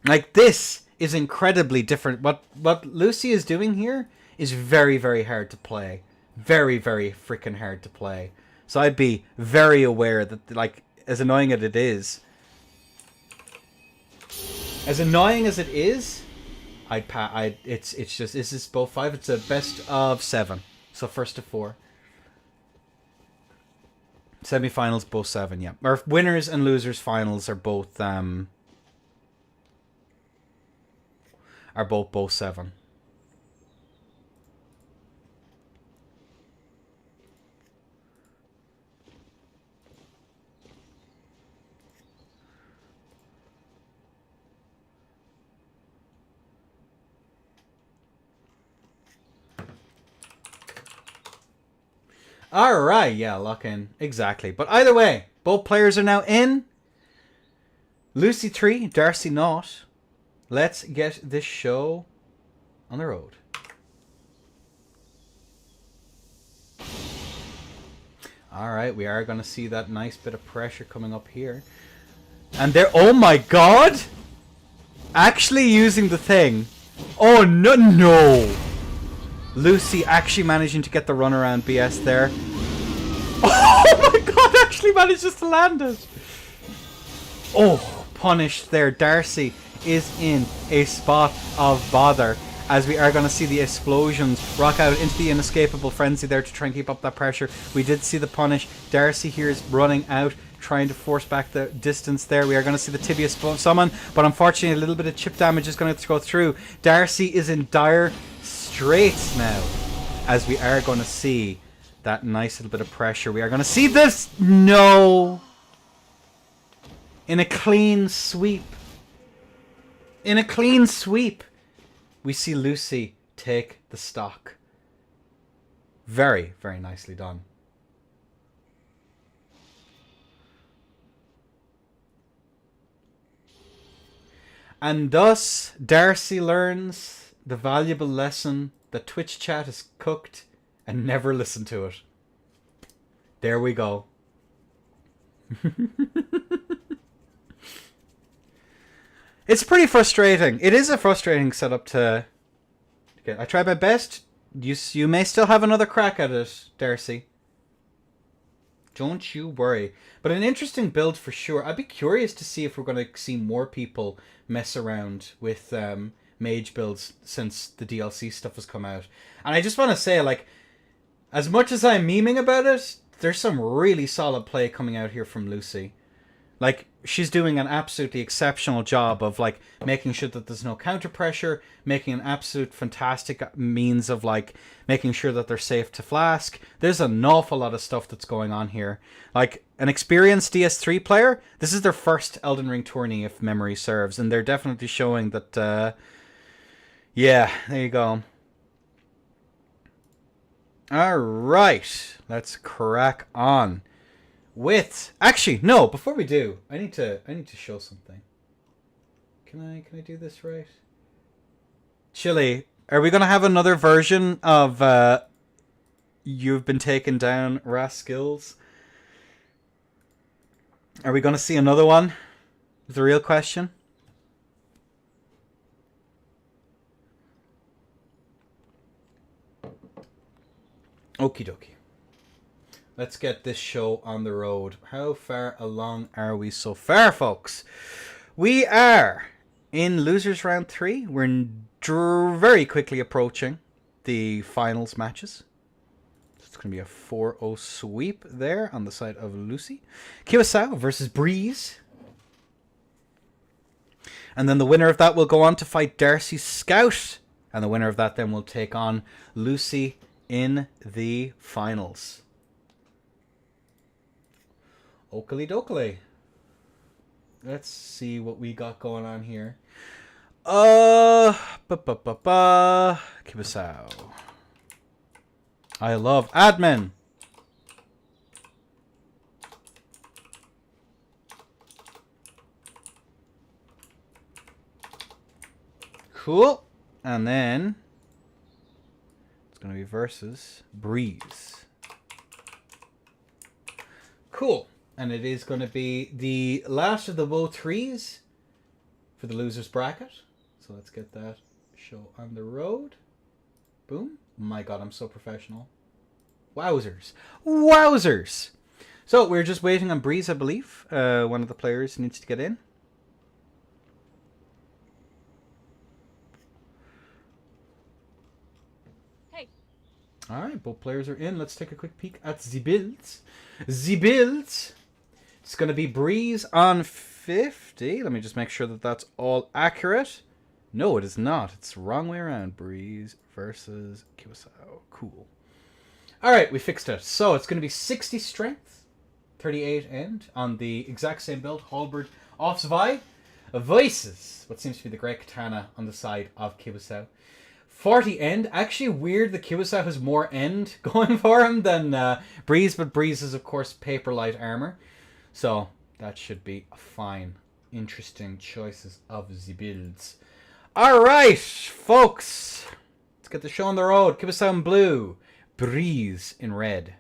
Like, this is incredibly different. What Lucy is doing here is very, very hard to play. Very, very freaking hard to play. So I'd be very aware that, like, as annoying as it is, it's just, this is both 5. It's a best of 7. So first to 4. Semi-finals, both 7, yeah. Or winners and losers finals are both 7. Alright, yeah, lock in. Exactly. But either way, both players are now in. Lucy 3, Darcy not. Let's get this show on the road. Alright, we are going to see that nice bit of pressure coming up here. And they're... Oh my god! Actually using the thing. Oh, no, no! Lucy actually managing to get the runaround BS there. Oh my god, actually manages to land it. Oh, punished there. Darcy is in a spot of bother as we are going to see the explosions rock out into the inescapable frenzy there to try and keep up that pressure. We did see the punish. Darcy here is running out, trying to force back the distance there. We are going to see the tibia summon, but unfortunately a little bit of chip damage is going to go through. Darcy is in dire straits now as we are going to see that nice little bit of pressure. We are going to see this. No. In a clean sweep. In a clean sweep. We see Lucy take the stock. Very, very nicely done. And thus, Darcy learns the valuable lesson that Twitch chat is cooked and never listen to it. There we go. It's pretty frustrating. It is a frustrating setup to get. I tried my best. You may still have another crack at it, Darcy. Don't you worry. But an interesting build for sure. I'd be curious to see if we're going to see more people mess around with mage builds since the DLC stuff has come out. And I just want to say, like, as much as I'm memeing about it, there's some really solid play coming out here from Lucy. Like, she's doing an absolutely exceptional job of, like, making sure that there's no counter pressure, making an absolute fantastic means of, like, making sure that they're safe to flask. There's an awful lot of stuff that's going on here. Like, an experienced DS3 player, this is their first Elden Ring tourney, if memory serves, and they're definitely showing that, yeah, there you go. Alright, let's crack on. With actually no, before we do, I need to show something. Can I do this right? Chili, are we gonna have another version of You've Been Taken Down, Rascals? Are we gonna see another one? Is the real question. Okie dokie. Let's get this show on the road. How far along are we so far, folks? We are in losers round 3. We're very quickly approaching the finals matches. It's going to be a 4-0 sweep there on the side of Lucy. Kiwasao versus Breeze. And then the winner of that will go on to fight Darcy Scout. And the winner of that then will take on Lucy in the finals. Oakley dokley. Let's see what we got going on here. Kiwasao. I love admin. Cool. And then it's going to be versus Breeze. Cool. And it is going to be the last of the Woe 3s for the losers bracket. So let's get that show on the road. Boom. My God, I'm so professional. Wowzers. Wowzers. So we're just waiting on Breeze, I believe. One of the players needs to get in. All right, both players are in. Let's take a quick peek at the builds. The builds. It's going to be Breeze on 50. Let me just make sure that that's all accurate. No, it is not. It's the wrong way around. Breeze versus Kiwasao. Cool. All right, we fixed it. So it's going to be 60 strength, 38 end on the exact same build. Halberd off Zwei. Voices. What seems to be the great katana on the side of Kiwasao. 40 end. Actually weird that Kiwasao has more end going for him than Breeze, but Breeze is of course paper light armor. So that should be fine. Interesting choices of the builds. Alright, folks. Let's get the show on the road. Kiwasao in blue. Breeze in red.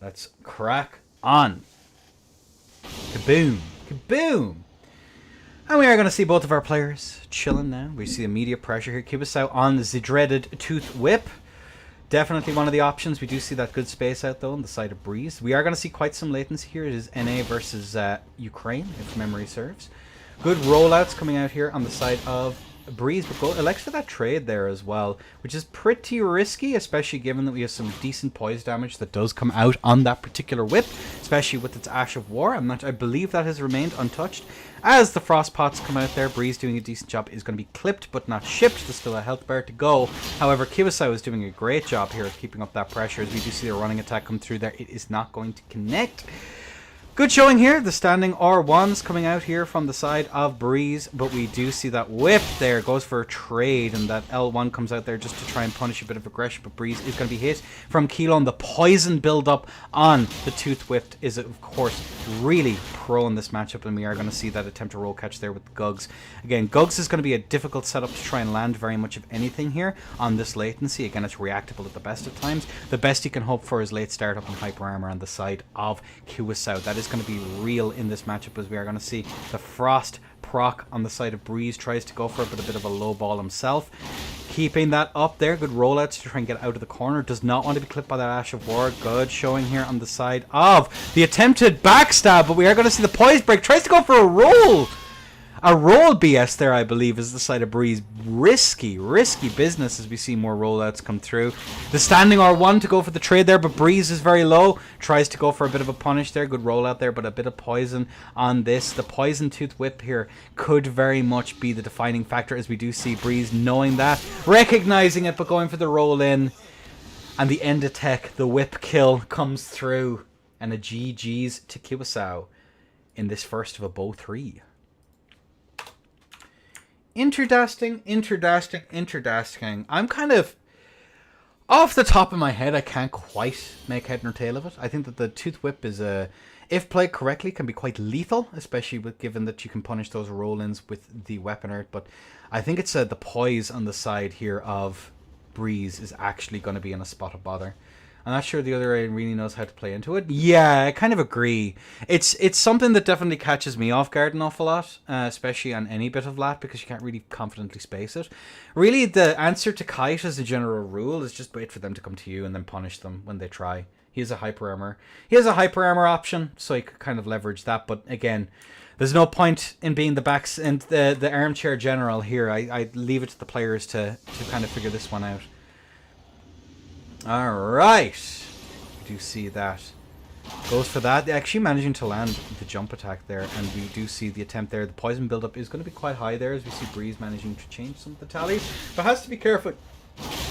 Let's crack on. Kaboom. Kaboom. And we are going to see both of our players chilling now. We see immediate pressure here. Kiwasao on the dreaded Tooth Whip. Definitely one of the options. We do see that good space out, though, on the side of Breeze. We are going to see quite some latency here. It is NA versus Ukraine, if memory serves. Good rollouts coming out here on the side of Breeze, but elects for that trade there as well, which is pretty risky, especially given that we have some decent poise damage that does come out on that particular whip, especially with its Ash of War. I believe that has remained untouched. As the frost pots come out there, Breeze doing a decent job is going to be clipped but not shipped. There's still a health bar to go. However, Kiwasao is doing a great job here of keeping up that pressure. As we do see the running attack come through there, it is not going to connect. Good showing here. The standing R1s coming out here from the side of Breeze, but we do see that whip there goes for a trade, and that L1 comes out there just to try and punish a bit of aggression, but Breeze is going to be hit from Kilo, and the poison build up on the Tooth Whip is of course really pro in this matchup, and we are going to see that attempt to roll catch there with the Gugs. Again, Gugs is going to be a difficult setup to try and land very much of anything here on this latency. Again, it's reactable at the best of times. The best you can hope for is late startup and hyper armor on the side of Kiwasao. That is going to be real in this matchup, as we are going to see the frost proc on the side of Breeze. Tries to go for it, but a bit of a low ball himself. Keeping that up there. Good rollouts to try and get out of the corner. Does not want to be clipped by that Ash of War. Good showing here on the side of the attempted backstab, but we are going to see the poise break. Tries to go for a roll. A roll BS there, I believe, is the side of Breeze. Risky business as we see more rollouts come through. The standing R1 to go for the trade there, but Breeze is very low. Tries to go for a bit of a punish there. Good rollout there, but a bit of poison on this. The Poison Tooth Whip here could very much be the defining factor, as we do see Breeze knowing that, recognizing it, but going for the roll in. And the end attack, the whip kill, comes through. And a GG's to Kiwasao in this first of a Bow 3. Interdasting. I'm kind of off the top of my head. I can't quite make head nor tail of it. I think that the Tooth Whip is if played correctly, can be quite lethal, especially given that you can punish those roll-ins with the weapon art. But I think it's the poise on the side here of Breeze is actually going to be in a spot of bother. I'm not sure the other area really knows how to play into it. Yeah, I kind of agree. It's something that definitely catches me off guard an awful lot, especially on any bit of lat, because you can't really confidently space it. Really, the answer to Kite as a general rule is just wait for them to come to you and then punish them when they try. He has a hyper armor. He has a hyper armor option, so he could kind of leverage that. But again, there's no point in being the backs and the armchair general here. I leave it to the players to kind of figure this one out. All right, we do see that. Goes for that. Actually managing to land the jump attack there, and we do see the attempt there. The poison buildup is going to be quite high there, as we see Breeze managing to change some of the tallies. But has to be careful.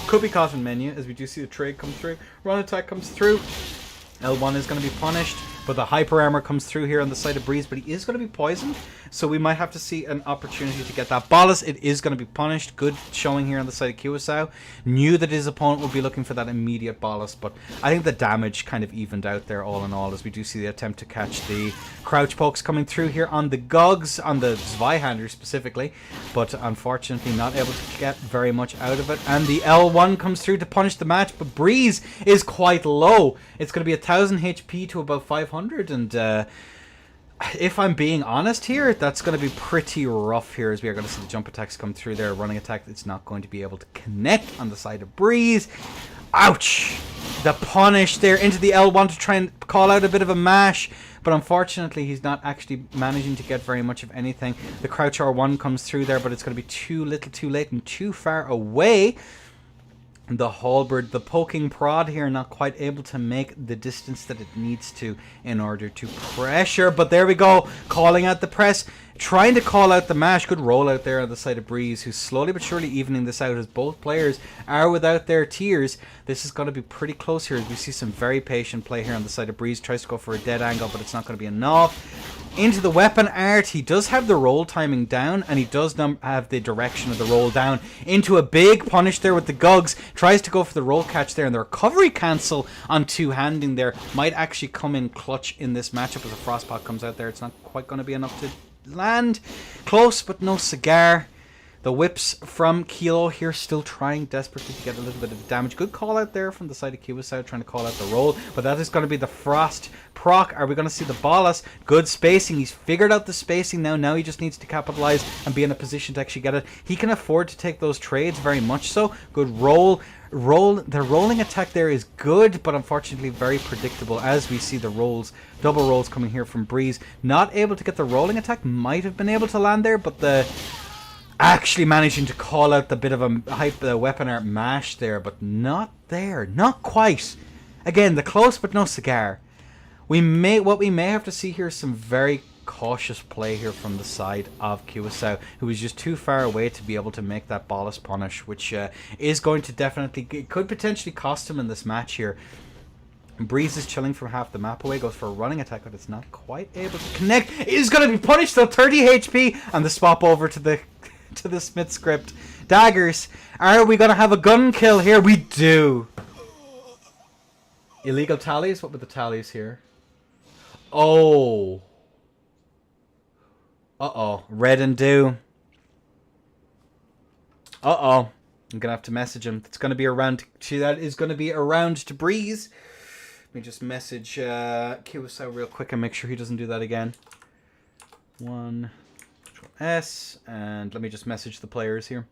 Could be caught in menu, as we do see the trade come through. Run attack comes through. L1 is going to be punished, but the hyper armor comes through here on the side of Breeze, but he is going to be poisoned, so we might have to see an opportunity to get that bolus. It is going to be punished. Good showing here on the side of Kiwasao. Knew that his opponent would be looking for that immediate bolus, but I think the damage kind of evened out there all in all, as we do see the attempt to catch the crouch pokes coming through here on the Gogs, on the Zweihander specifically, but unfortunately not able to get very much out of it. And the L1 comes through to punish the match, but Breeze is quite low. It's going to be 1000 HP to about 500, and if I'm being honest here, that's going to be pretty rough here, as we are going to see the jump attacks come through there. Running attack, it's not going to be able to connect on the side of Breeze. Ouch! The punish there into the L1 to try and call out a bit of a mash, but unfortunately he's not actually managing to get very much of anything. The crouch R1 comes through there, but it's going to be too little, too late, and too far away. The halberd, the poking prod here, not quite able to make the distance that it needs to in order to pressure. But there we go, calling out the press, trying to call out the mash. Good roll out there on the side of Breeze, who's slowly but surely evening this out, as both players are without their tears. This is going to be pretty close here, as we see some very patient play here on the side of Breeze. Tries to go for a dead angle, but it's not going to be enough. Into the weapon art, he does have the roll timing down, and he does have the direction of the roll down. Into a big punish there with the Gugs. Tries to go for the roll catch there, and the recovery cancel on two-handing there might actually come in clutch in this matchup, as a Frostpot comes out there. It's not quite going to be enough to land. Close, but no cigar. The whips from Kilo here, still trying desperately to get a little bit of damage. Good call out there from the side of Kiwasao, trying to call out the roll, but that is going to be the Frost proc. Are we going to see the bolus? Good spacing. He's figured out the spacing now. Now he just needs to capitalize and be in a position to actually get it. He can afford to take those trades, very much so. Good roll. The rolling attack there is good, but unfortunately very predictable, as we see the rolls, double rolls coming here from Breeze. Not able to get the rolling attack. Might have been able to land there, but the actually managing to call out the bit of a hype, the weapon art mash there, but not there, not quite. Again, the close but no cigar. What we may have to see here is some very cautious play here from the side of Kiwasao, who is just too far away to be able to make that bolus punish, which is going to definitely, it could potentially cost him in this match here. Breeze is chilling from half the map away, goes for a running attack, but it's not quite able to connect. It is going to be punished though, 30 HP, and the swap over to the Smith script. Daggers. Are we going to have a gun kill here? We do. Illegal tallies? What were the tallies here? Oh. Uh-oh. Red and do. Uh-oh. I'm going to have to message him. That's going to be around. That is going to be around to Breeze. Let me just message Kiwasao real quick and make sure he doesn't do that again. Control S, and let me just message the players here.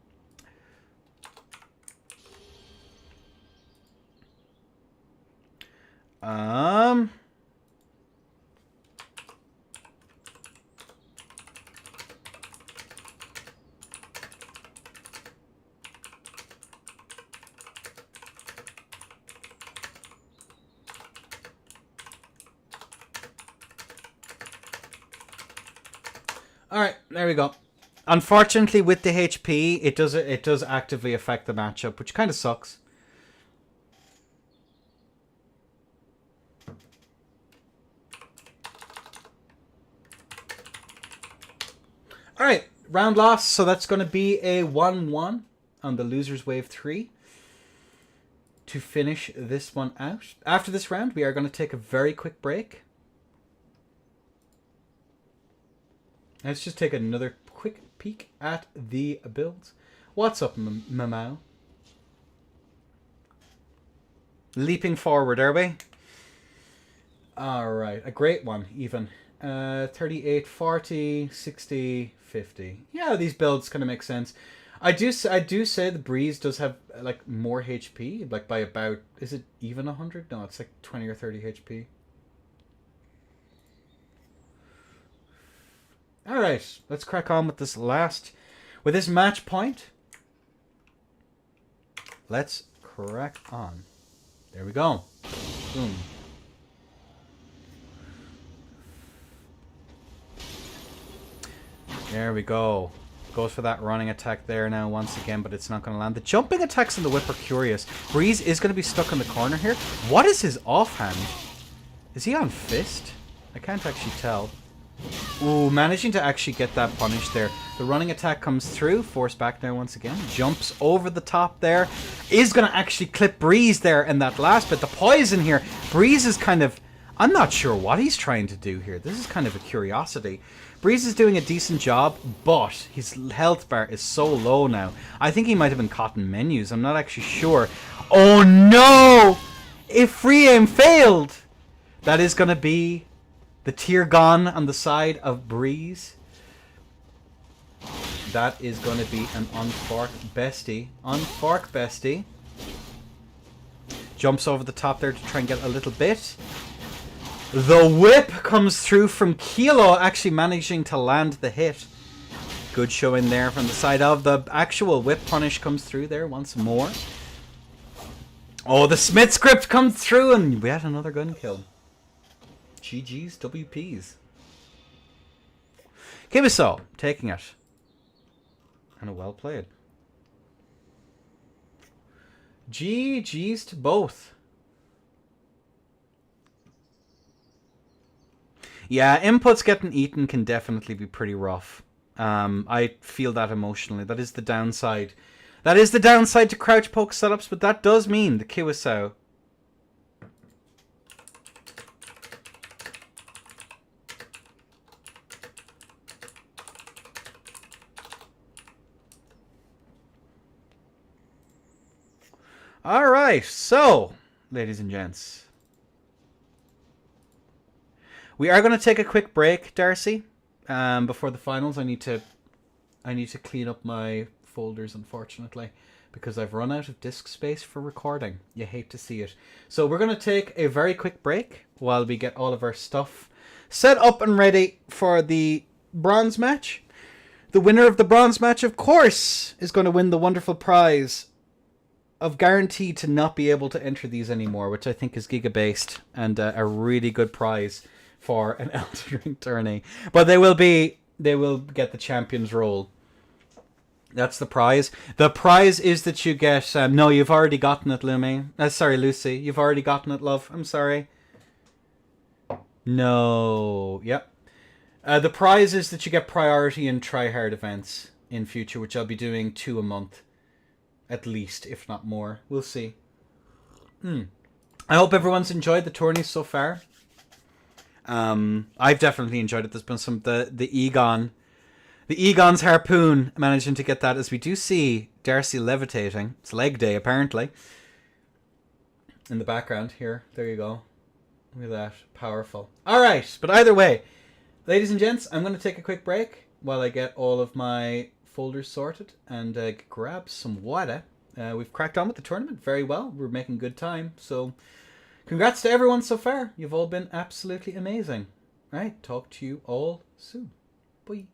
All right, there we go. Unfortunately, with the HP, it does actively affect the matchup, which kind of sucks. All right, round loss. So that's going to be a 1-1 on the losers wave 3 to finish this one out. After this round, we are going to take a very quick break. Let's just take another quick peek at the builds. What's up, Mamau? Leaping forward, are we? Alright, a great one, even. 38, 40, 60, 50. Yeah, these builds kind of make sense. I do say the Breeze does have like more HP, like by about, is it even 100? No, it's like 20 or 30 HP. All right, let's crack on with this match point. Let's crack on. There we go. Boom. There we go. Goes for that running attack there now once again, but it's not going to land. The jumping attacks in the whip are curious. Breeze is going to be stuck in the corner here. What is his offhand? Is he on fist? I can't actually tell. Ooh, managing to actually get that punish there. The running attack comes through. Force back now once again. Jumps over the top there. Is going to actually clip Breeze there in that last bit. The poison here. Breeze is kind of... I'm not sure what he's trying to do here. This is kind of a curiosity. Breeze is doing a decent job, but his health bar is so low now. I think he might have been caught in menus. I'm not actually sure. Oh no! If free aim failed, that is going to be the tear gone on the side of Breeze. That is going to be an unfork bestie. Unfork bestie. Jumps over the top there to try and get a little bit. The whip comes through from Kilo, actually managing to land the hit. Good showing there from the side of the actual whip punish comes through there once more. Oh, the Smith script comes through and we had another gun kill. GG's WPs. Kibiso taking it. And a well played. GG's to both. Yeah, inputs getting eaten can definitely be pretty rough. I feel that emotionally. That is the downside. That is the downside to crouch poke setups, but that does mean the Kiwisao. Alright, so, ladies and gents. We are going to take a quick break, Darcy. Before the finals, I need to clean up my folders, unfortunately, because I've run out of disk space for recording. You hate to see it. So we're going to take a very quick break while we get all of our stuff set up and ready for the bronze match. The winner of the bronze match, of course, is going to win the wonderful prize of guaranteed to not be able to enter these anymore, which I think is giga-based and a really good prize for an Elden Ring tourney. But they will get the champion's role. That's the prize. The prize is that you get... no, you've already gotten it, Lumi. Sorry, Lucy. You've already gotten it, love. I'm sorry. No. Yep. The prize is that you get priority in tryhard events in future, which I'll be doing 2 a month. At least, if not more. We'll see. I hope everyone's enjoyed the tourney so far. I've definitely enjoyed it. There's been some the Egon's harpoon, managing to get that, as we do see Darcy levitating. It's leg day apparently. In the background here, there you go. Look at that, powerful. All right, but either way, ladies and gents, I'm going to take a quick break while I get all of my folders sorted and grab some water. We've cracked on with the tournament very well. We're making good time, so. Congrats to everyone so far. You've all been absolutely amazing. All right, talk to you all soon. Bye.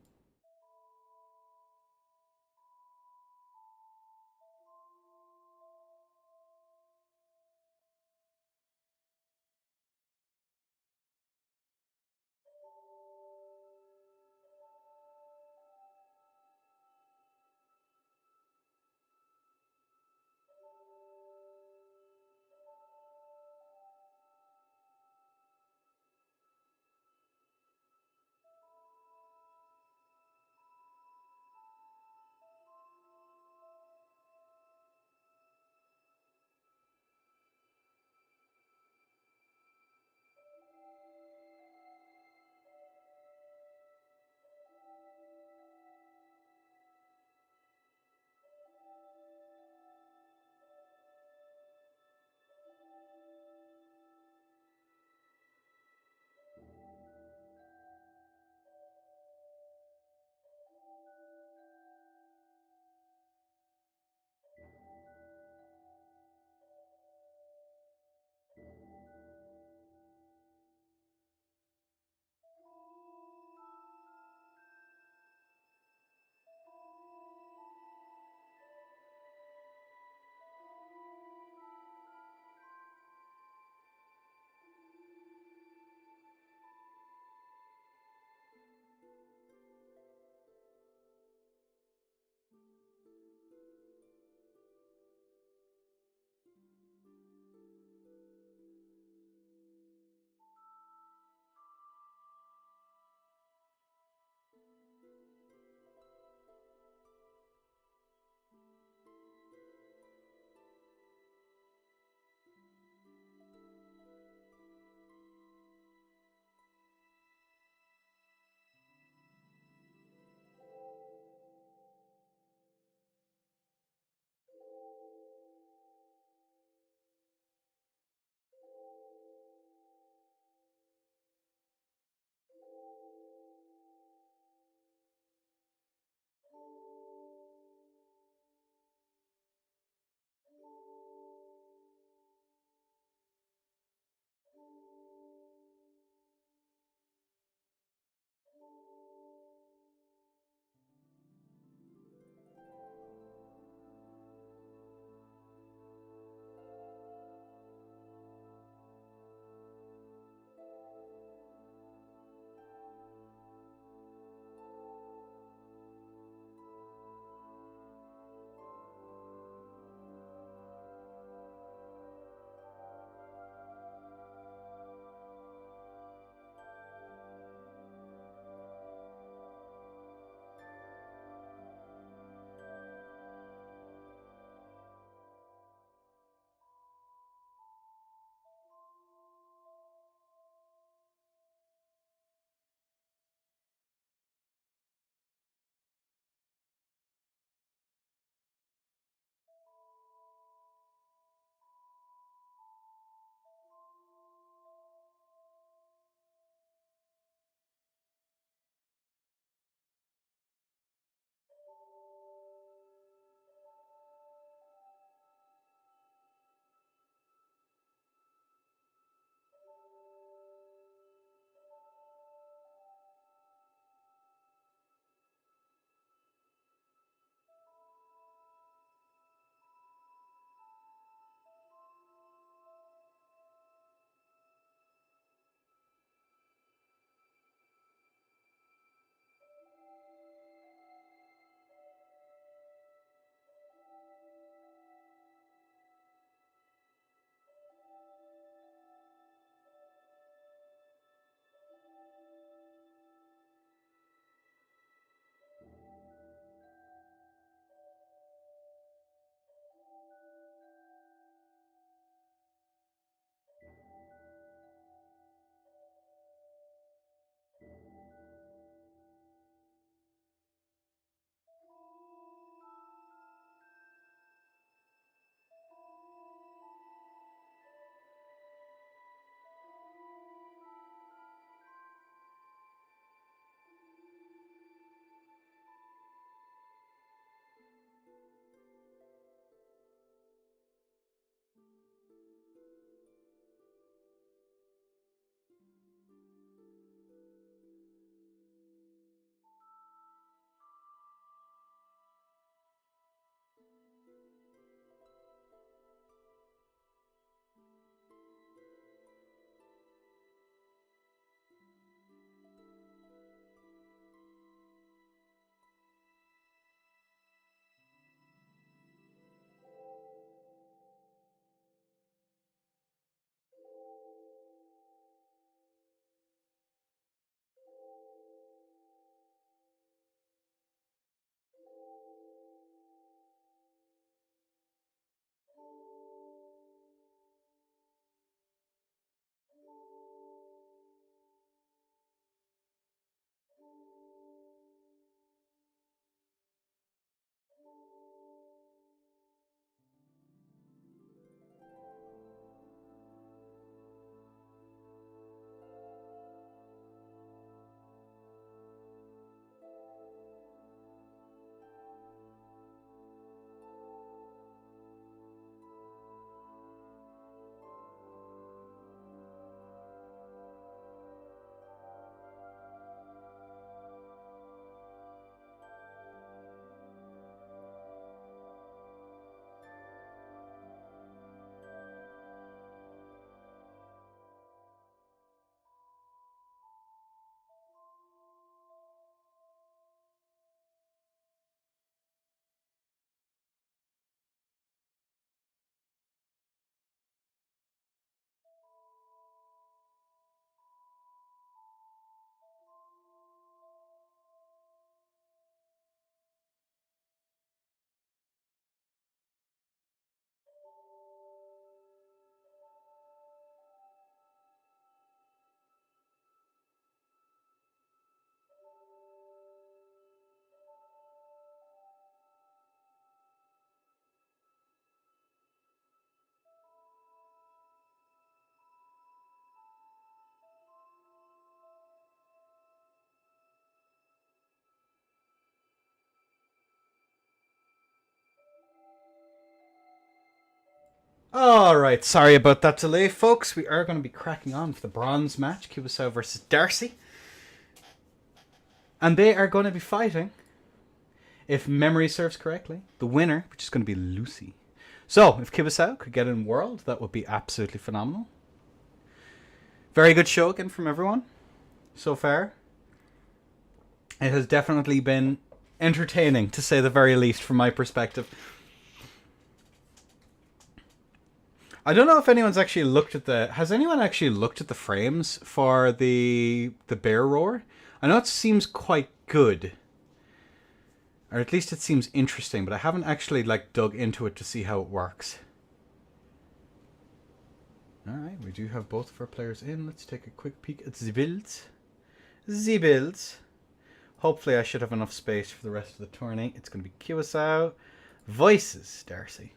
Alright, sorry about that delay, folks. We are going to be cracking on for the bronze match, Kubisaw versus Darcy. And they are going to be fighting, if memory serves correctly, the winner, which is going to be Lucy. So, if Kubisaw could get in World, that would be absolutely phenomenal. Very good show again from everyone so far. It has definitely been entertaining, to say the very least, from my perspective. I don't know if anyone's actually looked at the... Has anyone actually looked at the frames for the bear roar? I know it seems quite good. Or at least it seems interesting, but I haven't actually dug into it to see how it works. Alright, we do have both of our players in. Let's take a quick peek at the builds. The builds. Hopefully I should have enough space for the rest of the tourney. It's going to be Kubisaw. Voices, Darcy.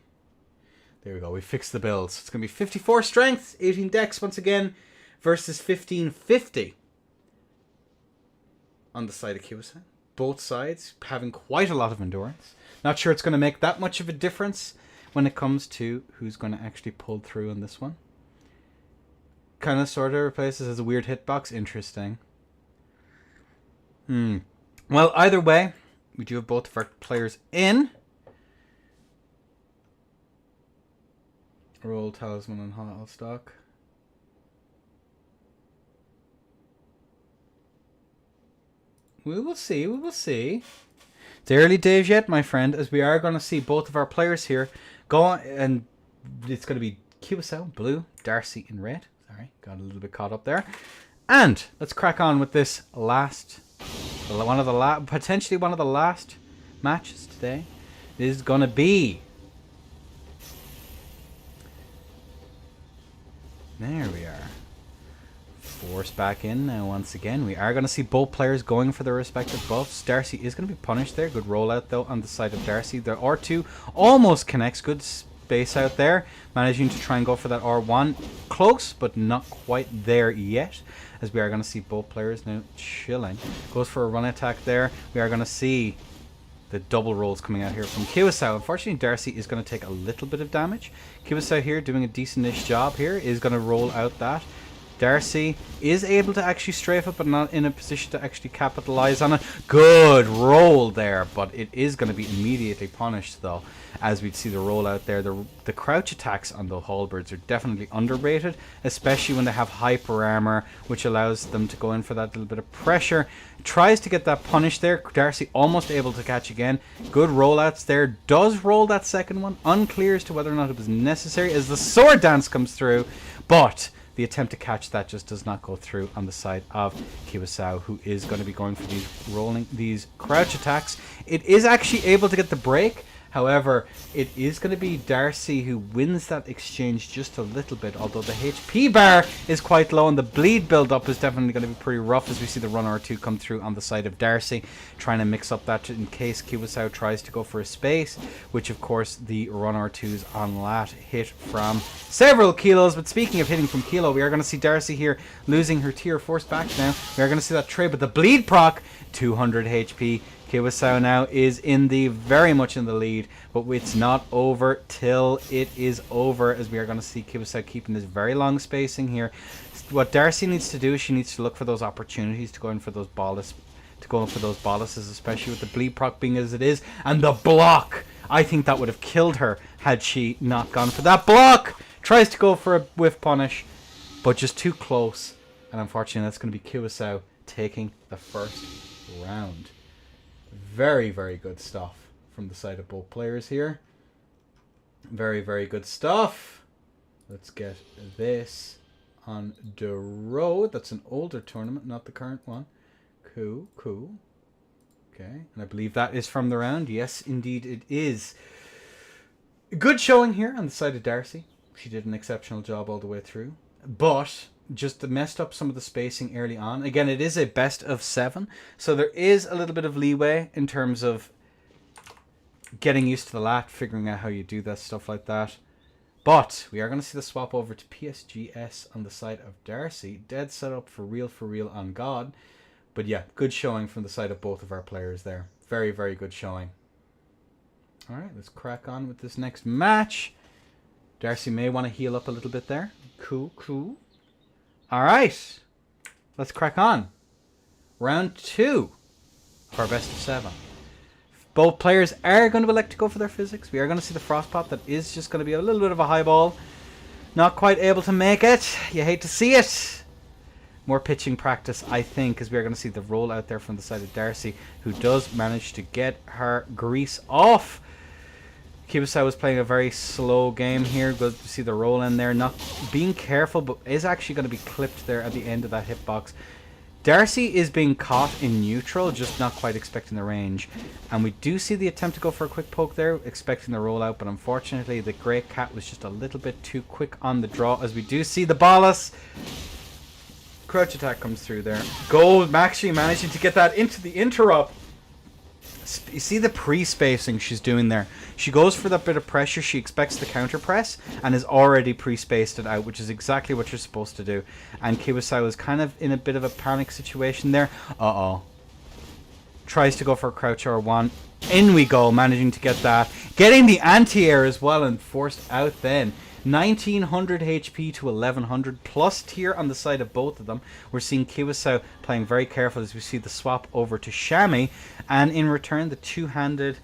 There we go. We fixed the builds. It's going to be 54 strength, 18 dex once again, versus 1550 on the side of Kubisaw. Both sides having quite a lot of endurance. Not sure it's going to make that much of a difference when it comes to who's going to actually pull through on this one. Kind of sort of replaces as a weird hitbox. Interesting. Well, either way, we do have both of our players in. Roll Talisman and Hot Stock. We will see, we will see. It's early days yet, my friend, as we are going to see both of our players here go on, and it's going to be Kubisaw, blue, Darcy in red. Sorry, got a little bit caught up there. And let's crack on with this last, potentially one of the last matches today. This is going to be... There we are. Force back in now once again. We are going to see both players going for their respective buffs. Darcy is going to be punished there. Good rollout though on the side of Darcy. The R2 almost connects. Good space out there. Managing to try and go for that R1. Close, but not quite there yet. As we are going to see both players now chilling. Goes for a run attack there. We are going to see the double rolls coming out here from Kubisaw. Unfortunately, Darcy is going to take a little bit of damage. Kubisaw here doing a decent-ish job here. Is going to roll out that. Darcy is able to actually strafe it, but not in a position to actually capitalize on it. Good roll there, but it is going to be immediately punished, though, as we'd see the roll out there. The crouch attacks on the halberds are definitely underrated, especially when they have hyper armor, which allows them to go in for that little bit of pressure. Tries to get that punish there. Darcy almost able to catch again. Good rollouts there. Does roll that second one. Unclear as to whether or not it was necessary as the sword dance comes through, but the attempt to catch that just does not go through on the side of Kubisaw, who is going to be going for these crouch attacks. It is actually able to get the break. However, it is going to be Darcy who wins that exchange just a little bit, although the HP bar is quite low and the bleed build-up is definitely going to be pretty rough as we see the run R2 come through on the side of Darcy, trying to mix up that in case Kubisaw tries to go for a space, which of course the run R2s on lat hit from several kilos. But speaking of hitting from kilo, we are going to see Darcy here losing her tier force back now. We are going to see that trade, but the bleed proc, 200 HP. Kubisaw now is very much in the lead, but it's not over till it is over, as we are going to see Kubisaw keeping this very long spacing here. What Darcy needs to do is she needs to look for those opportunities to go in for those boluses, especially with the bleed proc being as it is, and the block. I think that would have killed her had she not gone for that block. Tries to go for a whiff punish, but just too close, and unfortunately that's going to be Kubisaw taking the first round. Very, very good stuff from the side of both players here. Very, very good stuff. Let's get this on the road. That's an older tournament, not the current one. Cool, cool. Okay, and I believe that is from the round. Yes, indeed it is. Good showing here on the side of Darcy. She did an exceptional job all the way through. But just messed up some of the spacing early on. Again, it is a best of 7, so there is a little bit of leeway in terms of getting used to the lat, figuring out how you do that, stuff like that. But we are going to see the swap over to PSGS on the side of Darcy. Dead set up for real on God. But yeah, good showing from the side of both of our players there. Very, very good showing. Alright, let's crack on with this next match. Darcy may want to heal up a little bit there. Cool, cool. Alright. Let's crack on. Round 2 of our best of 7. Both players are going to elect to go for their physics. We are going to see the Frostpop that is just going to be a little bit of a high ball. Not quite able to make it. You hate to see it. More pitching practice, I think, as we are going to see the roll out there from the side of Darcy, who does manage to get her grease off. Kibasau was playing a very slow game here. Good to see the roll in there. Not being careful, but is actually going to be clipped there at the end of that hitbox. Darcy is being caught in neutral, just not quite expecting the range. And we do see the attempt to go for a quick poke there, expecting the roll out, but unfortunately the Great Cat was just a little bit too quick on the draw, as we do see the Bolus. Crouch attack comes through there. Gold actually managing to get that into the interrupt. You see the pre-spacing she's doing there. She goes for that bit of pressure. She expects the counter press and has already pre-spaced it out, which is exactly what you're supposed to do. And Kibasau is kind of in a bit of a panic situation there. Uh-oh. Tries to go for a crouch R1. In we go, managing to get that. Getting the anti-air as well and forced out then. 1900 HP to 1100 plus tier on the side of both of them. We're seeing Kibasau playing very careful as we see the swap over to Shami, and in return the two-handed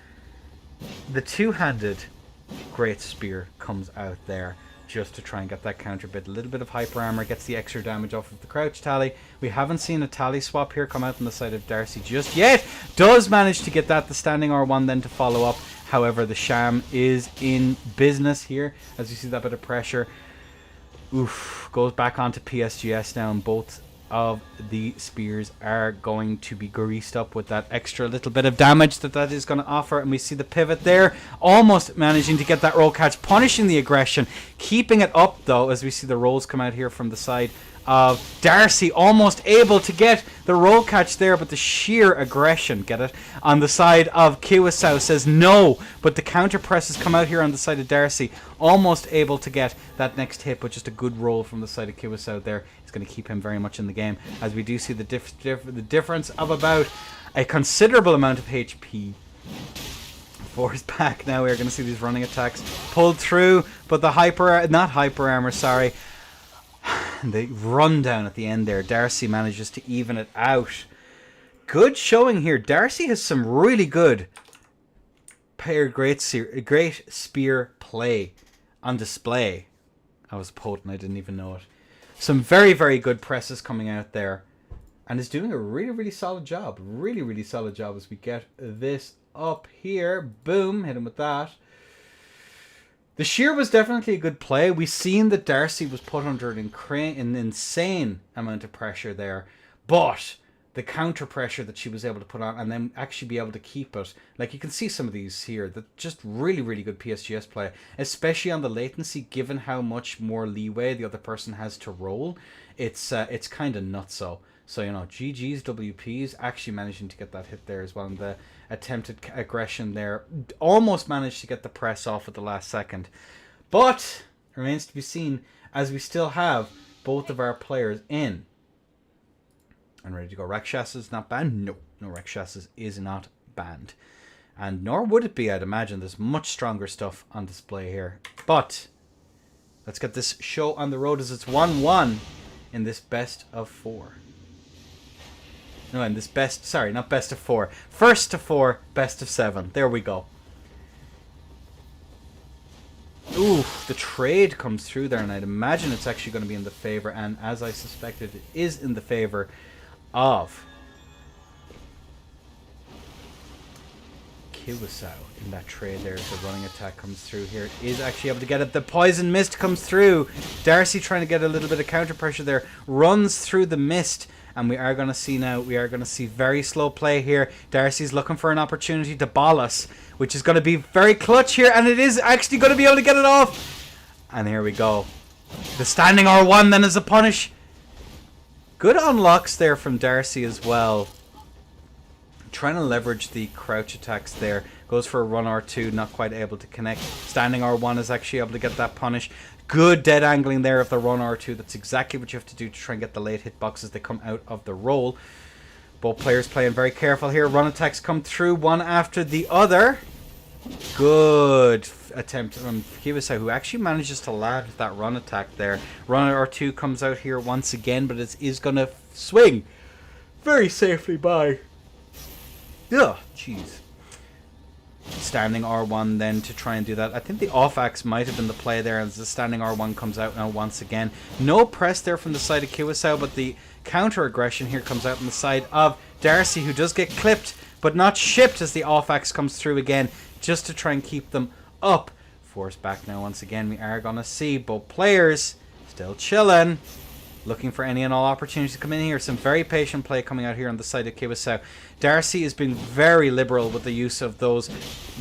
Great Spear comes out there just to try and get that counter bit. A little bit of hyper armor gets the extra damage off of the crouch tally. We haven't seen a tally swap here come out on the side of Darcy just yet. Does manage to get that, the standing R1 then to follow up. However, the Sham is in business here as you see that bit of pressure. Oof, goes back onto PSGS now, and both of the spears are going to be greased up with that extra little bit of damage that is going to offer. And we see the pivot there, almost managing to get that roll catch, punishing the aggression, keeping it up though as we see the rolls come out here from the side of Darcy, almost able to get the roll catch there, but the sheer aggression, get it, on the side of Kibasau says no, but the counter presses come out here on the side of Darcy, almost able to get that next hit, but just a good roll from the side of Kibasau there is going to keep him very much in the game, as we do see the difference of about a considerable amount of HP. Force back now. We're going to see these running attacks pulled through, but the not hyper armor, sorry, the rundown at the end there. Darcy manages to even it out. Good showing here. Darcy has some really good great spear play on display. I was a poet and I didn't even know it. Some very, very good presses coming out there. And is doing a really, really solid job. Really, really solid job as we get this up here. Boom. Hit him with that. The shear was definitely a good play. We've seen that Darcy was put under an insane amount of pressure there. But the counter pressure that she was able to put on and then actually be able to keep it. Like you can see some of these here. That just really, really good PSGS play. Especially on the latency, given how much more leeway the other person has to roll. It's kind of nutso. So, you know, GG's, WP's actually managing to get that hit there as well. And the attempted aggression there almost managed to get the press off at the last second. But remains to be seen as we still have both of our players in. And ready to go. Rakshas is not banned? No. No, Rakshas is not banned. And nor would it be, I'd imagine. There's much stronger stuff on display here. But let's get this show on the road as it's 1-1 in this best of 4. No, in this not best of 4. First to 4, best of 7. There we go. Ooh, the trade comes through there, and I'd imagine it's actually going to be in the favor, and as I suspected, it is in the favor of Kibasau in that trade there. The running attack comes through here. It is actually able to get it. The poison mist comes through. Darcy trying to get a little bit of counter pressure there. Runs through the mist. And we are going to see very slow play here. Darcy's looking for an opportunity to ball us, which is going to be very clutch here. And it is actually going to be able to get it off. And here we go. The standing R1 then is a punish. Good unlocks there from Darcy as well. Trying to leverage the crouch attacks there. Goes for a run R2, not quite able to connect. Standing R1 is actually able to get that punish. Good dead angling there of the run R2. That's exactly what you have to do to try and get the late hitboxes that come out of the roll. Both players playing very careful here. Run attacks come through one after the other. Good attempt from Kiwisa, who actually manages to land that run attack there. Runner R2 comes out here once again, but it is going to swing very safely by. Ugh, jeez. Standing R1 then to try and do that. I think the off axe might have been the play there as the standing R1 comes out now once again. No press there from the side of Kiwisa, but the counter aggression here comes out on the side of Darcy, who does get clipped but not shipped as the off axe comes through again, just to try and keep them up. Forced back now once again. We are going to see both players still chilling, looking for any and all opportunities to come in here. Some very patient play coming out here on the side of Kiwisa. Darcy is being very liberal with the use of those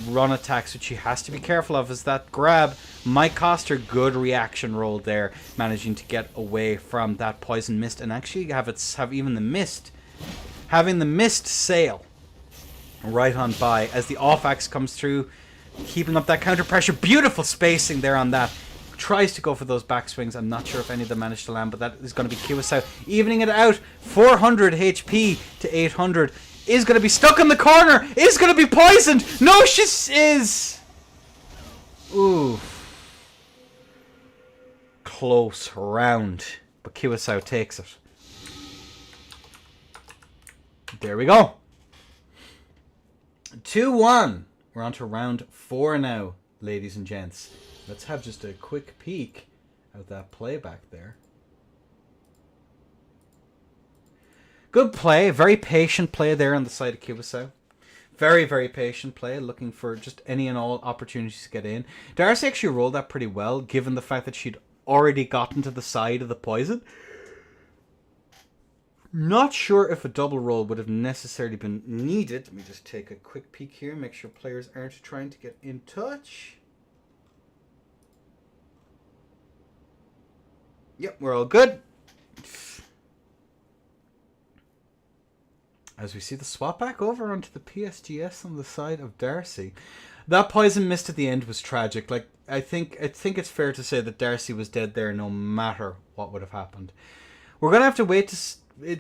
run attacks, which she has to be careful of, as that grab might cost her. Good reaction roll there, managing to get away from that poison mist and actually have even the mist, having the mist sail right on by as the off axe comes through, keeping up that counter pressure. Beautiful spacing there on that. Tries to go for those backswings. I'm not sure if any of them managed to land, but that is going to be Kiwisa evening it out. 400 HP to 800. Is going to be stuck in the corner. Is going to be poisoned. No, she is. Ooh. Close round. But Kiwisa takes it. There we go. 2-1. We're on to round 4 now, ladies and gents. Let's have just a quick peek at that playback there. Good play. Very patient play there on the side of Kiwisa. Very, very patient play, looking for just any and all opportunities to get in. Darcy actually rolled that pretty well, given the fact that she'd already gotten to the side of the poison. Not sure if a double roll would have necessarily been needed. Let me just take a quick peek here, make sure players aren't trying to get in touch. Yep, we're all good. As we see the swap back over onto the PSGS on the side of Darcy. That poison mist at the end was tragic. Like, I think it's fair to say that Darcy was dead there no matter what would have happened. We're going to have to wait to...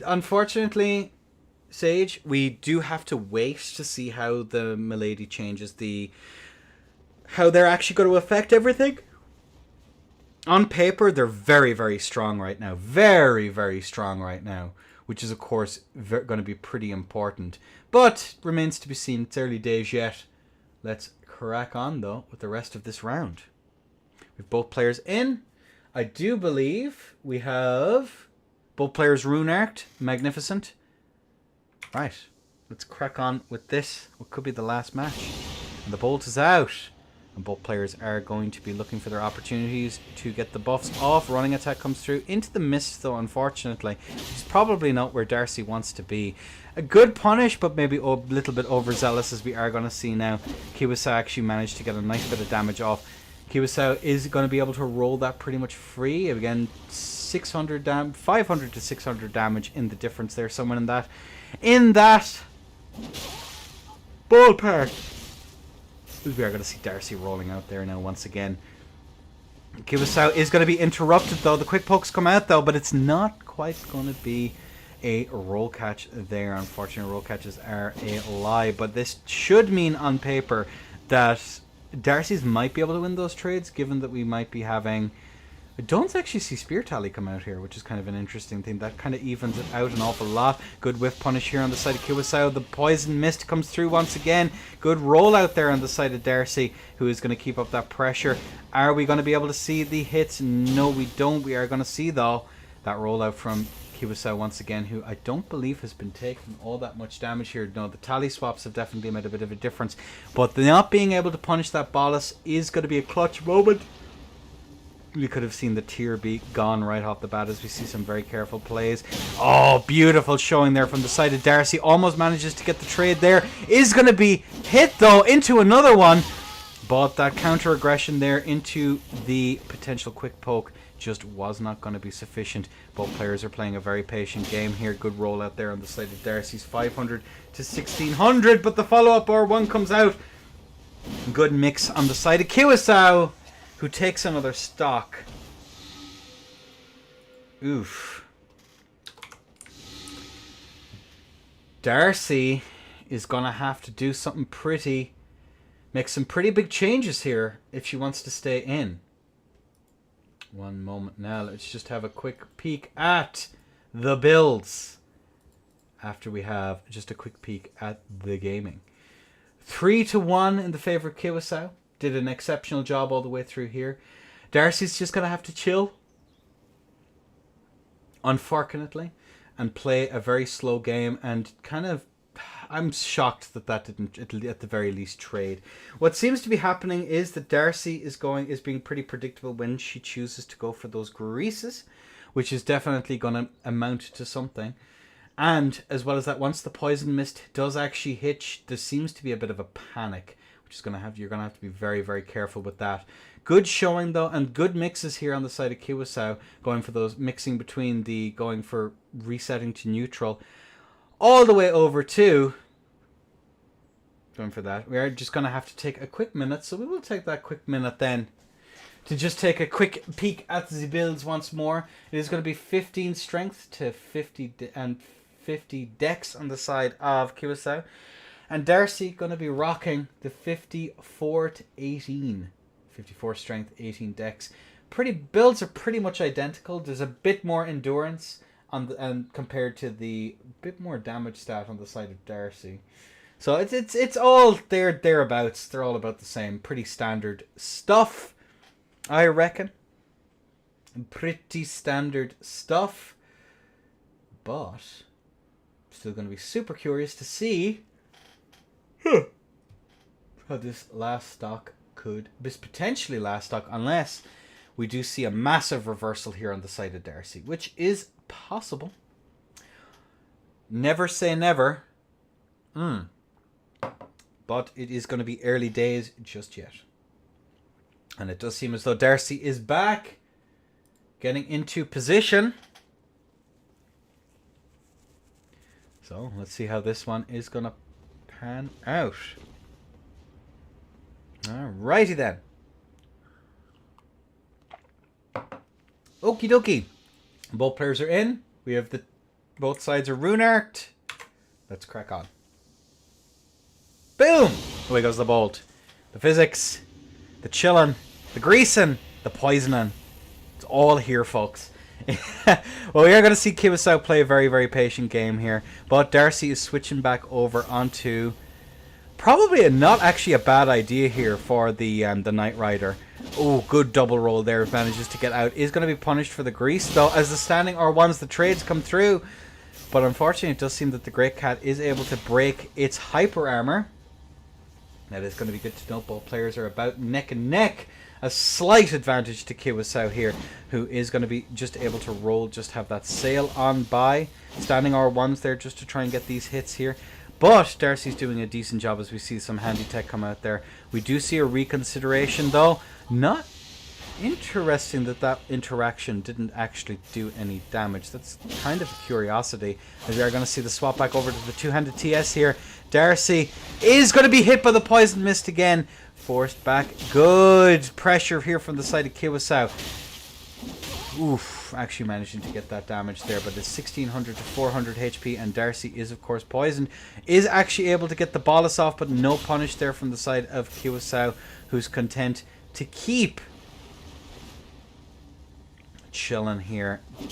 unfortunately, Sage, we do have to wait to see how the Milady changes, how they're actually going to affect everything. On paper, they're very, very strong right now. Very, very strong right now. Which is, of course, going to be pretty important. But, remains to be seen. It's early days yet. Let's crack on, though, with the rest of this round. We have both players in. I do believe we have both players rune-arced. Magnificent. Right. Let's crack on with this. What could be the last match. And the bolt is out. And both players are going to be looking for their opportunities to get the buffs off. Running attack comes through into the mist, though, unfortunately. It's probably not where Darcy wants to be. A good punish, but maybe a little bit overzealous, as we are going to see now. Kiwisa actually managed to get a nice bit of damage off. Kiwisa is going to be able to roll that pretty much free. Again, 500 to 600 damage in the difference there. Someone in that ballpark. We are going to see Darcy rolling out there now once again. Kiwisa is going to be interrupted, though. The quick pokes come out, though, but it's not quite going to be a roll catch there. Unfortunately, roll catches are a lie, but this should mean on paper that Darcy's might be able to win those trades, given that we might be having... I don't actually see Spear Tally come out here, which is kind of an interesting thing. That kind of evens it out an awful lot. Good whiff punish here on the side of Kiwisa. The poison mist comes through once again. Good roll out there on the side of Darcy, who is going to keep up that pressure. Are we going to be able to see the hits? No, we don't. We are going to see, though, that rollout from Kiwisa once again, who I don't believe has been taking all that much damage here. No, the tally swaps have definitely made a bit of a difference. But not being able to punish that bolus is going to be a clutch moment. We could have seen the tier be gone right off the bat as we see some very careful plays. Oh, beautiful showing there from the side of Darcy. Almost manages to get the trade there. Is going to be hit, though, into another one. But that counter aggression there into the potential quick poke just was not going to be sufficient. Both players are playing a very patient game here. Good roll out there on the side of Darcy's 500 to 1600. But the follow-up R1 comes out. Good mix on the side of Kiwisa, who takes another stock. Oof. Darcy is going to have to do something pretty make some pretty big changes here if she wants to stay in. One moment now. Let's just have a quick peek at the builds. After we have just a quick peek at the gaming. 3-1 in the favor of Kiwasao. Did an exceptional job all the way through here. Darcy's just going to have to chill, unfortunately, and play a very slow game and kind of... I'm shocked that didn't at the very least trade. What seems to be happening is that Darcy is being pretty predictable when she chooses to go for those greases, which is definitely going to amount to something. And as well as that, once the poison mist does actually hit, there seems to be a bit of a panic, which is you're gonna have to be very, very careful with that. Good showing though, and good mixes here on the side of Kiwasao, going for those mixing between going for resetting to neutral, all the way over to going for that. We are just gonna have to take a quick minute, so we will take that quick minute then to just take a quick peek at the builds once more. It is going to be 15 strength to 50 and 50 dex on the side of Kiwasao. And Darcy going to be rocking the 54 to 18. 54 strength, 18 dex. Builds are pretty much identical. There's a bit more endurance and compared to the bit more damage stat on the side of Darcy. So it's all thereabouts. They're all about the same. Pretty standard stuff, I reckon. Pretty standard stuff. But still going to be super curious to see how this potentially last stock, unless we do see a massive reversal here on the side of Darcy, which is possible. Never say never. But it is going to be early days just yet. And it does seem as though Darcy is back, getting into position. So let's see how this one is going to pan out. Alrighty then. Okie dokie. Both players are in. We have both sides are rune arced. Let's crack on. Boom! Away goes the bolt. The physics, the chilling, the greasing, the poisoning. It's all here, folks. Well, we are going to see Kiwasao play a very, very patient game here. But Darcy is switching back over onto probably not actually a bad idea here for the Knight Rider. Oh, good double roll there. Manages to get out. Is going to be punished for the grease, though, as the standing R1s, the trades come through. But unfortunately, it does seem that the Great Cat is able to break its hyper armor. That is going to be good to know. Both players are about neck and neck. A slight advantage to Kiwasao here, who is going to be just able to roll, just have that sail on by. Standing R1s there just to try and get these hits here. But Darcy's doing a decent job as we see some handy tech come out there. We do see a reconsideration though. Not interesting that interaction didn't actually do any damage. That's kind of a curiosity, as we are going to see the swap back over to the two-handed TS here. Darcy is going to be hit by the poison mist again. Forced back. Good pressure here from the side of Kiwasao. Oof, actually managing to get that damage there, but it's 1600 to 400 HP, and Darcy is of course poisoned. Is actually able to get the bolus off, but no punish there from the side of Kiwasao, who's content to keep chilling here. Ooh,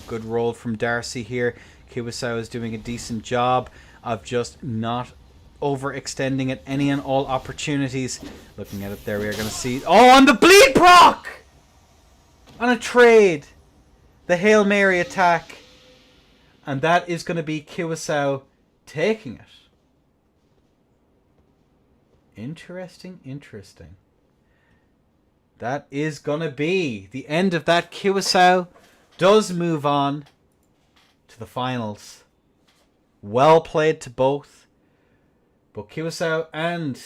good roll from Darcy here. Kiwasao is doing a decent job of just not overextending at any and all opportunities. Looking at it there, we are going to see... Oh, on the bleed proc! On a trade. The Hail Mary attack. And that is going to be Kiwasao taking it. Interesting, interesting. That is going to be the end of that. Kiwasao does move on to the finals. Well played to both. But Kiwasao and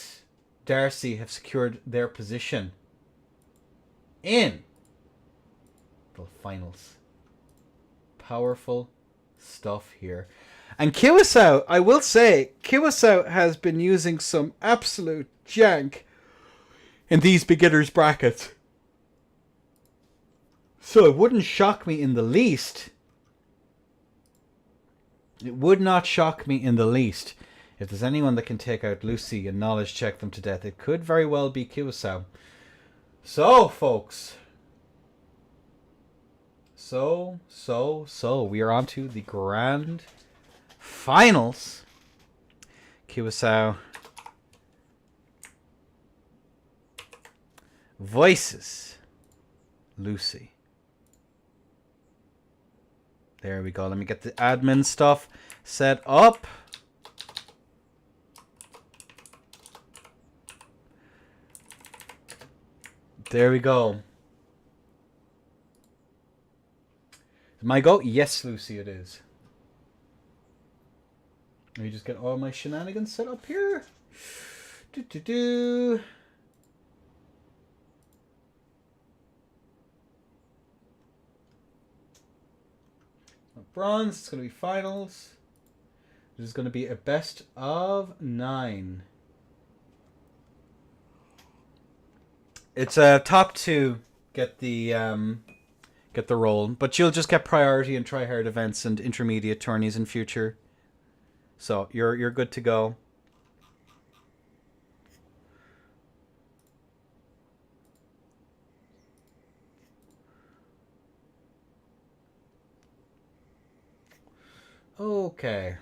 Darcy have secured their position in the finals. Powerful stuff here. And Kiwasao, I will say, Kiwasao has been using some absolute jank in these beginners brackets. So it wouldn't shock me in the least. It would not shock me in the least If there's anyone that can take out Lucy and knowledge check them to death, it could very well be Kiwasao. So, folks. So, we are on to the grand finals. Kiwasao voices Lucy. There we go. Let me get the admin stuff set up. There we go. My go? Yes, Lucy, it is. Let me just get all my shenanigans set up here. Bronze, it's going to be finals. This is going to be a best of 9. It's a top 2 get the role, but you'll just get priority and try hard events and intermediate tourneys in future. So you're good to go. Okay.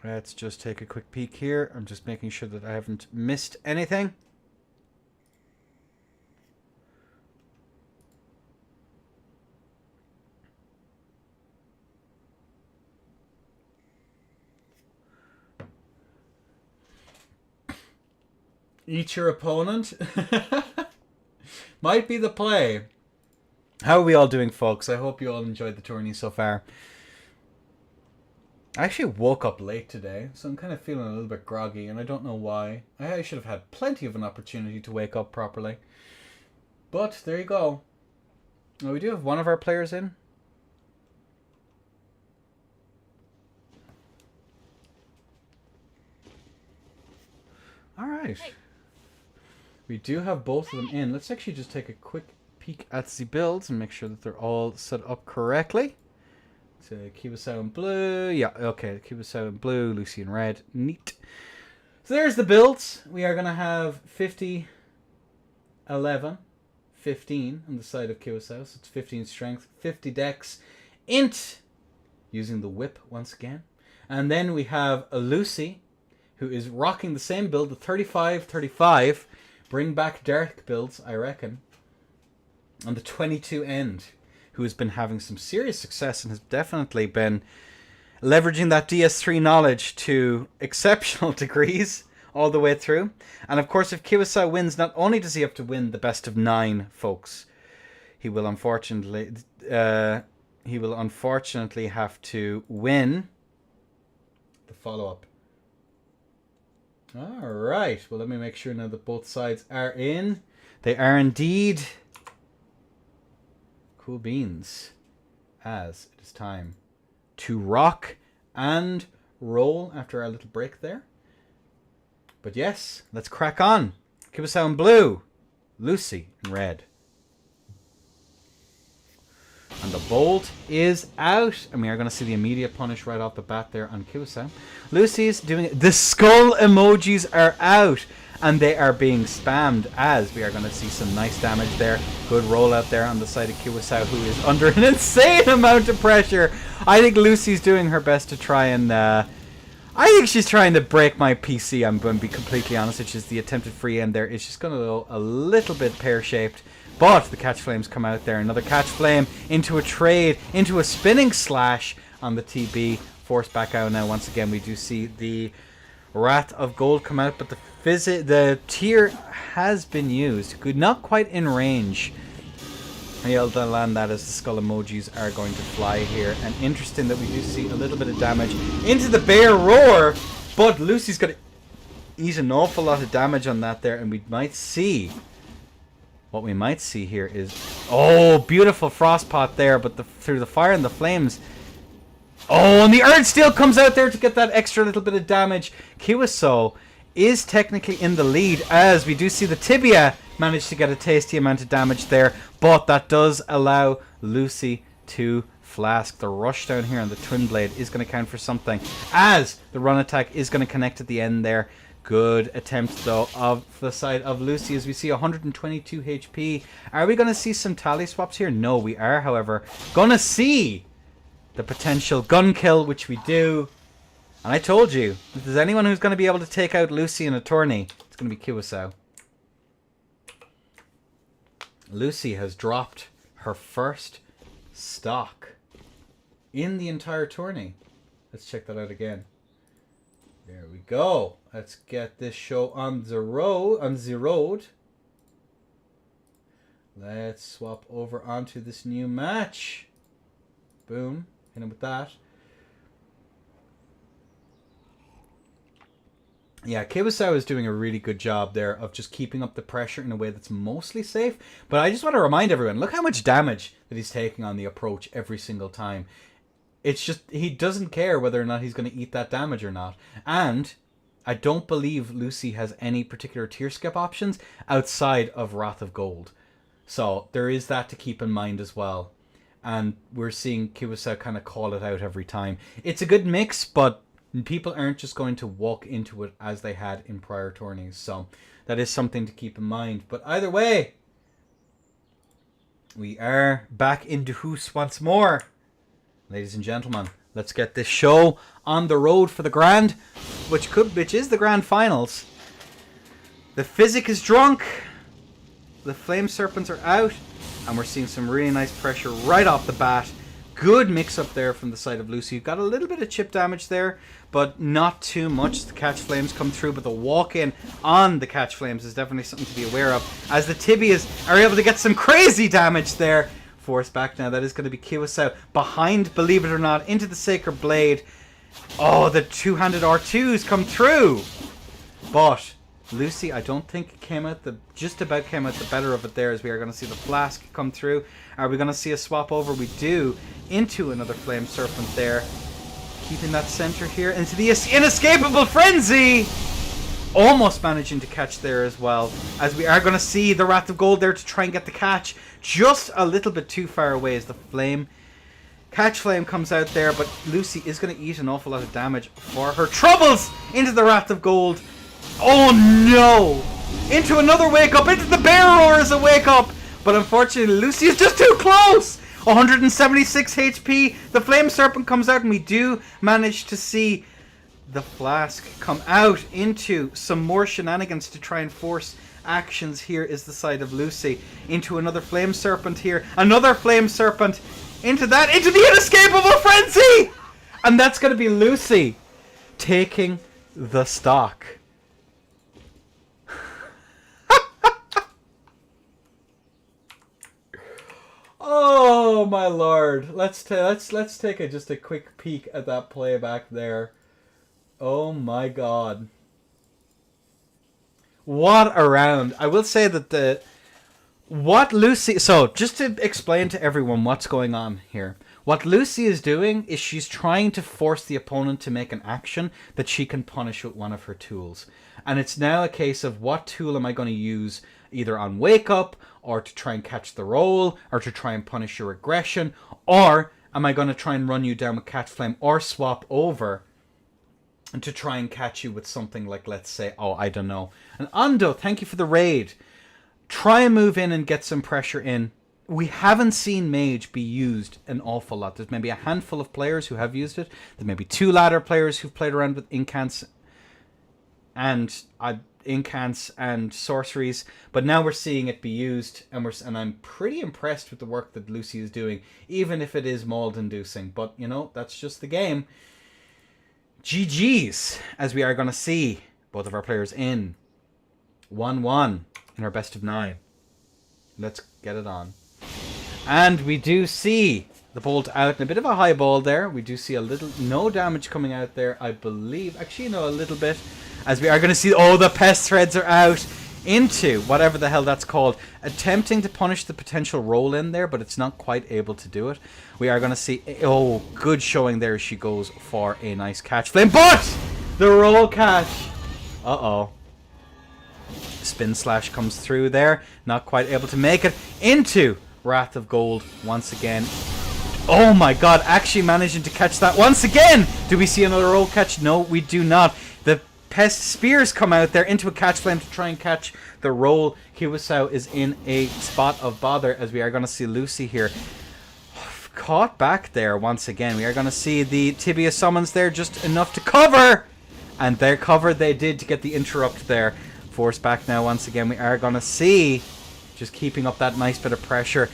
Let's just take a quick peek here. I'm just making sure that I haven't missed anything. Eat your opponent. Might be the play. How are we all doing, folks? I hope you all enjoyed the tourney so far. I actually woke up late today, so I'm kind of feeling a little bit groggy, and I don't know why. I should have had plenty of an opportunity to wake up properly. But there you go. Well, we do have one of our players in. Alright. Hey. We do have both of them in. Let's actually just take a quick peek at the builds and make sure that they're all set up correctly. So Kiwasao in blue. Yeah, okay. Kiwasao in blue, Lucy in red. Neat. So there's the builds. We are going to have 50, 11, 15 on the side of Kiwasao. So it's 15 strength, 50 dex, int, using the whip once again. And then we have a Lucy, who is rocking the same build, the 35, 35. Bring back Dark builds, I reckon. On the 22 end, who has been having some serious success and has definitely been leveraging that DS3 knowledge to exceptional degrees all the way through. And of course, if Kiwasao wins, not only does he have to win the best of 9, folks, he will unfortunately have to win the follow-up. Alright, well, let me make sure now that both sides are in. They are indeed. Cool beans. As it is time to rock and roll after our little break there. But yes, let's crack on. Kiwasao in blue, Lucy in red. And the bolt is out. And we are going to see the immediate punish right off the bat there on Kiwasao. Lucy's doing it. The skull emojis are out. And they are being spammed as we are going to see some nice damage there. Good rollout there on the side of Kiwasao, who is under an insane amount of pressure. I think Lucy's doing her best to try and... I think she's trying to break my PC. I'm going to be completely honest. It's just the attempted free end there. It's just going to go a little bit pear-shaped. But the catch flames come out there. Another catch flame into a trade, into a spinning slash on the TB. Forced back out now. Once again, we do see the Wrath of Gold come out, but the tier has been used. Good, not quite in range. Able to land that as the skull emojis are going to fly here. And interesting that we do see a little bit of damage into the bear roar, but Lucy's going to eat an awful lot of damage on that there, and we might see. What we might see here is, oh, beautiful frost pot there, but through the fire and the flames. Oh, and the Earth Steel comes out there to get that extra little bit of damage. Kiwasao is technically in the lead, as we do see the tibia manage to get a tasty amount of damage there, but that does allow Lucy to Flask. The rush down here on the Twin Blade is going to count for something, as the run attack is going to connect at the end there. Good attempt, though, of the side of Lucy, as we see 122 HP. Are we going to see some tally swaps here? No, we are, however, going to see the potential gun kill, which we do. And I told you, if there's anyone who's going to be able to take out Lucy in a tourney, it's going to be Kiwasao. Lucy has dropped her first stock in the entire tourney. Let's check that out again. There we go. Let's get this show on the road. Let's swap over onto this new match. Boom. Hit him with that. Yeah, Kiwasao is doing a really good job there of just keeping up the pressure in a way that's mostly safe. But I just want to remind everyone, look how much damage that he's taking on the approach every single time. It's just, he doesn't care whether or not he's going to eat that damage or not. And I don't believe Lucy has any particular tier skip options outside of Wrath of Gold. So there is that to keep in mind as well. And we're seeing Kiwasao kind of call it out every time. It's a good mix, but people aren't just going to walk into it as they had in prior tourneys. So that is something to keep in mind. But either way, we are back into Hoos once more. Ladies and gentlemen, let's get this show on the road for the grand, which is the grand finals. The Physic is drunk. The Flame Serpents are out. And we're seeing some really nice pressure right off the bat. Good mix-up there from the side of Lucy. You've got a little bit of chip damage there, but not too much. The Catch Flames come through, but the walk-in on the Catch Flames is definitely something to be aware of, as the Tibias are able to get some crazy damage there. Force back now. That is going to be Kiwasao behind, believe it or not, into the Sacred Blade. Oh, the two-handed R2s come through. But Lucy, I don't think just about came out the better of it there, as we are going to see the Flask come through. Are we going to see a swap over? We do, into another Flame Serpent there. Keeping that center here into the Inescapable Frenzy. Almost managing to catch there as well, as we are going to see the Wrath of Gold there to try and get the catch. Just a little bit too far away as the Catch Flame comes out there, but Lucy is going to eat an awful lot of damage for her troubles into the Wrath of Gold. Oh no! Into another wake up, into the Bear Roar as a wake up! But unfortunately, Lucy is just too close! 176 HP, the Flame Serpent comes out, and we do manage to see the Flask come out into some more shenanigans to try and force actions. Here is the side of Lucy. Into another Flame Serpent here. Another Flame Serpent. Into the Inescapable Frenzy! And that's going to be Lucy taking the stock. Oh my lord! Let's take just a quick peek at that playback there. Oh my god! What a round! I will say that what Lucy. So just to explain to everyone what's going on here, what Lucy is doing is she's trying to force the opponent to make an action that she can punish with one of her tools, and it's now a case of what tool am I going to use, either on Wake Up, or to try and catch the roll, or to try and punish your aggression, or am I going to try and run you down with Catch Flame, or swap over and to try and catch you with something like, let's say, oh, I don't know. And Ando, thank you for the raid. Try and move in and get some pressure in. We haven't seen Mage be used an awful lot. There's maybe a handful of players who have used it. There's maybe 2 ladder players who've played around with incants and sorceries, but now we're seeing it be used, and I'm pretty impressed with the work that Lucy is doing, even if it is mold inducing. But you know, that's just the game. GG's, as we are going to see both of our players in 1-1 in our best of 9. Let's get it on. And we do see the bolt out in a bit of a high ball there. We do see no damage coming out there, I believe. Actually, no, a little bit. As we are going to see, oh, the pest threads are out into whatever the hell that's called. Attempting to punish the potential roll in there, but it's not quite able to do it. We are going to see, oh, good showing there. She goes for a nice catch flame, but the roll catch. Uh-oh. Spin slash comes through there. Not quite able to make it into Wrath of Gold once again. Oh my god, actually managing to catch that once again. Do we see another roll catch? No, we do not. The pest spears come out there into a catch flame to try and catch the roll. Kiwasao is in a spot of bother, as we are going to see Lucy here caught back there once again. We are going to see the tibia summons there, just enough to cover. And their cover they did to get the interrupt there. Force back now once again. We are going to see just keeping up that nice bit of pressure.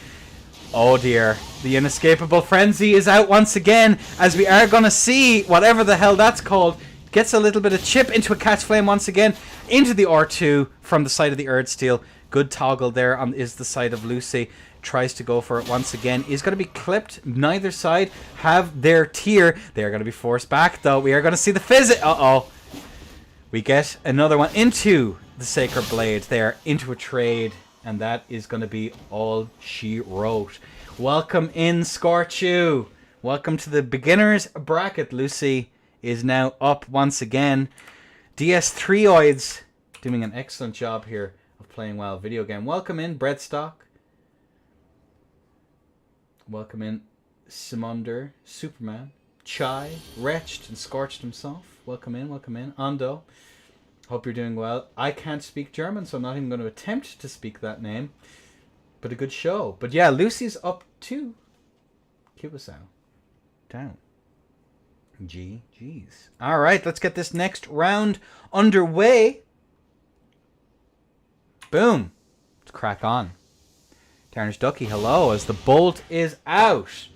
Oh dear. The inescapable frenzy is out once again, as we are going to see whatever the hell that's called. Gets a little bit of chip into a catch flame once again. Into the R2 from the side of the Earth Steel. Good toggle there on is the side of Lucy. Tries to go for it once again. Is going to be clipped. Neither side have their tier. They are going to be forced back though. We are going to see the physic. Uh-oh. We get another one into the Sacred Blade there. Into a trade. And that is going to be all she wrote. Welcome in, Scorchu. Welcome to the beginners bracket. Lucy is now up once again. DS3oids doing an excellent job here of playing well. Video game. Welcome in, Breadstock. Welcome in, Simonder, Superman, Chai, Wretched, and Scorched himself. Welcome in, welcome in. Ando, hope you're doing well. I can't speak German, so I'm not even going to attempt to speak that name. But a good show. But yeah, Lucy's up to Kiwasao. Down. GG's. Alright, let's get this next round underway. Boom. Let's crack on. Tarnished Ducky, hello, as the bolt is out.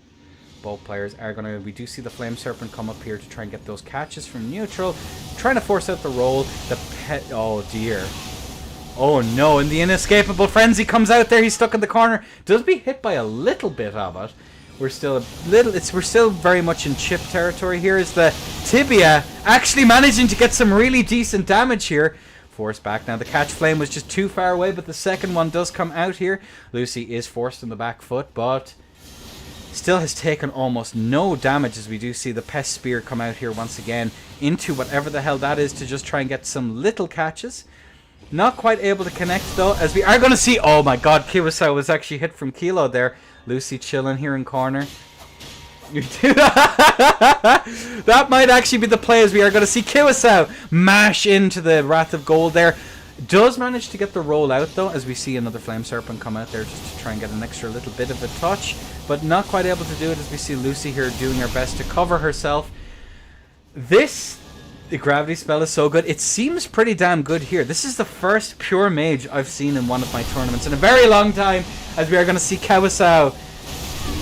Both players are going to... We do see the Flame Serpent come up here to try and get those catches from neutral. Trying to force out the roll. The pet... Oh, dear. Oh, no. And the inescapable frenzy comes out there. He's stuck in the corner. Does be hit by a little bit of it. We're still a little... We're still very much in chip territory here. Is the tibia actually managing to get some really decent damage here. Forced back now. The catch flame was just too far away, but the second one does come out here. Lucy is forced on the back foot, but still has taken almost no damage, as we do see the pest spear come out here once again into whatever the hell that is to just try and get some little catches. Not quite able to connect though, as we are going to see... Oh my god, Kiwasao was actually hit from Kilo there. Lucy chilling here in corner. That might actually be the play, as we are going to see Kiwasao mash into the Wrath of Gold there. Does manage to get the roll out though, as we see another Flame Serpent come out there just to try and get an extra little bit of a touch, but not quite able to do it, as we see Lucy here doing her best to cover herself. The gravity spell is so good. It seems pretty damn good here. This is the first pure mage I've seen in one of my tournaments in a very long time, as we are going to see Kiwasao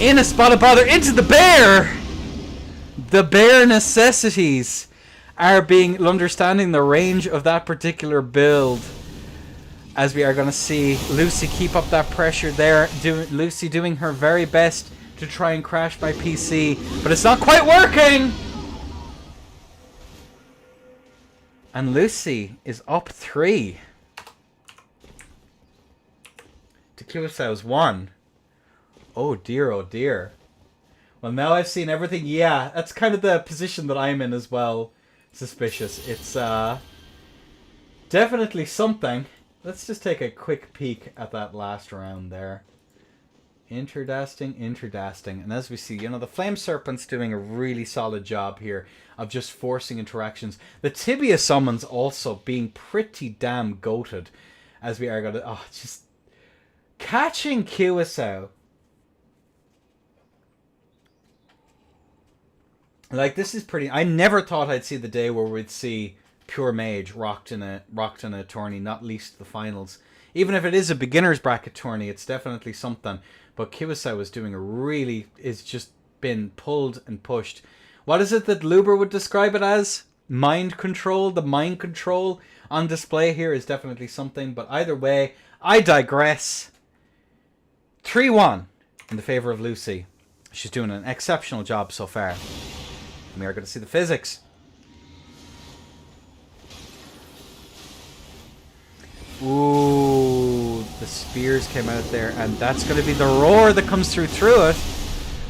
in a spot of bother into the bear. The bear necessities are being understanding the range of that particular build, as we are going to see Lucy keep up that pressure there. Lucy doing her very best to try and crash my PC, but it's not quite working. And Lucy is up 3 to Kiwasao's 1. Oh dear, oh dear. Well, now I've seen everything. Yeah, that's kind of the position that I'm in as well. Suspicious. It's definitely something. Let's just take a quick peek at that last round there. Interdasting. And as we see, the Flame Serpent's doing a really solid job here of just forcing interactions. The Tibia summons also being pretty damn goated, as we are going to... Oh, just catching Kiwasao. Like, this is pretty... I never thought I'd see the day where we'd see pure mage rocked in a tourney, not least the finals. Even if it is a beginner's bracket tourney, it's definitely something. But Kiwasao is doing a really... It's just been pulled and pushed. What is it that Luber would describe it as? Mind control. The mind control on display here is definitely something. But either way, I digress. 3-1 in the favor of Lucy. She's doing an exceptional job so far. And we are going to see the physics. Ooh, the spears came out there, and that's going to be the roar that comes through it.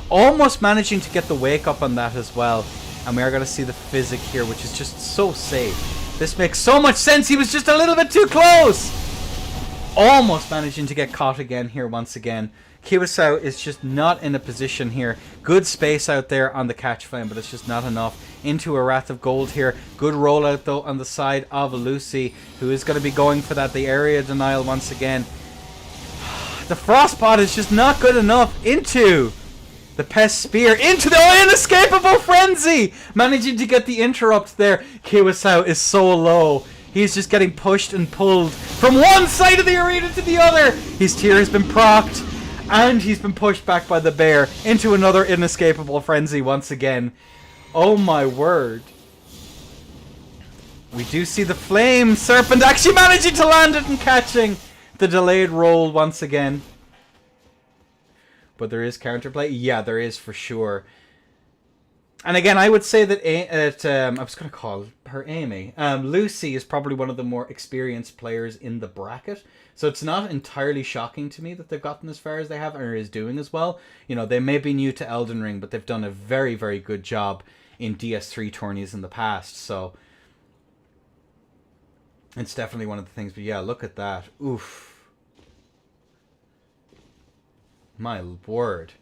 Almost managing to get the wake up on that as well. And we are going to see the physic here, which is just so safe. This makes so much sense. He was just a little bit too close. almost managing to get caught again here once again. Kiwasao is just not in a position here. Good space out there on the catch flame, but it's just not enough. Into a Wrath of Gold here. Good rollout though on the side of Lucy, who is going to be going for that. The area denial once again. The Frostbot is just not good enough. Into the Pest Spear. Into the Inescapable Frenzy. Managing to get the interrupt there. Kiwasao is so low. He's just getting pushed and pulled from one side of the arena to the other. His tier has been procced. And he's been pushed back by the bear into another Inescapable Frenzy once again. Oh my word. We do see the Flame Serpent actually managing to land it and catching the delayed roll once again. But there is counterplay. Yeah, there is for sure. And again, I would say that I was going to call her Amy. Lucy is probably one of the more experienced players in the bracket. So it's not entirely shocking to me that they've gotten as far as they have, or is doing as well. You know, they may be new to Elden Ring, but they've done a very, very good job in DS3 tourneys in the past. So it's definitely one of the things. But yeah, look at that. Oof. My word.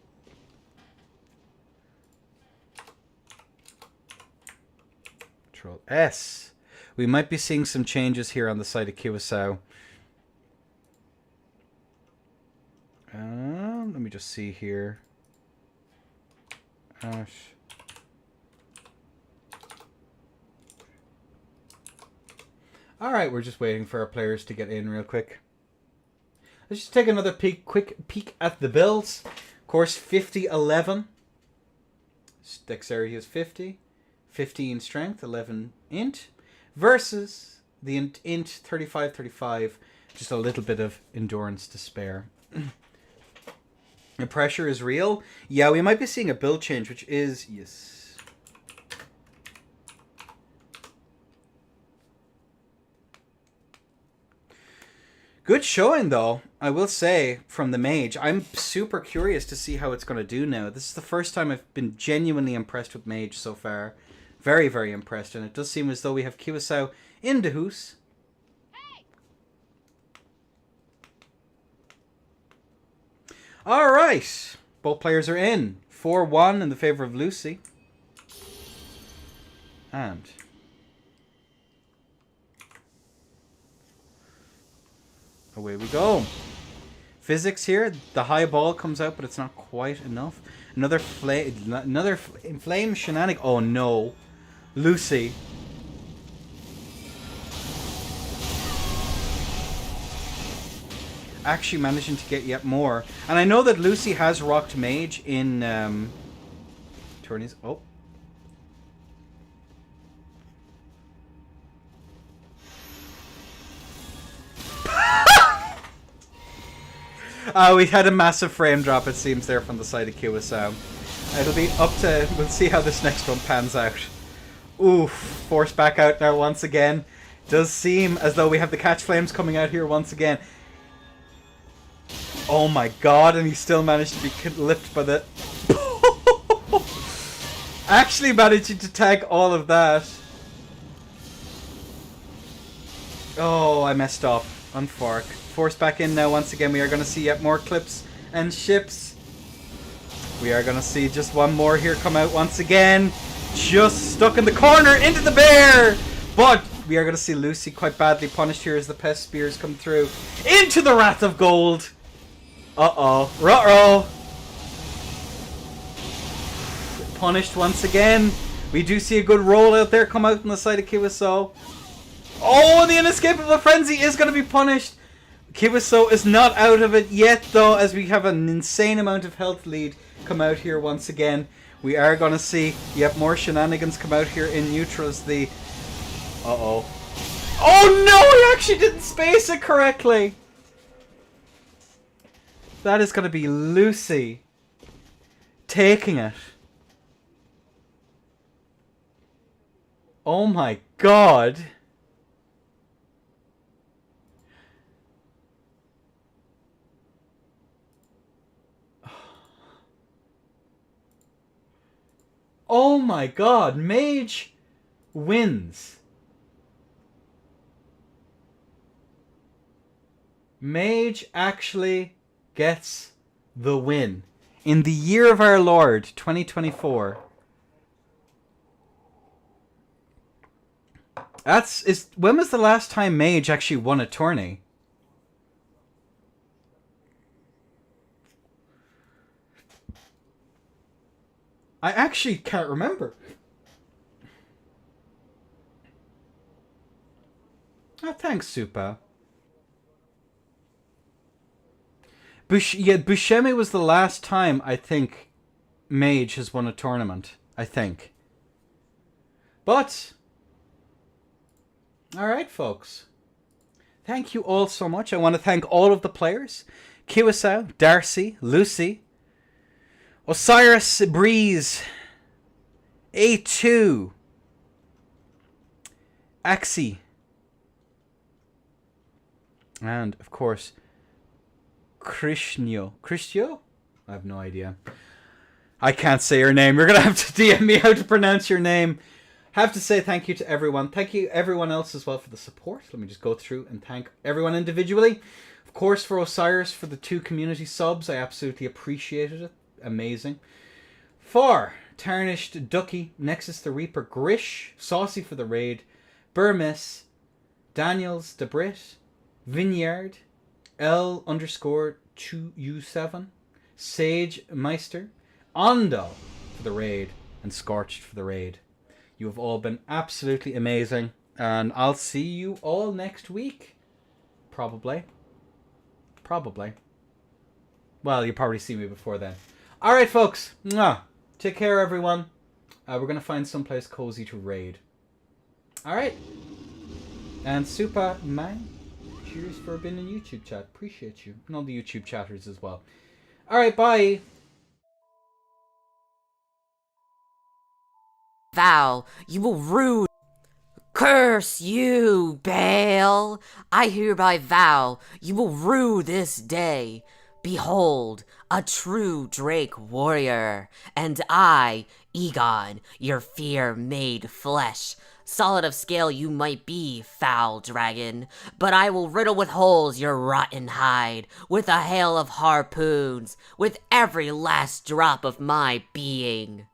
Control S. We might be seeing some changes here on the side of Kiwasao. Let me just see here. Alright, we're just waiting for our players to get in real quick. Let's just take another quick peek at the builds. Of course, 50-11. Dexterity is 50. 15 strength, 11 int. Versus the int 35-35. Just a little bit of endurance to spare. The pressure is real. Yeah, we might be seeing a build change, which is... Yes. Good showing, though, I will say, from the mage. I'm super curious to see how it's going to do now. This is the first time I've been genuinely impressed with mage so far. Very, very impressed. And it does seem as though we have Kiwasao in the hoose. Alright. Both players are in. 4-1 in the favor of Lucy. And... away we go. Physics here. The high ball comes out, but it's not quite enough. Another flame shenanigan. Oh no. Lucy. Actually managing to get yet more. And I know that Lucy has rocked mage in tourneys. Oh. We had a massive frame drop, it seems, there from the side of Kiwasao. It'll be up to... we'll see how this next one pans out. Oof. Forced back out now once again. Does seem as though we have the catch flames coming out here once again. Oh my god, and he still managed to be lifted by the... Actually managing to tag all of that. Oh, I messed up. Unfork. Forced back in now once again. We are going to see yet more clips and ships. We are going to see just one more here come out once again. Just stuck in the corner into the bear. But we are going to see Lucy quite badly punished here as the pest spears come through. Into the Wrath of Gold. Uh-oh. Ruh-roh. Punished once again. We do see a good roll out there come out on the side of Kiwasao. Oh, the Inescapable Frenzy is going to be punished. Kiwasao is not out of it yet, though, as we have an insane amount of health lead come out here once again. We are going to see yet more shenanigans come out here in neutral as the... Uh-oh. Oh, no! He actually didn't space it correctly! That is going to be Lucy taking it. Oh my god. Oh my god, Mage wins. Mage actually gets the win. In the year of our Lord, 2024. When was the last time Mage actually won a tourney? I actually can't remember. Oh, thanks, Supa. Buscemi was the last time I think Mage has won a tournament. I think. But, alright, folks. Thank you all so much. I want to thank all of the players. Kiwasau, Darcy, Lucy, Osiris Breeze, A2, Axie, and, of course, Christio? I have no idea. I can't say your name. You're going to have to DM me how to pronounce your name. Have to say thank you to everyone. Thank you everyone else as well for the support. Let me just go through and thank everyone individually. Of course, for Osiris for the 2 community subs. I absolutely appreciated it. Amazing. For Tarnished Ducky, Nexus the Reaper, Grish, Saucy for the raid, Burmis, Daniels, Debrit, Vineyard, L_2U7, Sage Meister, Ondo for the raid, and Scorched for the raid. You have all been absolutely amazing, and I'll see you all next week. Probably. Well, you'll probably see me before then. Alright, folks. Mwah. Take care, everyone. We're going to find someplace cozy to raid. Alright. And Supa Man, cheers for being in YouTube chat. Appreciate you. And all the YouTube chatters as well. Alright, bye.
Vow, you will rue. Curse you, Baal! I hereby vow you will rue this day. Behold, a true Drake warrior, and I, Egon, your fear made flesh. Solid of scale you might be, foul dragon, but I will riddle with holes your rotten hide, with a hail of harpoons, with every last drop of my being.